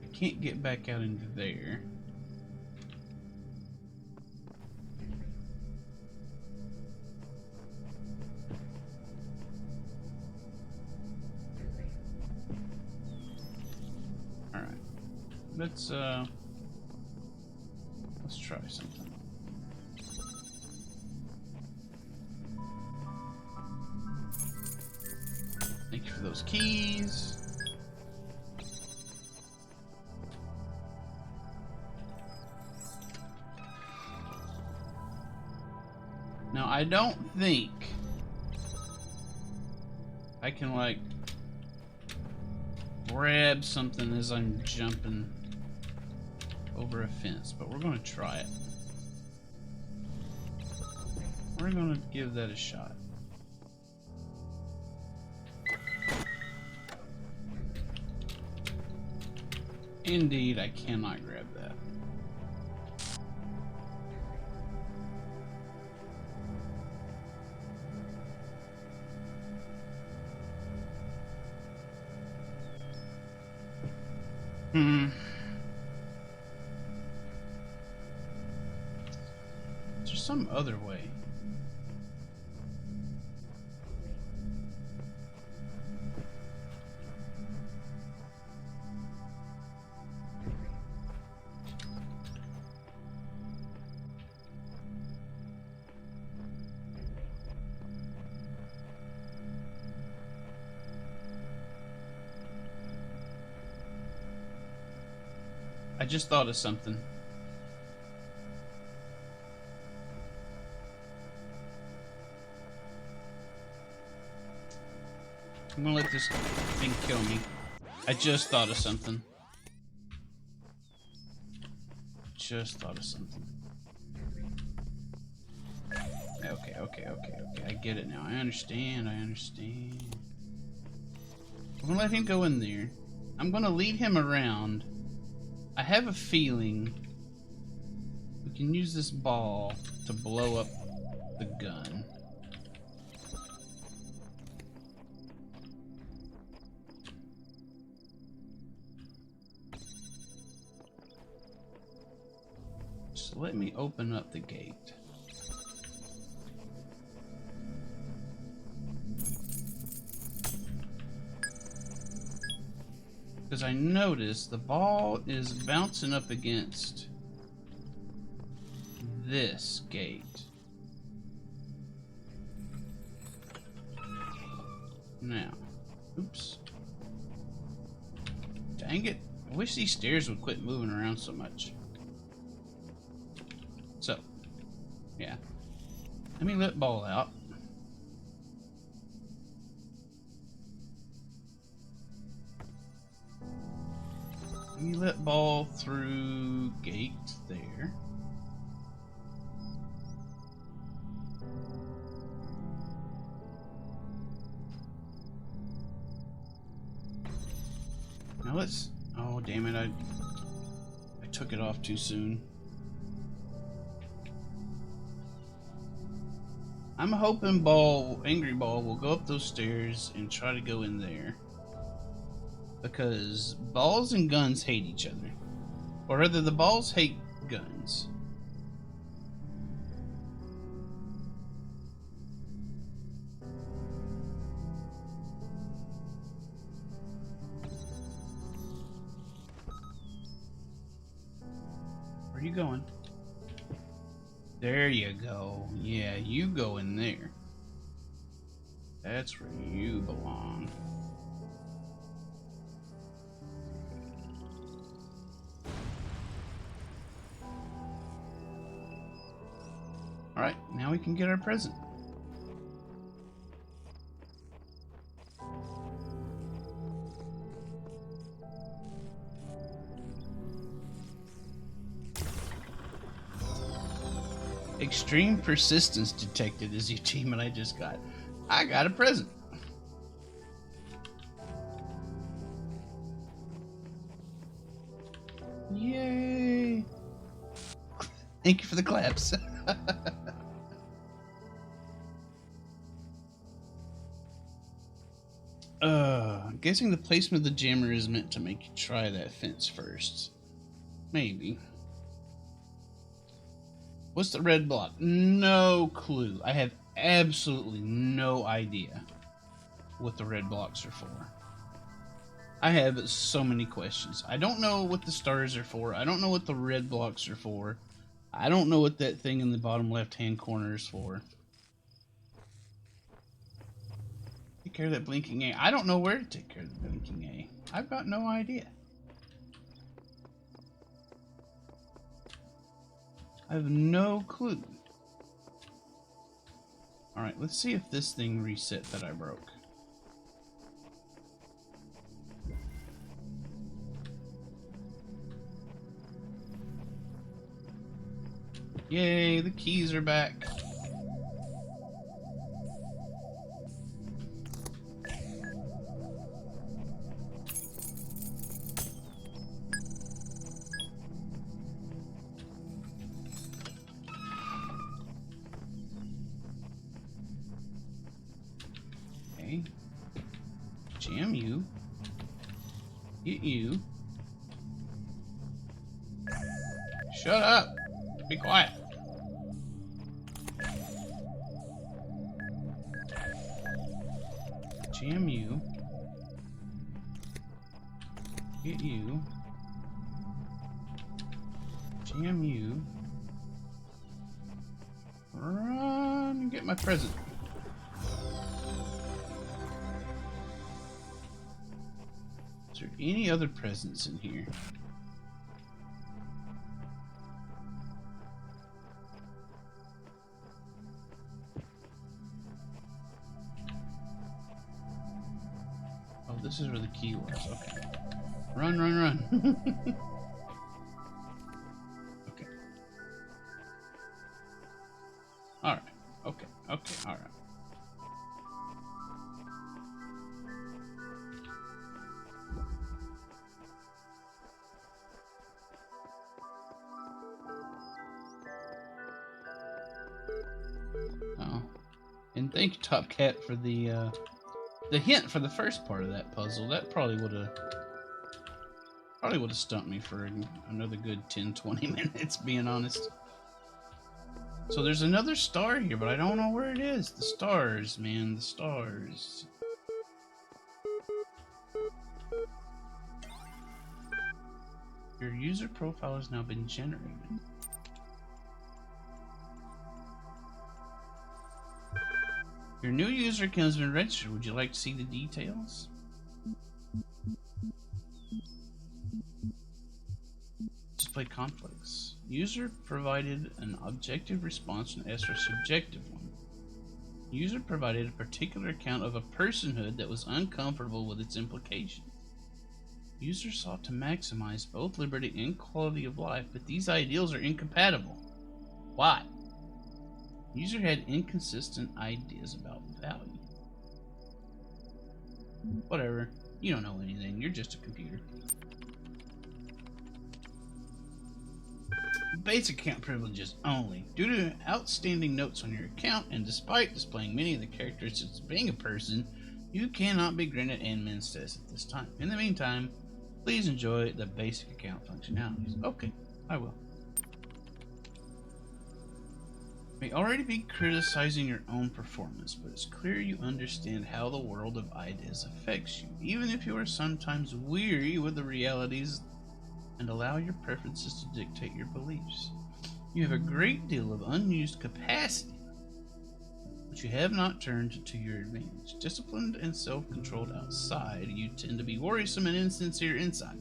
I can't get back out into there. Let's try something. Thank you for those keys. Now I don't think I can like grab something as I'm jumping over a fence, but we're going to try it. We're going to give that a shot. Indeed, I cannot grab that. Is there some other way? I just thought of something. I'm gonna let this thing kill me. I just thought of something. Just thought of something. Okay. I get it now. I understand. I'm gonna let him go in there. I'm gonna lead him around. I have a feeling we can use this ball to blow up the gun. Just let me open up the gate. Because I noticed the ball is bouncing up against this gate. Now, oops. Dang it. I wish these stairs would quit moving around so much. So, yeah. Let me let ball out. Let me let ball through gate there. Now let's... Oh, damn it. I took it off too soon. I'm hoping Angry Ball will go up those stairs and try to go in there. Because balls and guns hate each other. Or rather, the balls hate guns. Where are you going? There you go. Yeah, you go in there. That's where you belong. Alright, now we can get our present. Extreme persistence detected is the achievement I just got. I got a present. Yay! Thank you for the claps. I'm guessing the placement of the jammer is meant to make you try that fence first. Maybe. What's the red block? No clue. I have absolutely no idea what the red blocks are for. I have so many questions. I don't know what the stars are for. I don't know what the red blocks are for. I don't know what that thing in the bottom left-hand corner is for. Take care of that blinking A. I don't know where to take care of the blinking A. I've got no idea. I have no clue. Alright, let's see if this thing reset that I broke. Yay, the keys are back. Okay. Jam you. Get you. Shut up. Be quiet. Jam you. Get you. Jam you. Run and get my present. Is there any other presents in here? Oh, this is where the key was. Okay. Run, run, run. Okay. Alright. Okay. Okay. Alright. Oh. And thank you, Top Cat, for the hint for the first part of that puzzle. That probably would have stumped me for another good 10-20 minutes, being honest. So there's another star here, but I don't know where it is. The stars, man, the stars. Your user profile has now been generated. Your new user account has been registered. Would you like to see the details? Display conflicts. User provided an objective response and asked for a subjective one. User provided a particular account of a personhood that was uncomfortable with its implications. User sought to maximize both liberty and quality of life, but these ideals are incompatible. Why? User had inconsistent ideas about value. Whatever. You don't know anything. You're just a computer. Basic account privileges only. Due to outstanding notes on your account, and despite displaying many of the characteristics of being a person, you cannot be granted admin status at this time. In the meantime, please enjoy the basic account functionalities. Okay, I will. You may already be criticizing your own performance, but it's clear you understand how the world of ideas affects you, even if you are sometimes weary with the realities and allow your preferences to dictate your beliefs. You have a great deal of unused capacity, which you have not turned to your advantage. Disciplined and self-controlled outside, you tend to be worrisome and insincere inside.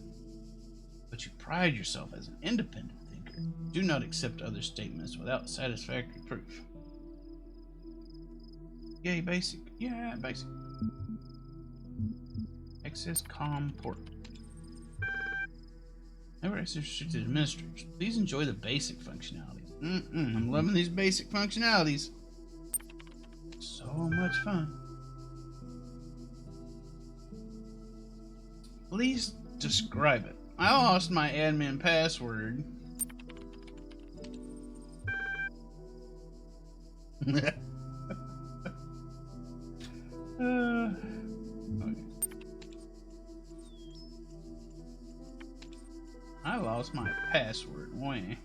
But you pride yourself as an independent thinker. Do not accept other statements without satisfactory proof. Yay, basic. Yeah, basic. Access COM port. Never access restricted administrators. Please enjoy the basic functionalities. I'm loving these basic functionalities. So much fun. Please describe it. I lost my admin password. Okay. I lost my password. Why?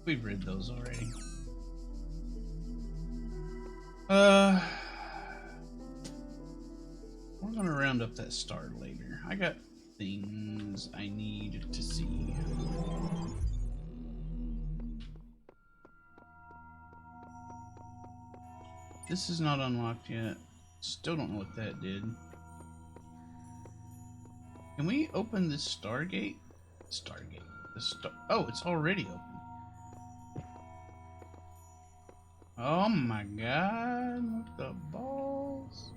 We've read those already. We're gonna round up that star later. I got things I need to see. This is not unlocked yet. Still don't know what that did. Can we open this Stargate? Stargate. Oh, it's already open. Oh my god, what the balls?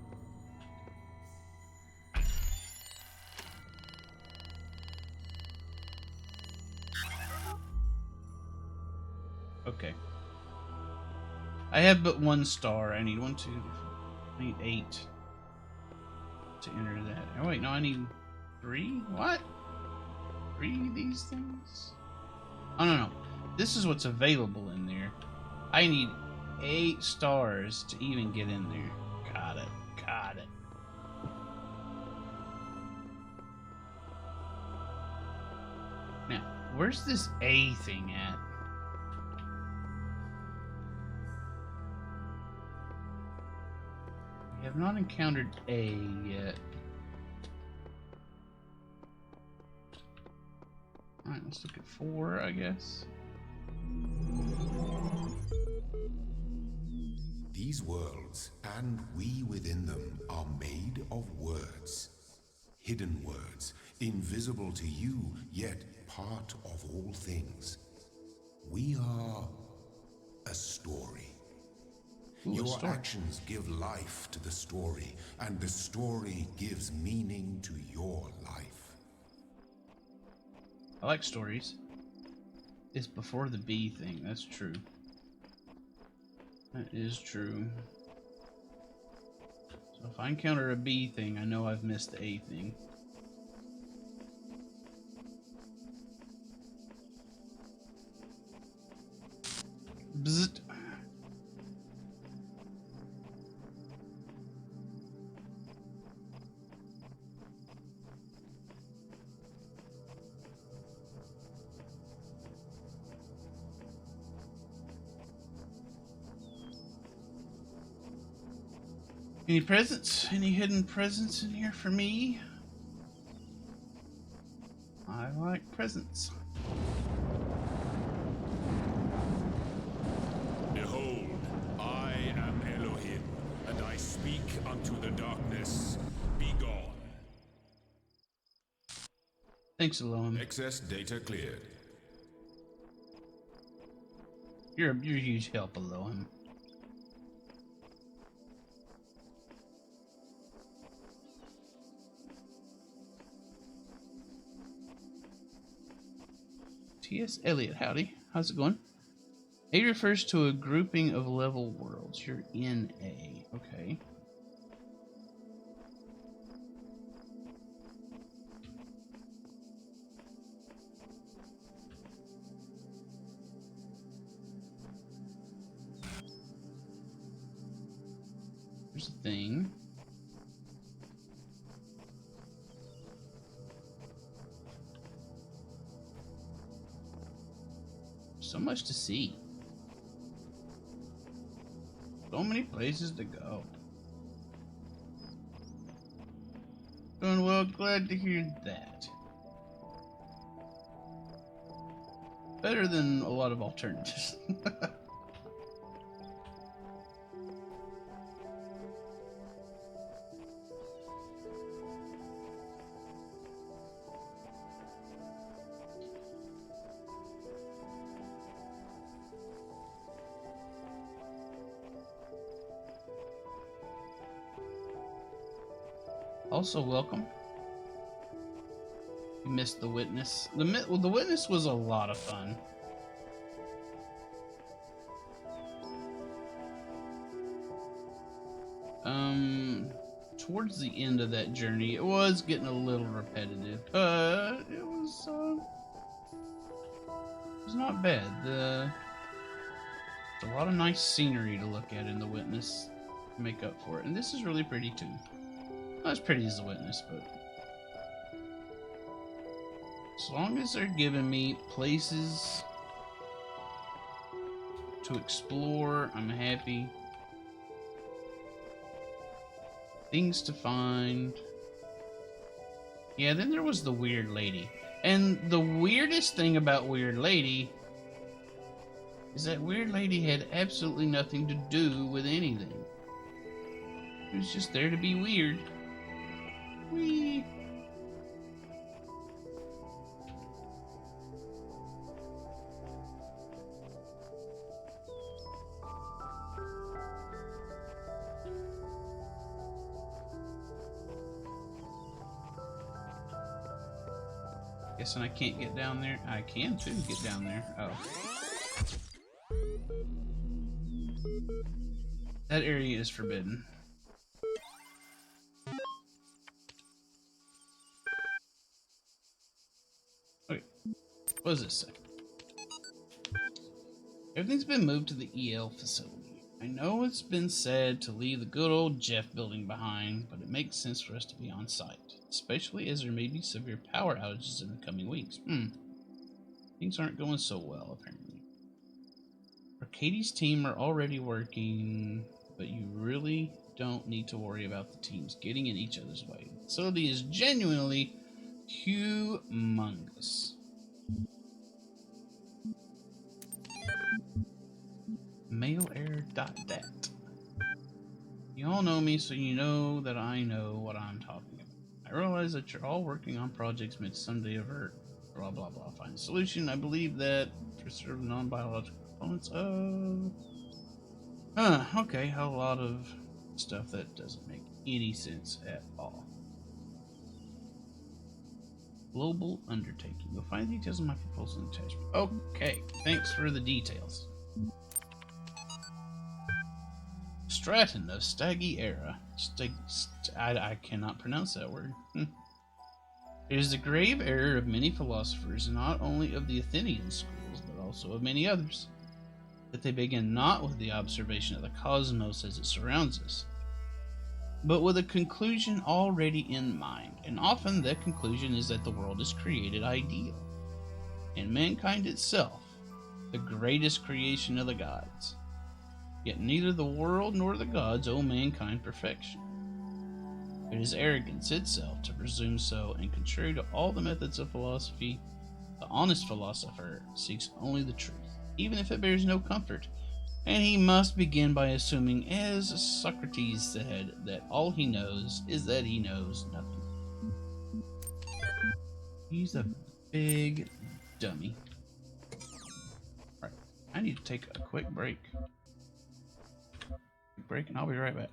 Okay. I have but one star. I need 1, 2, I need 8 to enter that. Oh wait, no, I need 3? What? 3 of these things? Oh no. This is what's available in there. I need 8 stars to even get in there. Got it. Got it. Now, where's this A thing at? We have not encountered A yet. Alright, let's look at 4, I guess. These worlds, and we within them, are made of words. Hidden words, invisible to you, yet part of all things. We are a story. Ooh, Your story. actions give life to the story, and the story gives meaning to your life. I like stories. It's before the B thing, that's true. That is true. So if I encounter a B thing, I know I've missed the A thing. Bzzzt. Any presents? Any hidden presents in here for me? I like presents. Behold, I am Elohim, and I speak unto the darkness. Be gone. Thanks, Elohim. Excess data cleared. You're a huge help, Elohim. T.S. Eliot, howdy. How's it going? A refers to a grouping of level worlds. You're in A. Okay. Here's the thing. So much to see. So many places to go. Doing well, glad to hear that. Better than a lot of alternatives. Also, welcome. You missed the witness. The witness was a lot of fun. Towards the end of that journey, it was getting a little repetitive, but it was not bad. There's a lot of nice scenery to look at in the witness to make up for it, and this is really pretty too. Not as pretty as the witness, but as long as they're giving me places to explore, I'm happy. Things to find. Yeah, then there was the weird lady. And the weirdest thing about Weird Lady is that Weird Lady had absolutely nothing to do with anything. She was just there to be weird. Whee! Guessing I can't get down there. I can too get down there. Oh. That area is forbidden. Okay. What does this say? Everything's been moved to the EL facility. I know it's been said to leave the good old Jeff building behind, but it makes sense for us to be on site, especially as there may be severe power outages in the coming weeks. Things aren't going so well, apparently. Arcadie's team are already working, but you really don't need to worry about the teams getting in each other's way. The facility is genuinely humongous. Mailair.dat. You all know me, so you know that I know what I'm talking about. I realize that you're all working on projects meant to someday avert blah blah blah. Find a solution. I believe that preserve non-biological components of... okay, a lot of stuff that doesn't make any sense at all. Global undertaking. You'll find details in my proposal and attachment. Okay, thanks for the details. Stratton of Staggy Era. I cannot pronounce that word. It is the grave error of many philosophers, not only of the Athenian schools, but also of many others, that they begin not with the observation of the cosmos as it surrounds us, but with a conclusion already in mind, and often that conclusion is that the world is created ideal, and mankind itself, the greatest creation of the gods. Yet neither the world nor the gods owe mankind perfection. It is arrogance itself to presume so, and contrary to all the methods of philosophy, the honest philosopher seeks only the truth, even if it bears no comfort, and he must begin by assuming, as Socrates said, that all he knows is that he knows nothing. He's a big dummy. Right, I need to take a quick break. And I'll be right back.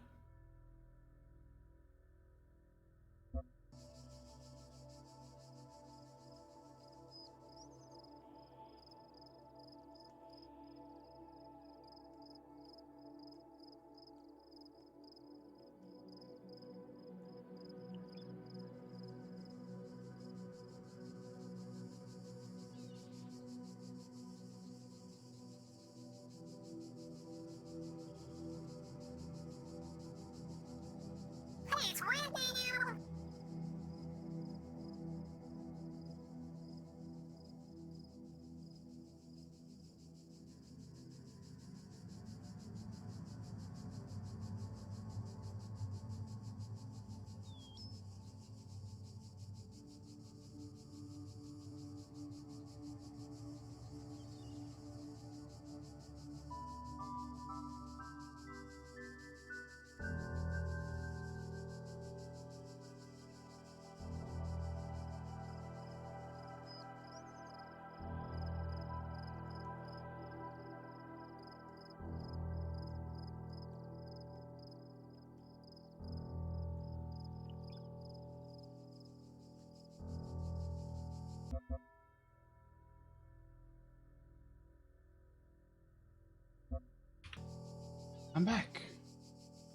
I'm back.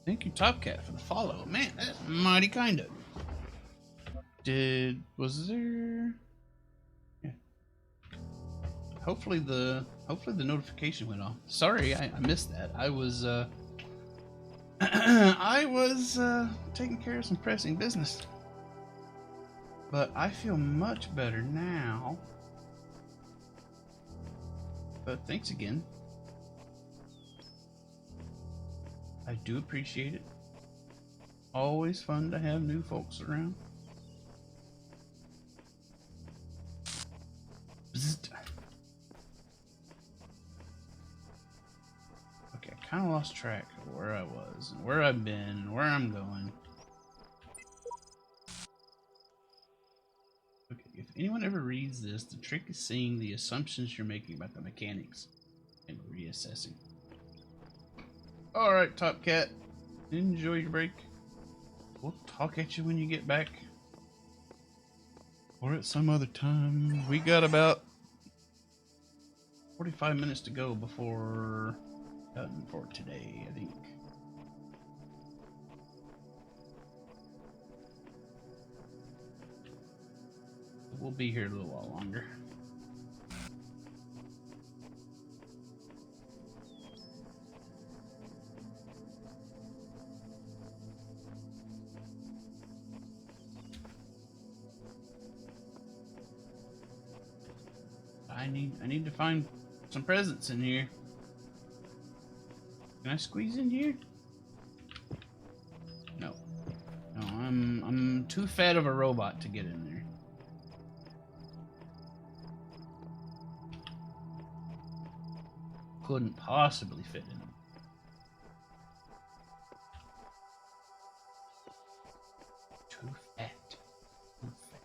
Thank you, Top Cat, for the follow. Man, that's mighty kind of. Was there? Yeah. Hopefully the notification went off. Sorry, I missed that. I was I was taking care of some pressing business. But I feel much better now. But thanks again. I do appreciate it. Always fun to have new folks around. Bzzzt. Okay, I kind of lost track of where I was, and where I've been, and where I'm going. Okay, if anyone ever reads this, the trick is seeing the assumptions you're making about the mechanics and reassessing. Alright, Top Cat. Enjoy your break. We'll talk at you when you get back. Or at some other time. We got about 45 minutes to go before done for today, I think. We'll be here a little while longer. I need to find some presents in here. Can I squeeze in here? No. No, I'm too fat of a robot to get in there. Couldn't possibly fit in. Too fat. Too fat.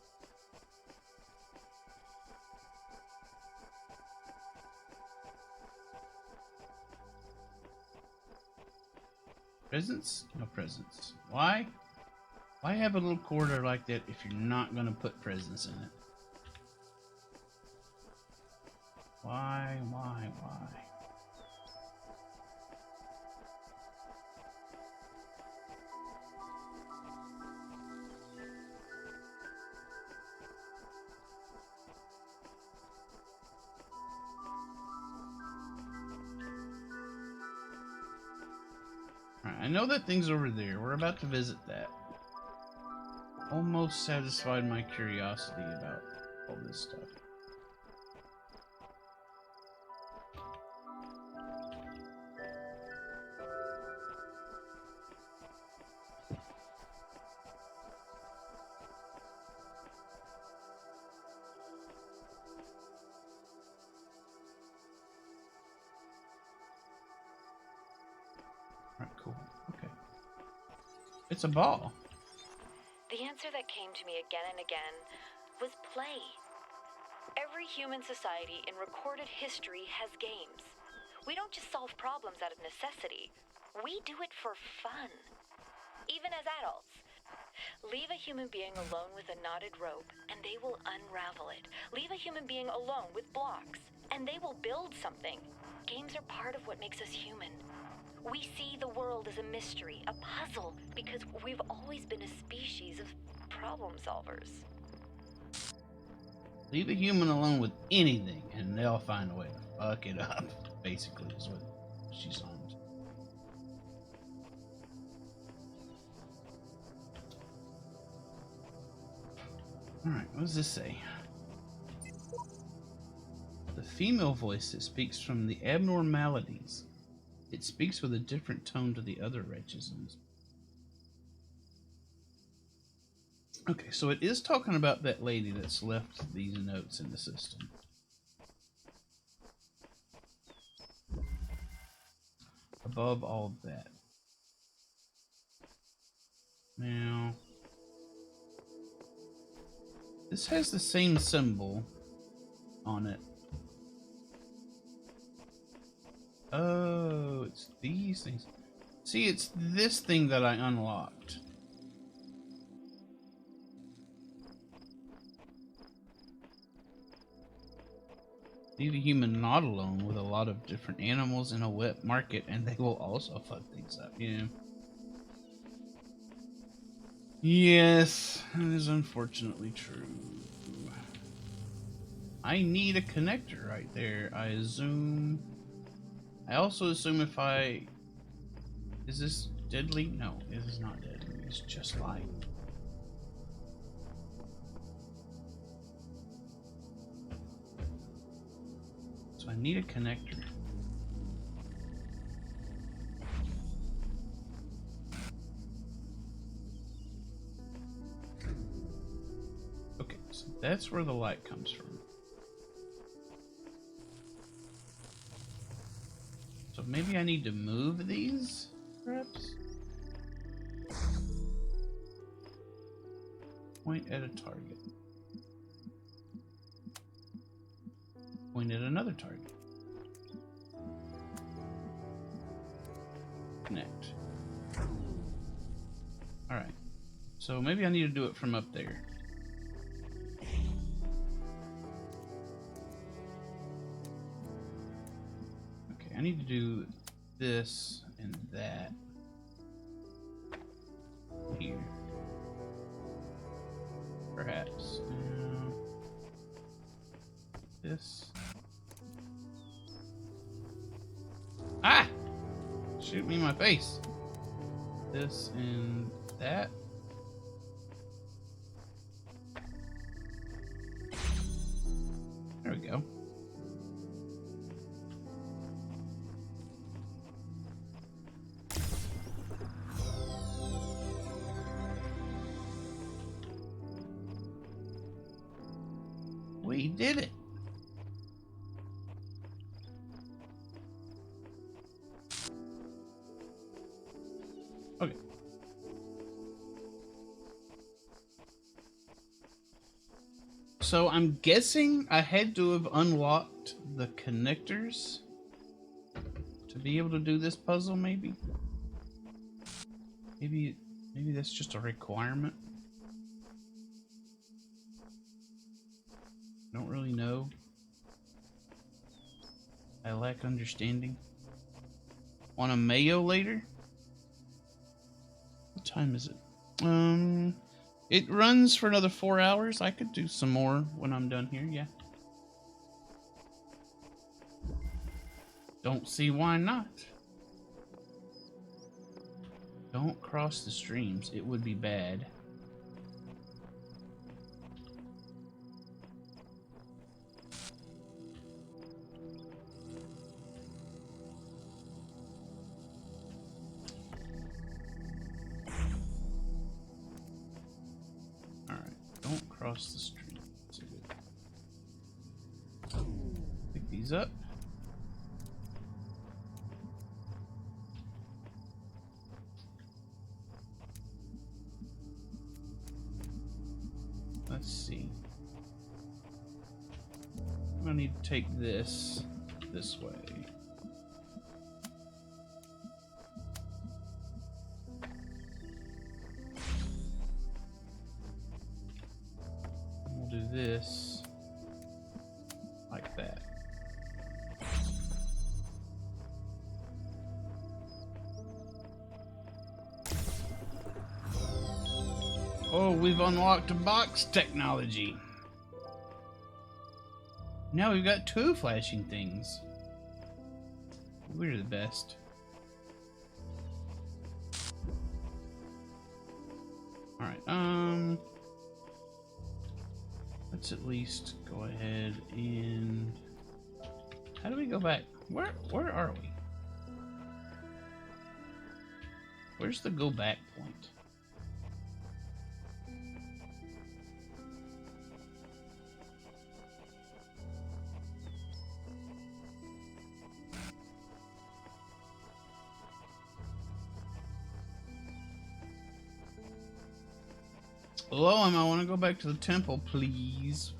Presents? No presents. Why? Why have a little corridor like that if you're not going to put presents in it? Why? Alright, I know that thing's over there. We're about to visit that. Almost satisfied my curiosity about all this stuff. It's a ball. The answer that came to me again and again was play. Every human society in recorded history has games. We don't just solve problems out of necessity. We do it for fun. Even as adults. Leave a human being alone with a knotted rope, and they will unravel it. Leave a human being alone with blocks, and they will build something. Games are part of what makes us human. We see the world as a mystery, a puzzle, because we've always been a species of problem solvers. Leave a human alone with anything, and they'll find a way to fuck it up. Basically, is what she's on. Alright, what does this say? The female voice that speaks from the abnormalities. It speaks with a different tone to the other wretches. Okay, so it is talking about that lady that's left these notes in the system. Above all of that. Now, this has the same symbol on it. Oh, it's these things. See, it's this thing that I unlocked. Leave a human not alone with a lot of different animals in a wet market, and they will also fuck things up. Yeah. Yes, that is unfortunately true. I need a connector right there. I assume. I also assume if I... Is this deadly? No, it is not deadly. It's just light. So I need a connector. Okay, so that's where the light comes from. So maybe I need to move these, perhaps? Point at a target. Point at another target. Connect. Alright. So maybe I need to do it from up there. I need to do this and that here. Perhaps. This. Ah! Shoot me in my face. This and that. There we go. We did it. Okay. So I'm guessing I had to have unlocked the connectors to be able to do this puzzle, maybe? Maybe that's just a requirement. Don't really know. I lack understanding. Want a mayo later? What time is it? It runs for another 4 hours. I could do some more when I'm done here, yeah. Don't see why not. Don't cross the streams. It would be bad. Across the street. Pick these up. Let's see. I'm gonna need to take this way. We'll do this like that. Oh, we've unlocked a box technology. Now we've got 2 flashing things. We're the best. Alright, let's at least go ahead and... How do we go back? Where are we? Where's the go back point? Hello, I want to go back to the temple, please.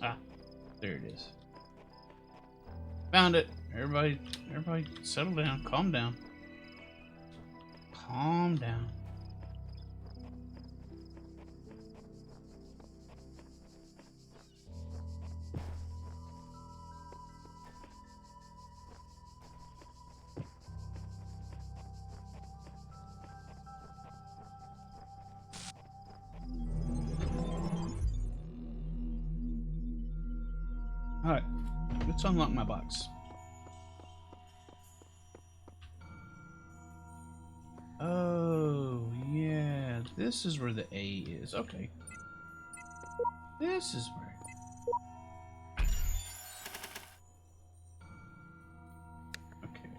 Ah, there it is. Found it. Everybody settle down. Calm down. Calm down. Alright, let's unlock my box. Oh, yeah, this is where the A is. Okay. This is where. Okay,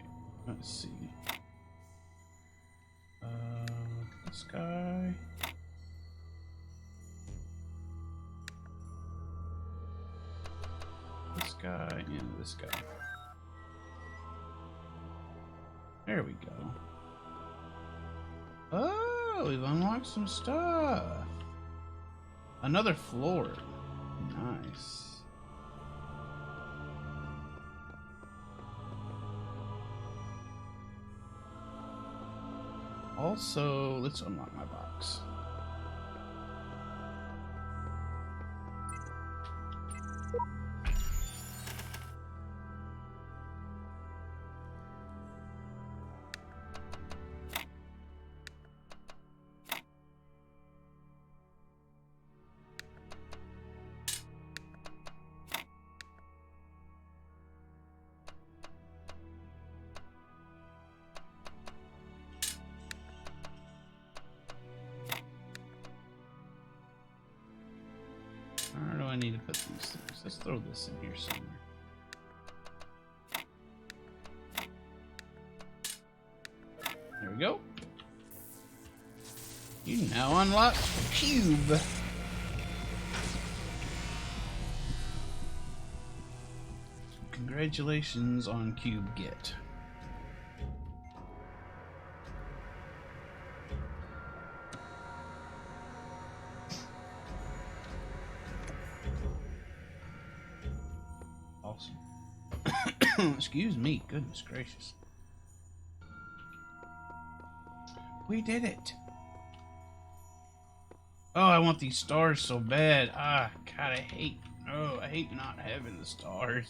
let's see. This guy. This guy and this guy. There we go. Oh, we've unlocked some stuff. Another floor. Nice. Also, let's unlock my box. Where do I need to put these things? Let's throw this in here somewhere. There we go. You now unlock Cube. Congratulations on Cube Get. Awesome. Excuse me, goodness gracious. We did it. Oh, I want these stars so bad. Ah, God, I hate not having the stars.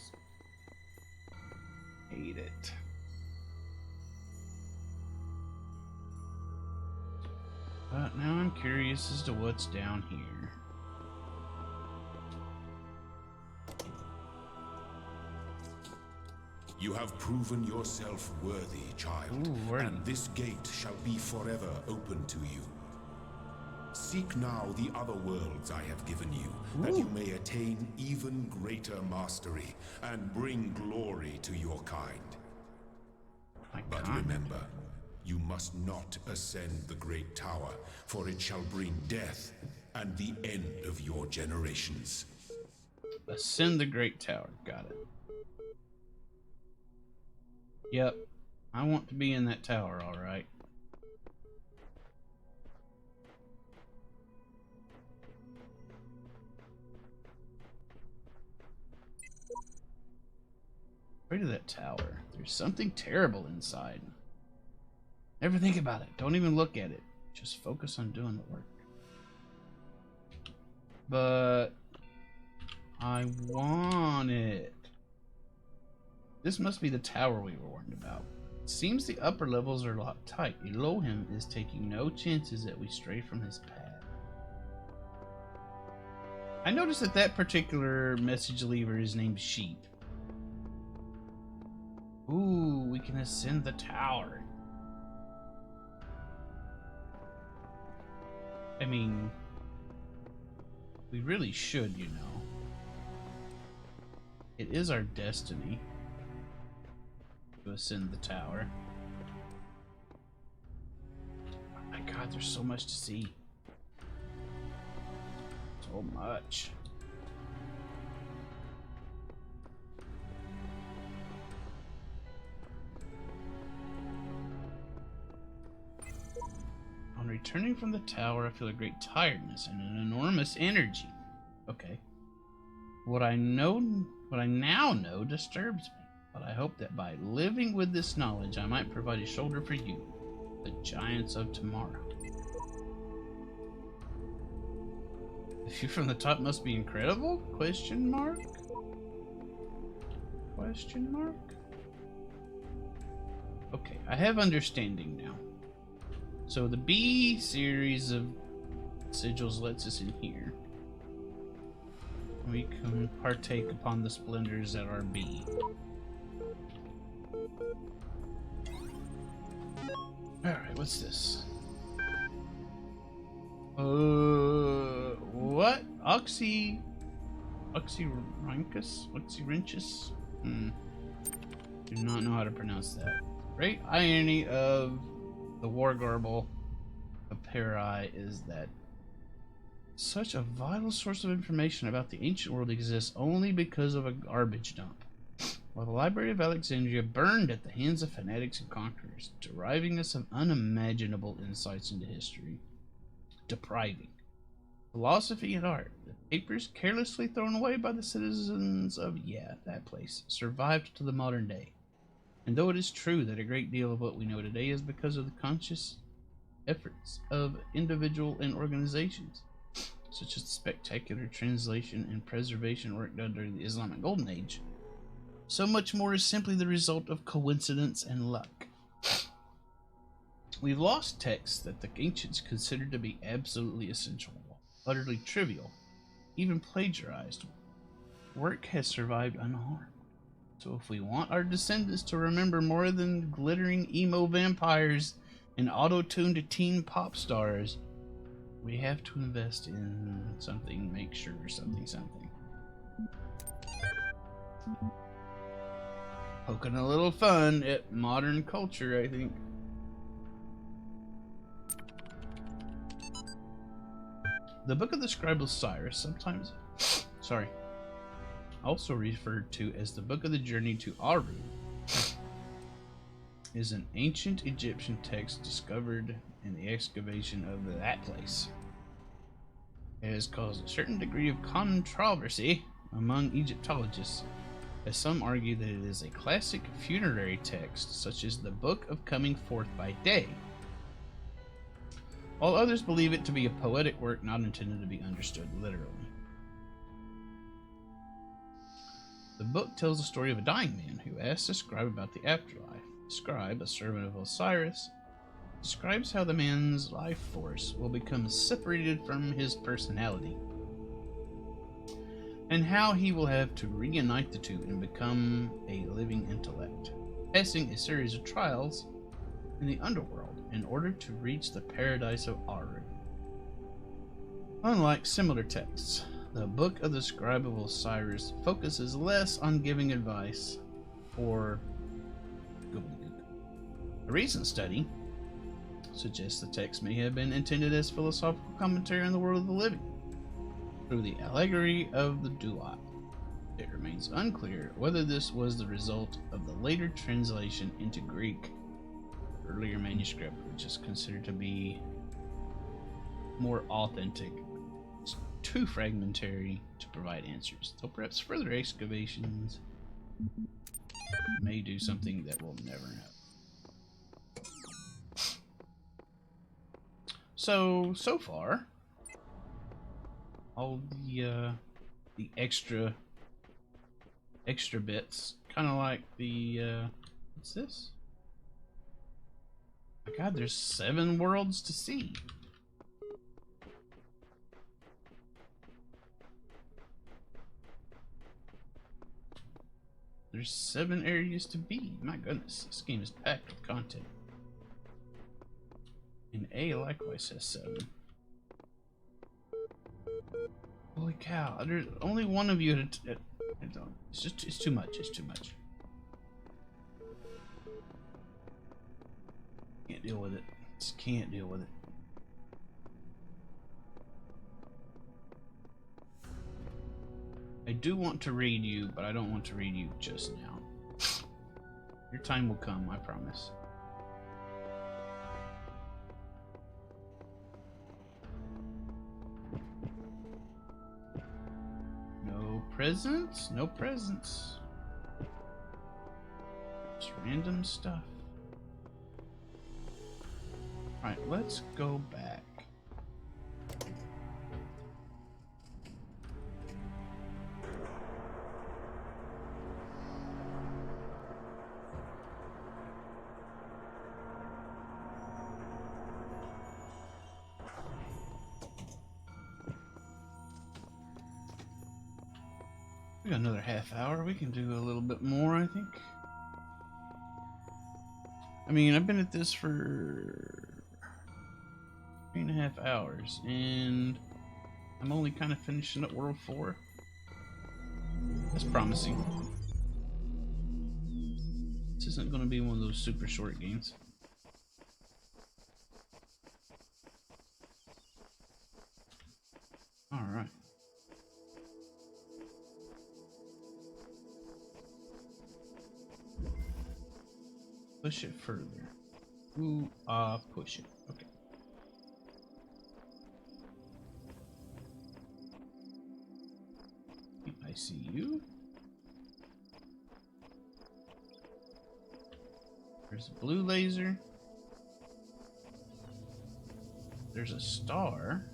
Hate it. But now I'm curious as to what's down here. You have proven yourself worthy, child, Ooh, and this gate shall be forever open to you. Seek now the other worlds I have given you, that you may attain even greater mastery and bring glory to your kind. But remember, you must not ascend the great tower, for it shall bring death and the end of your generations. Ascend the Great Tower. Got it. Yep. I want to be in that tower, alright. Afraid of that tower. There's something terrible inside. Never think about it. Don't even look at it. Just focus on doing the work. But I want it. This must be the tower we were warned about. It seems the upper levels are locked tight. Elohim is taking no chances that we stray from his path. I noticed that that particular message lever is named Sheep. Ooh, we can ascend the tower. I mean, we really should, you know. It is our destiny to ascend the tower. Oh my god, there's so much to see. So much. On returning from the tower, I feel a great tiredness and an enormous energy. Okay. What I now know disturbs me, but I hope that by living with this knowledge, I might provide a shoulder for you, the giants of tomorrow. The view from the top must be incredible? Question mark? Question mark? Okay, I have understanding now. So the B series of sigils lets us in here. We can partake upon the splendors that are B. Alright, what's this? What? Oxyrhynchus? Oxyrhynchus? Do not know how to pronounce that. Great irony of the war garble of Peri is that such a vital source of information about the ancient world exists only because of a garbage dump. While the Library of Alexandria burned at the hands of fanatics and conquerors, deriving us of unimaginable insights into history, depriving philosophy and art, the papers carelessly thrown away by the citizens of, that place, survived to the modern day. And though it is true that a great deal of what we know today is because of the conscious efforts of individual and organizations, such as the spectacular translation and preservation work done during the Islamic Golden Age, so much more is simply the result of coincidence and luck. We've lost texts that the ancients considered to be absolutely essential, utterly trivial, even plagiarized. Work has survived unharmed. So if we want our descendants to remember more than glittering emo vampires and auto-tuned teen pop stars, we have to invest in something, make sure something. Poking a little fun at modern culture, I think. The Book of the Scribe Osiris, sometimes, also referred to as the Book of the Journey to Aru, is an ancient Egyptian text discovered in the excavation of that place. It has caused a certain degree of controversy among Egyptologists, as some argue that it is a classic funerary text, such as the Book of Coming Forth by Day, while others believe it to be a poetic work not intended to be understood literally. The book tells the story of a dying man who asks the scribe about the afterlife. The scribe, a servant of Osiris, describes how the man's life force will become separated from his personality, and how he will have to reunite the two and become a living intellect, passing a series of trials in the underworld in order to reach the paradise of Aru. Unlike similar texts, the Book of the Scribe of Osiris focuses less on giving advice or gobbledygook. A recent study suggests the text may have been intended as philosophical commentary on the world of the living through the allegory of the Duat. It remains unclear whether this was the result of the later translation into Greek earlier manuscript, which is considered to be more authentic. It's too fragmentary to provide answers, though perhaps further excavations may do something that we'll never know. So far, all the extra bits, kind of like the what's this? My God, there's 7 worlds to see. There's 7 areas to be. My goodness, this game is packed with content. And A likewise has 7. Holy cow! There's only one of you at it's too much. It's too much. Can't deal with it. Just can't deal with it. I do want to read you, but I don't want to read you just now. Your time will come, I promise. No presents? No presents. Just random stuff. Alright, let's go back. We got another half hour. We can do a little bit more, I think. I mean, I've been at this for 3.5 hours, and I'm only kind of finishing up World 4. That's promising. This isn't going to be one of those super short games. Alright. Push it further. Ooh, push it. Okay. I see you. There's a blue laser. There's a star.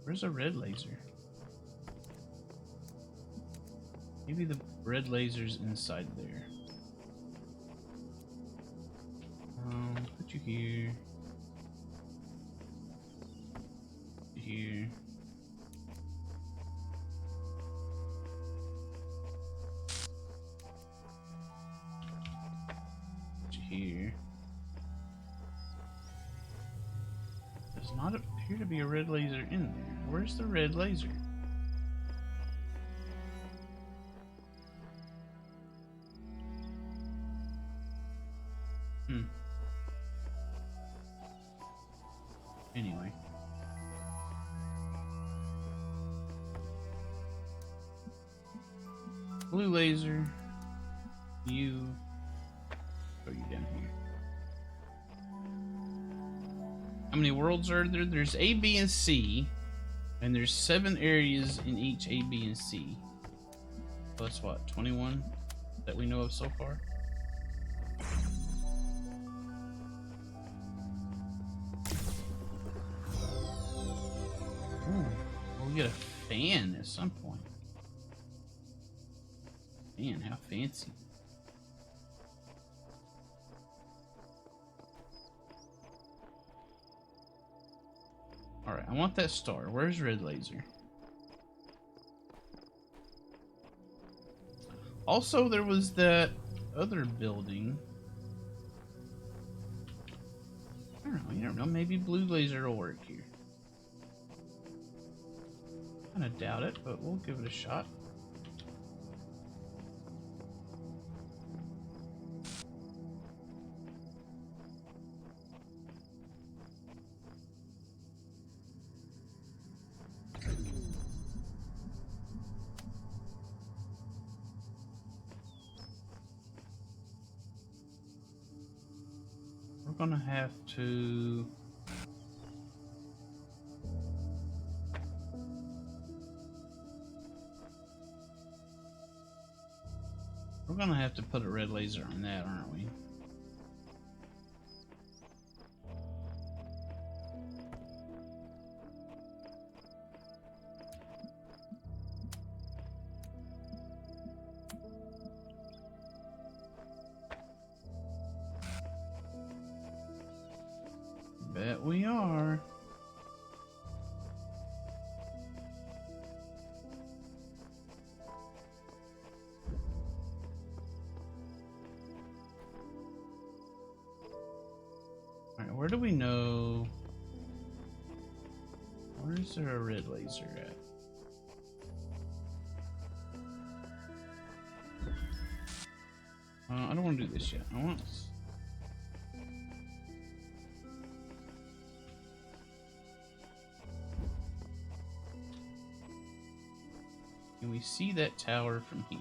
Where's a red laser? Maybe the red laser's inside there. Put you here. Put you here. Put you here. Does not appear to be a red laser in there. Where's the red laser? Anyway. Blue laser. You. Throw you down here. How many worlds are there? There's A, B, and C. And there's 7 areas in each A, B, and C. So that's what, 21 that we know of so far? Ooh, we'll get a fan at some point. Man, how fancy. Alright, I want that star. Where's red laser? Also, there was that other building. I don't know, you don't know. Maybe blue laser will work here. Kinda doubt it, but we'll give it a shot. gonna have to... We're gonna have to put a red laser on that, aren't we? Bet we are. Alright, where do we know? Where is there a red laser at? I don't want to do this yet. I want... Can we see that tower from here?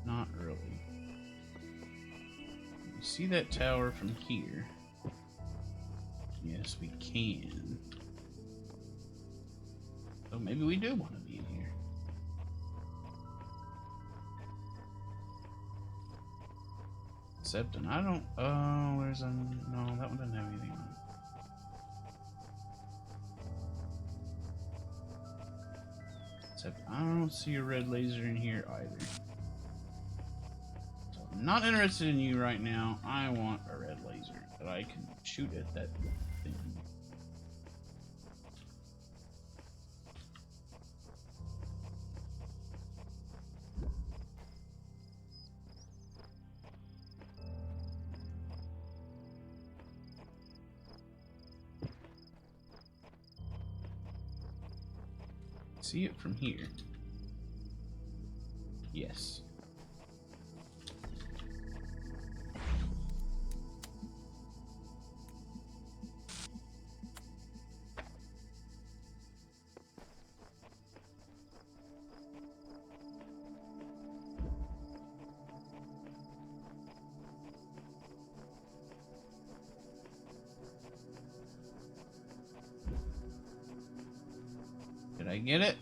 Not really. Can we see that tower from here? Yes, we can. So maybe we do want to be in here. Except, and I don't... Oh, where's a... No, that one doesn't have anything on it. Except, I don't see a red laser in here either. So, I'm not interested in you right now. I want a red laser that I can shoot at that thing. See it from here. Yes. Did I get it?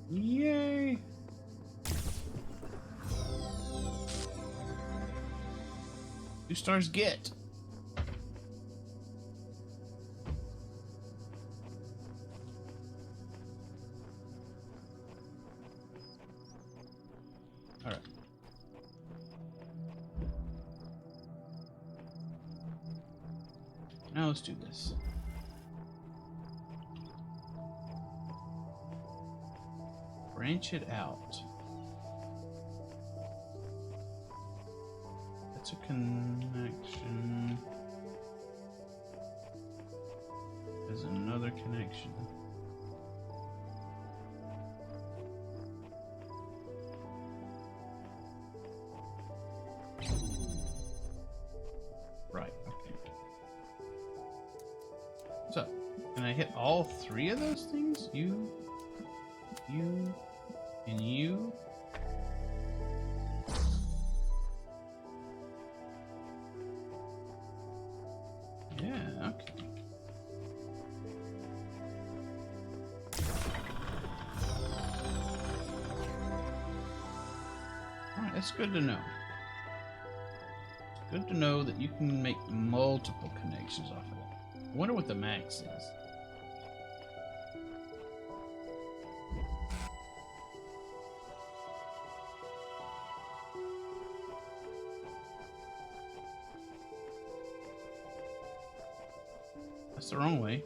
Yay! Two stars get. All right. Now let's do this. Branch it out. That's a connection. There's another connection. Right, okay. So, can I hit all three of those things? You, and you. Yeah, okay. Alright, that's good to know. Good to know that you can make multiple connections off of that. I wonder what the max is. That's the wrong way.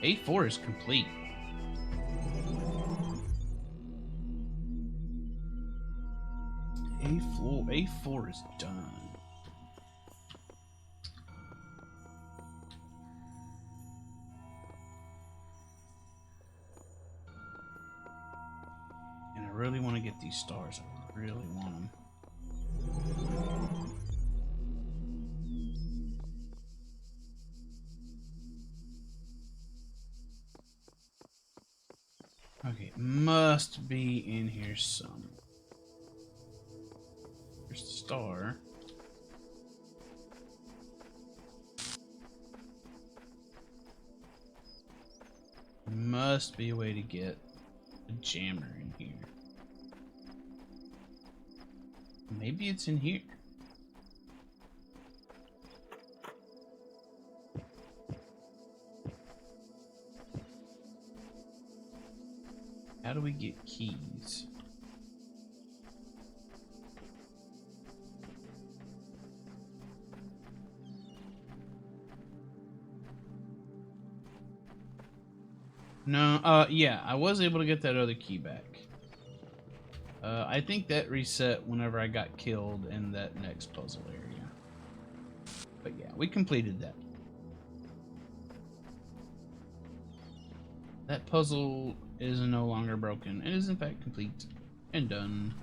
A4 is complete. A4 is done. And I really want to get these stars. I really want them. Okay, must be in here some. There's the star. Must be a way to get a jammer in here. Maybe it's in here. How do we get keys? No, yeah, I was able to get that other key back. I think that reset whenever I got killed in that next puzzle area. But yeah, we completed that. That puzzle is no longer broken. It is in fact complete and done.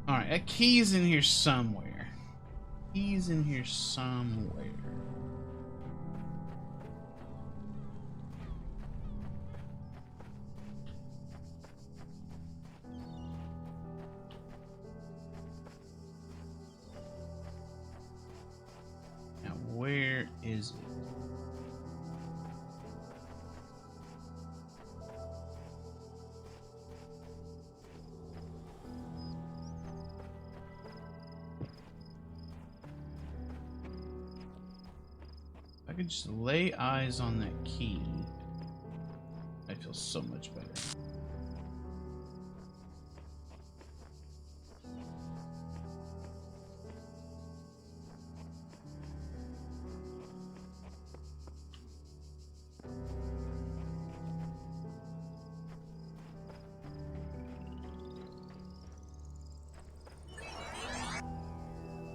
Alright, a key's in here somewhere. Key's in here somewhere. Now, where is it? If I could just lay eyes on that key, I feel so much better.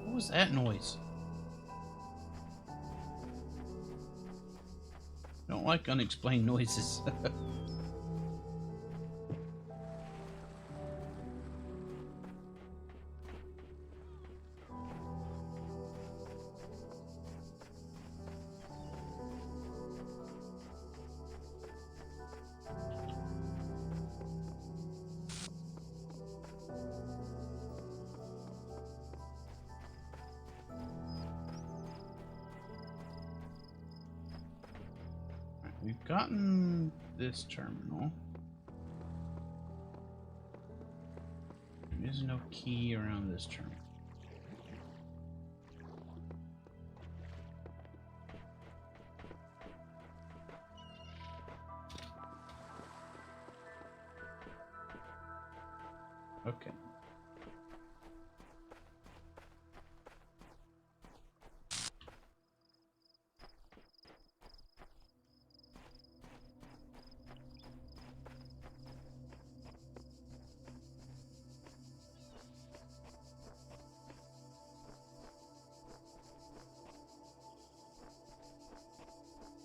What was that noise? Don't like unexplained noises. We've gotten this terminal. There's no key around this terminal. Okay.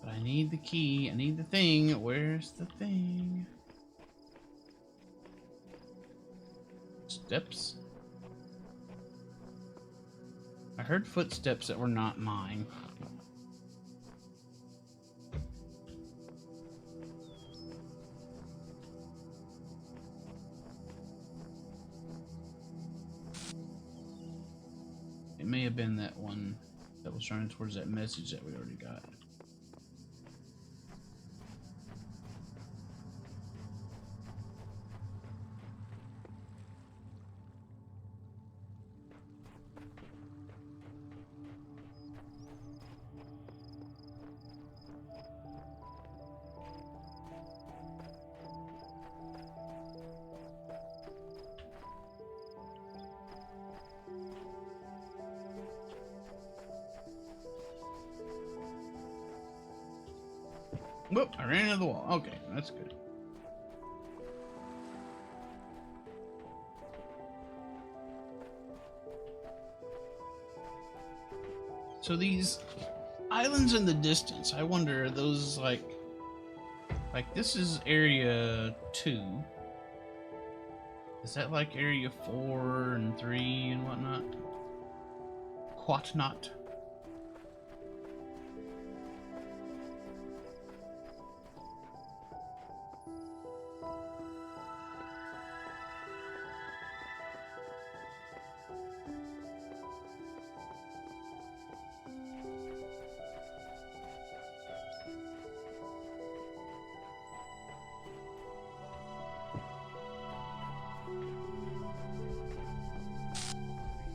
But I need the key. I need the thing. Where's the thing? Steps? I heard footsteps that were not mine. It may have been that one that was running towards that message that we already got. Whoop, I ran into the wall. Okay, that's good. So these islands in the distance, I wonder, are those like this is area 2. Is that like area 4 and 3 and whatnot? Whatnot.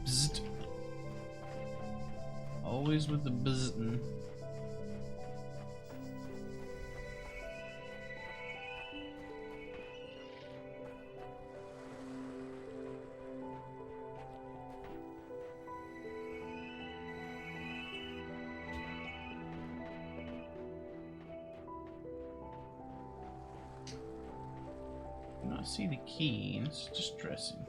Bzzzt. Always with the bzzting. Do not see the key, and it's distressing.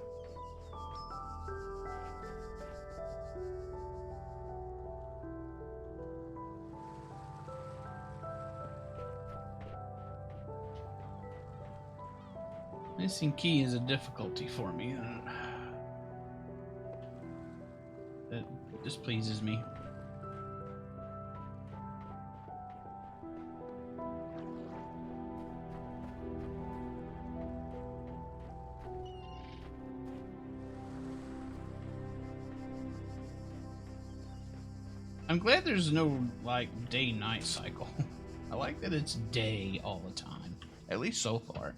Missing key is a difficulty for me. That displeases me. I'm glad there's no, like, day-night cycle. I like that it's day all the time. At least so far.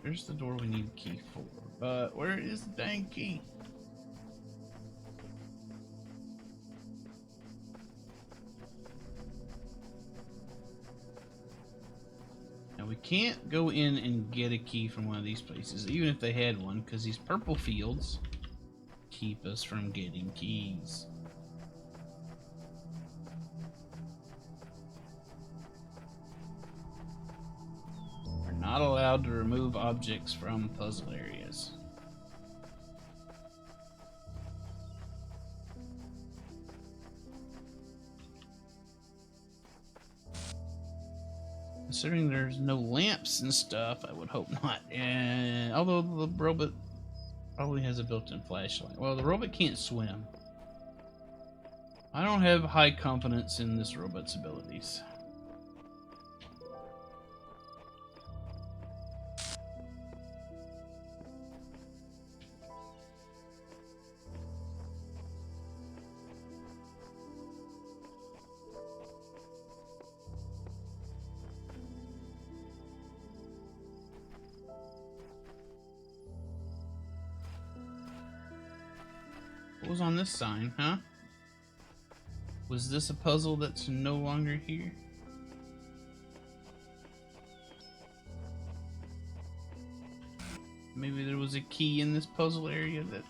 There's the door we need a key for. But where is the dang key? Now we can't go in and get a key from one of these places, even if they had one, because these purple fields keep us from getting keys. Not allowed to remove objects from puzzle areas. Considering there's no lamps and stuff, I would hope not. And although the robot probably has a built-in flashlight. Well, the robot can't swim. I don't have high confidence in this robot's abilities. What was on this sign, huh? Was this a puzzle that's no longer here? Maybe there was a key in this puzzle area that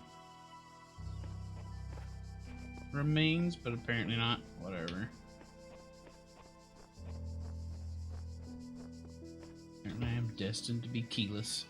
remains, but apparently not. Whatever. Apparently I am destined to be keyless.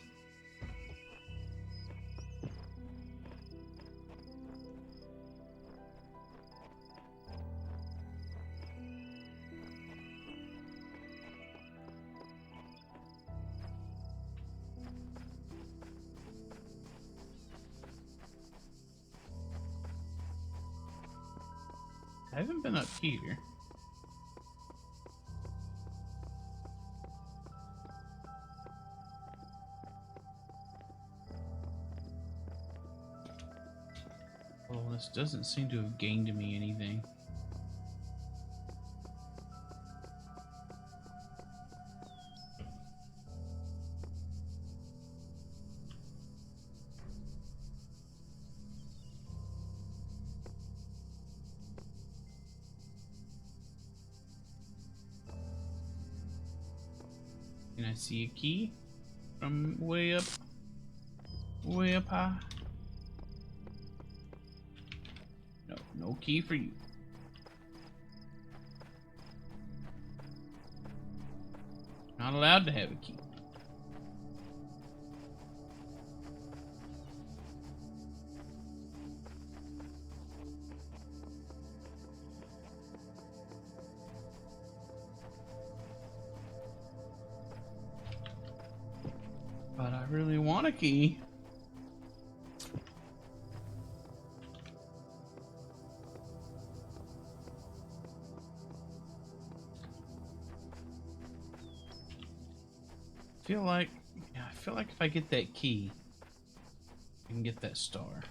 I haven't been up here. Well, this doesn't seem to have gained me anything. Can I see a key from way up high? No, no key for you. Not allowed to have a key. But I really want a key. I feel like if I get that key, I can get that star.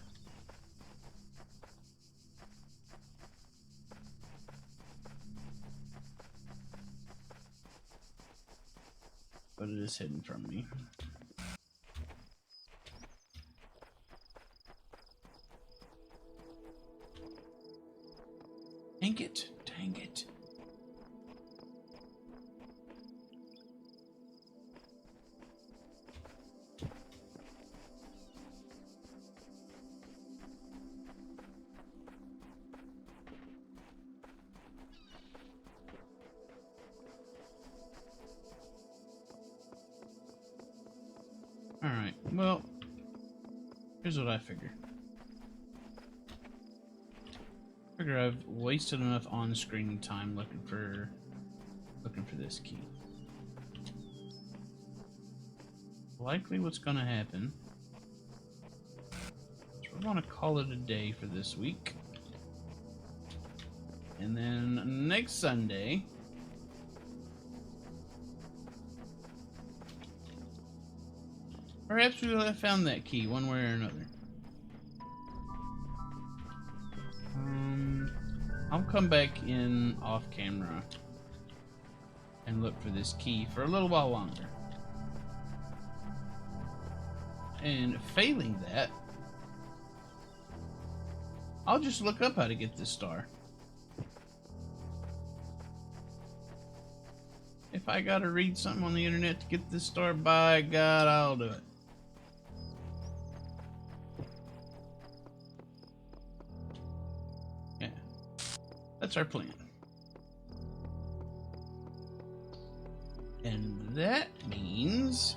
But it is hidden from me. Dang it, dang it. Alright, well, here's what I figure. I figure I've wasted enough on-screen time looking for this key. Likely what's gonna happen is we're gonna call it a day for this week. And then next Sunday, perhaps we will have found that key one way or another. I'll come back in off camera and look for this key for a little while longer. And failing that, I'll just look up how to get this star. If I gotta read something on the internet to get this star, by God, I'll do it. Yeah, that's our plan. And that means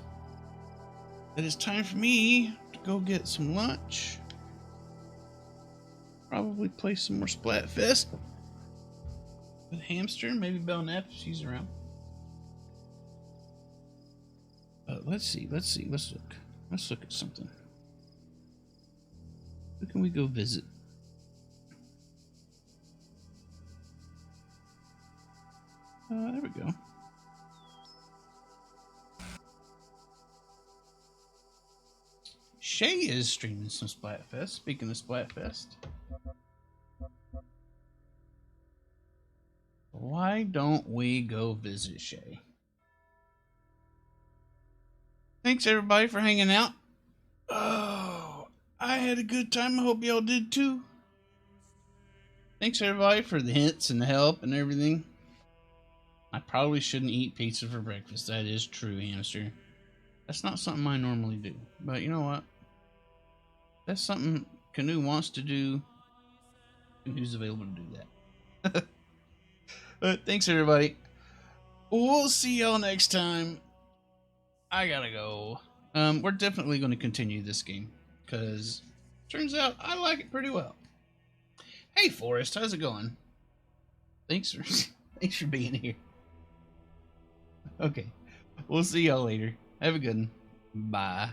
that it's time for me to go get some lunch. Probably play some more Splatfest with Hamster, maybe Belknap if she's around. Let's look. Let's look at something. Who can we go visit? There we go. Shay is streaming some Splatfest. Speaking of Splatfest, why don't we go visit Shay? Thanks everybody for hanging out. Oh, I had a good time. I hope y'all did too. Thanks everybody for the hints and the help and everything. I probably shouldn't eat pizza for breakfast. That is true, Hamster. That's not something I normally do. But you know what? That's something Canoe wants to do. Canoe's available to do that. But thanks everybody. We'll see y'all next time. I gotta go. We're definitely going to continue this game because turns out I like it pretty well. Hey Forrest, how's it going? Thanks for being here. Okay, we'll see y'all later. Have a good one. Bye.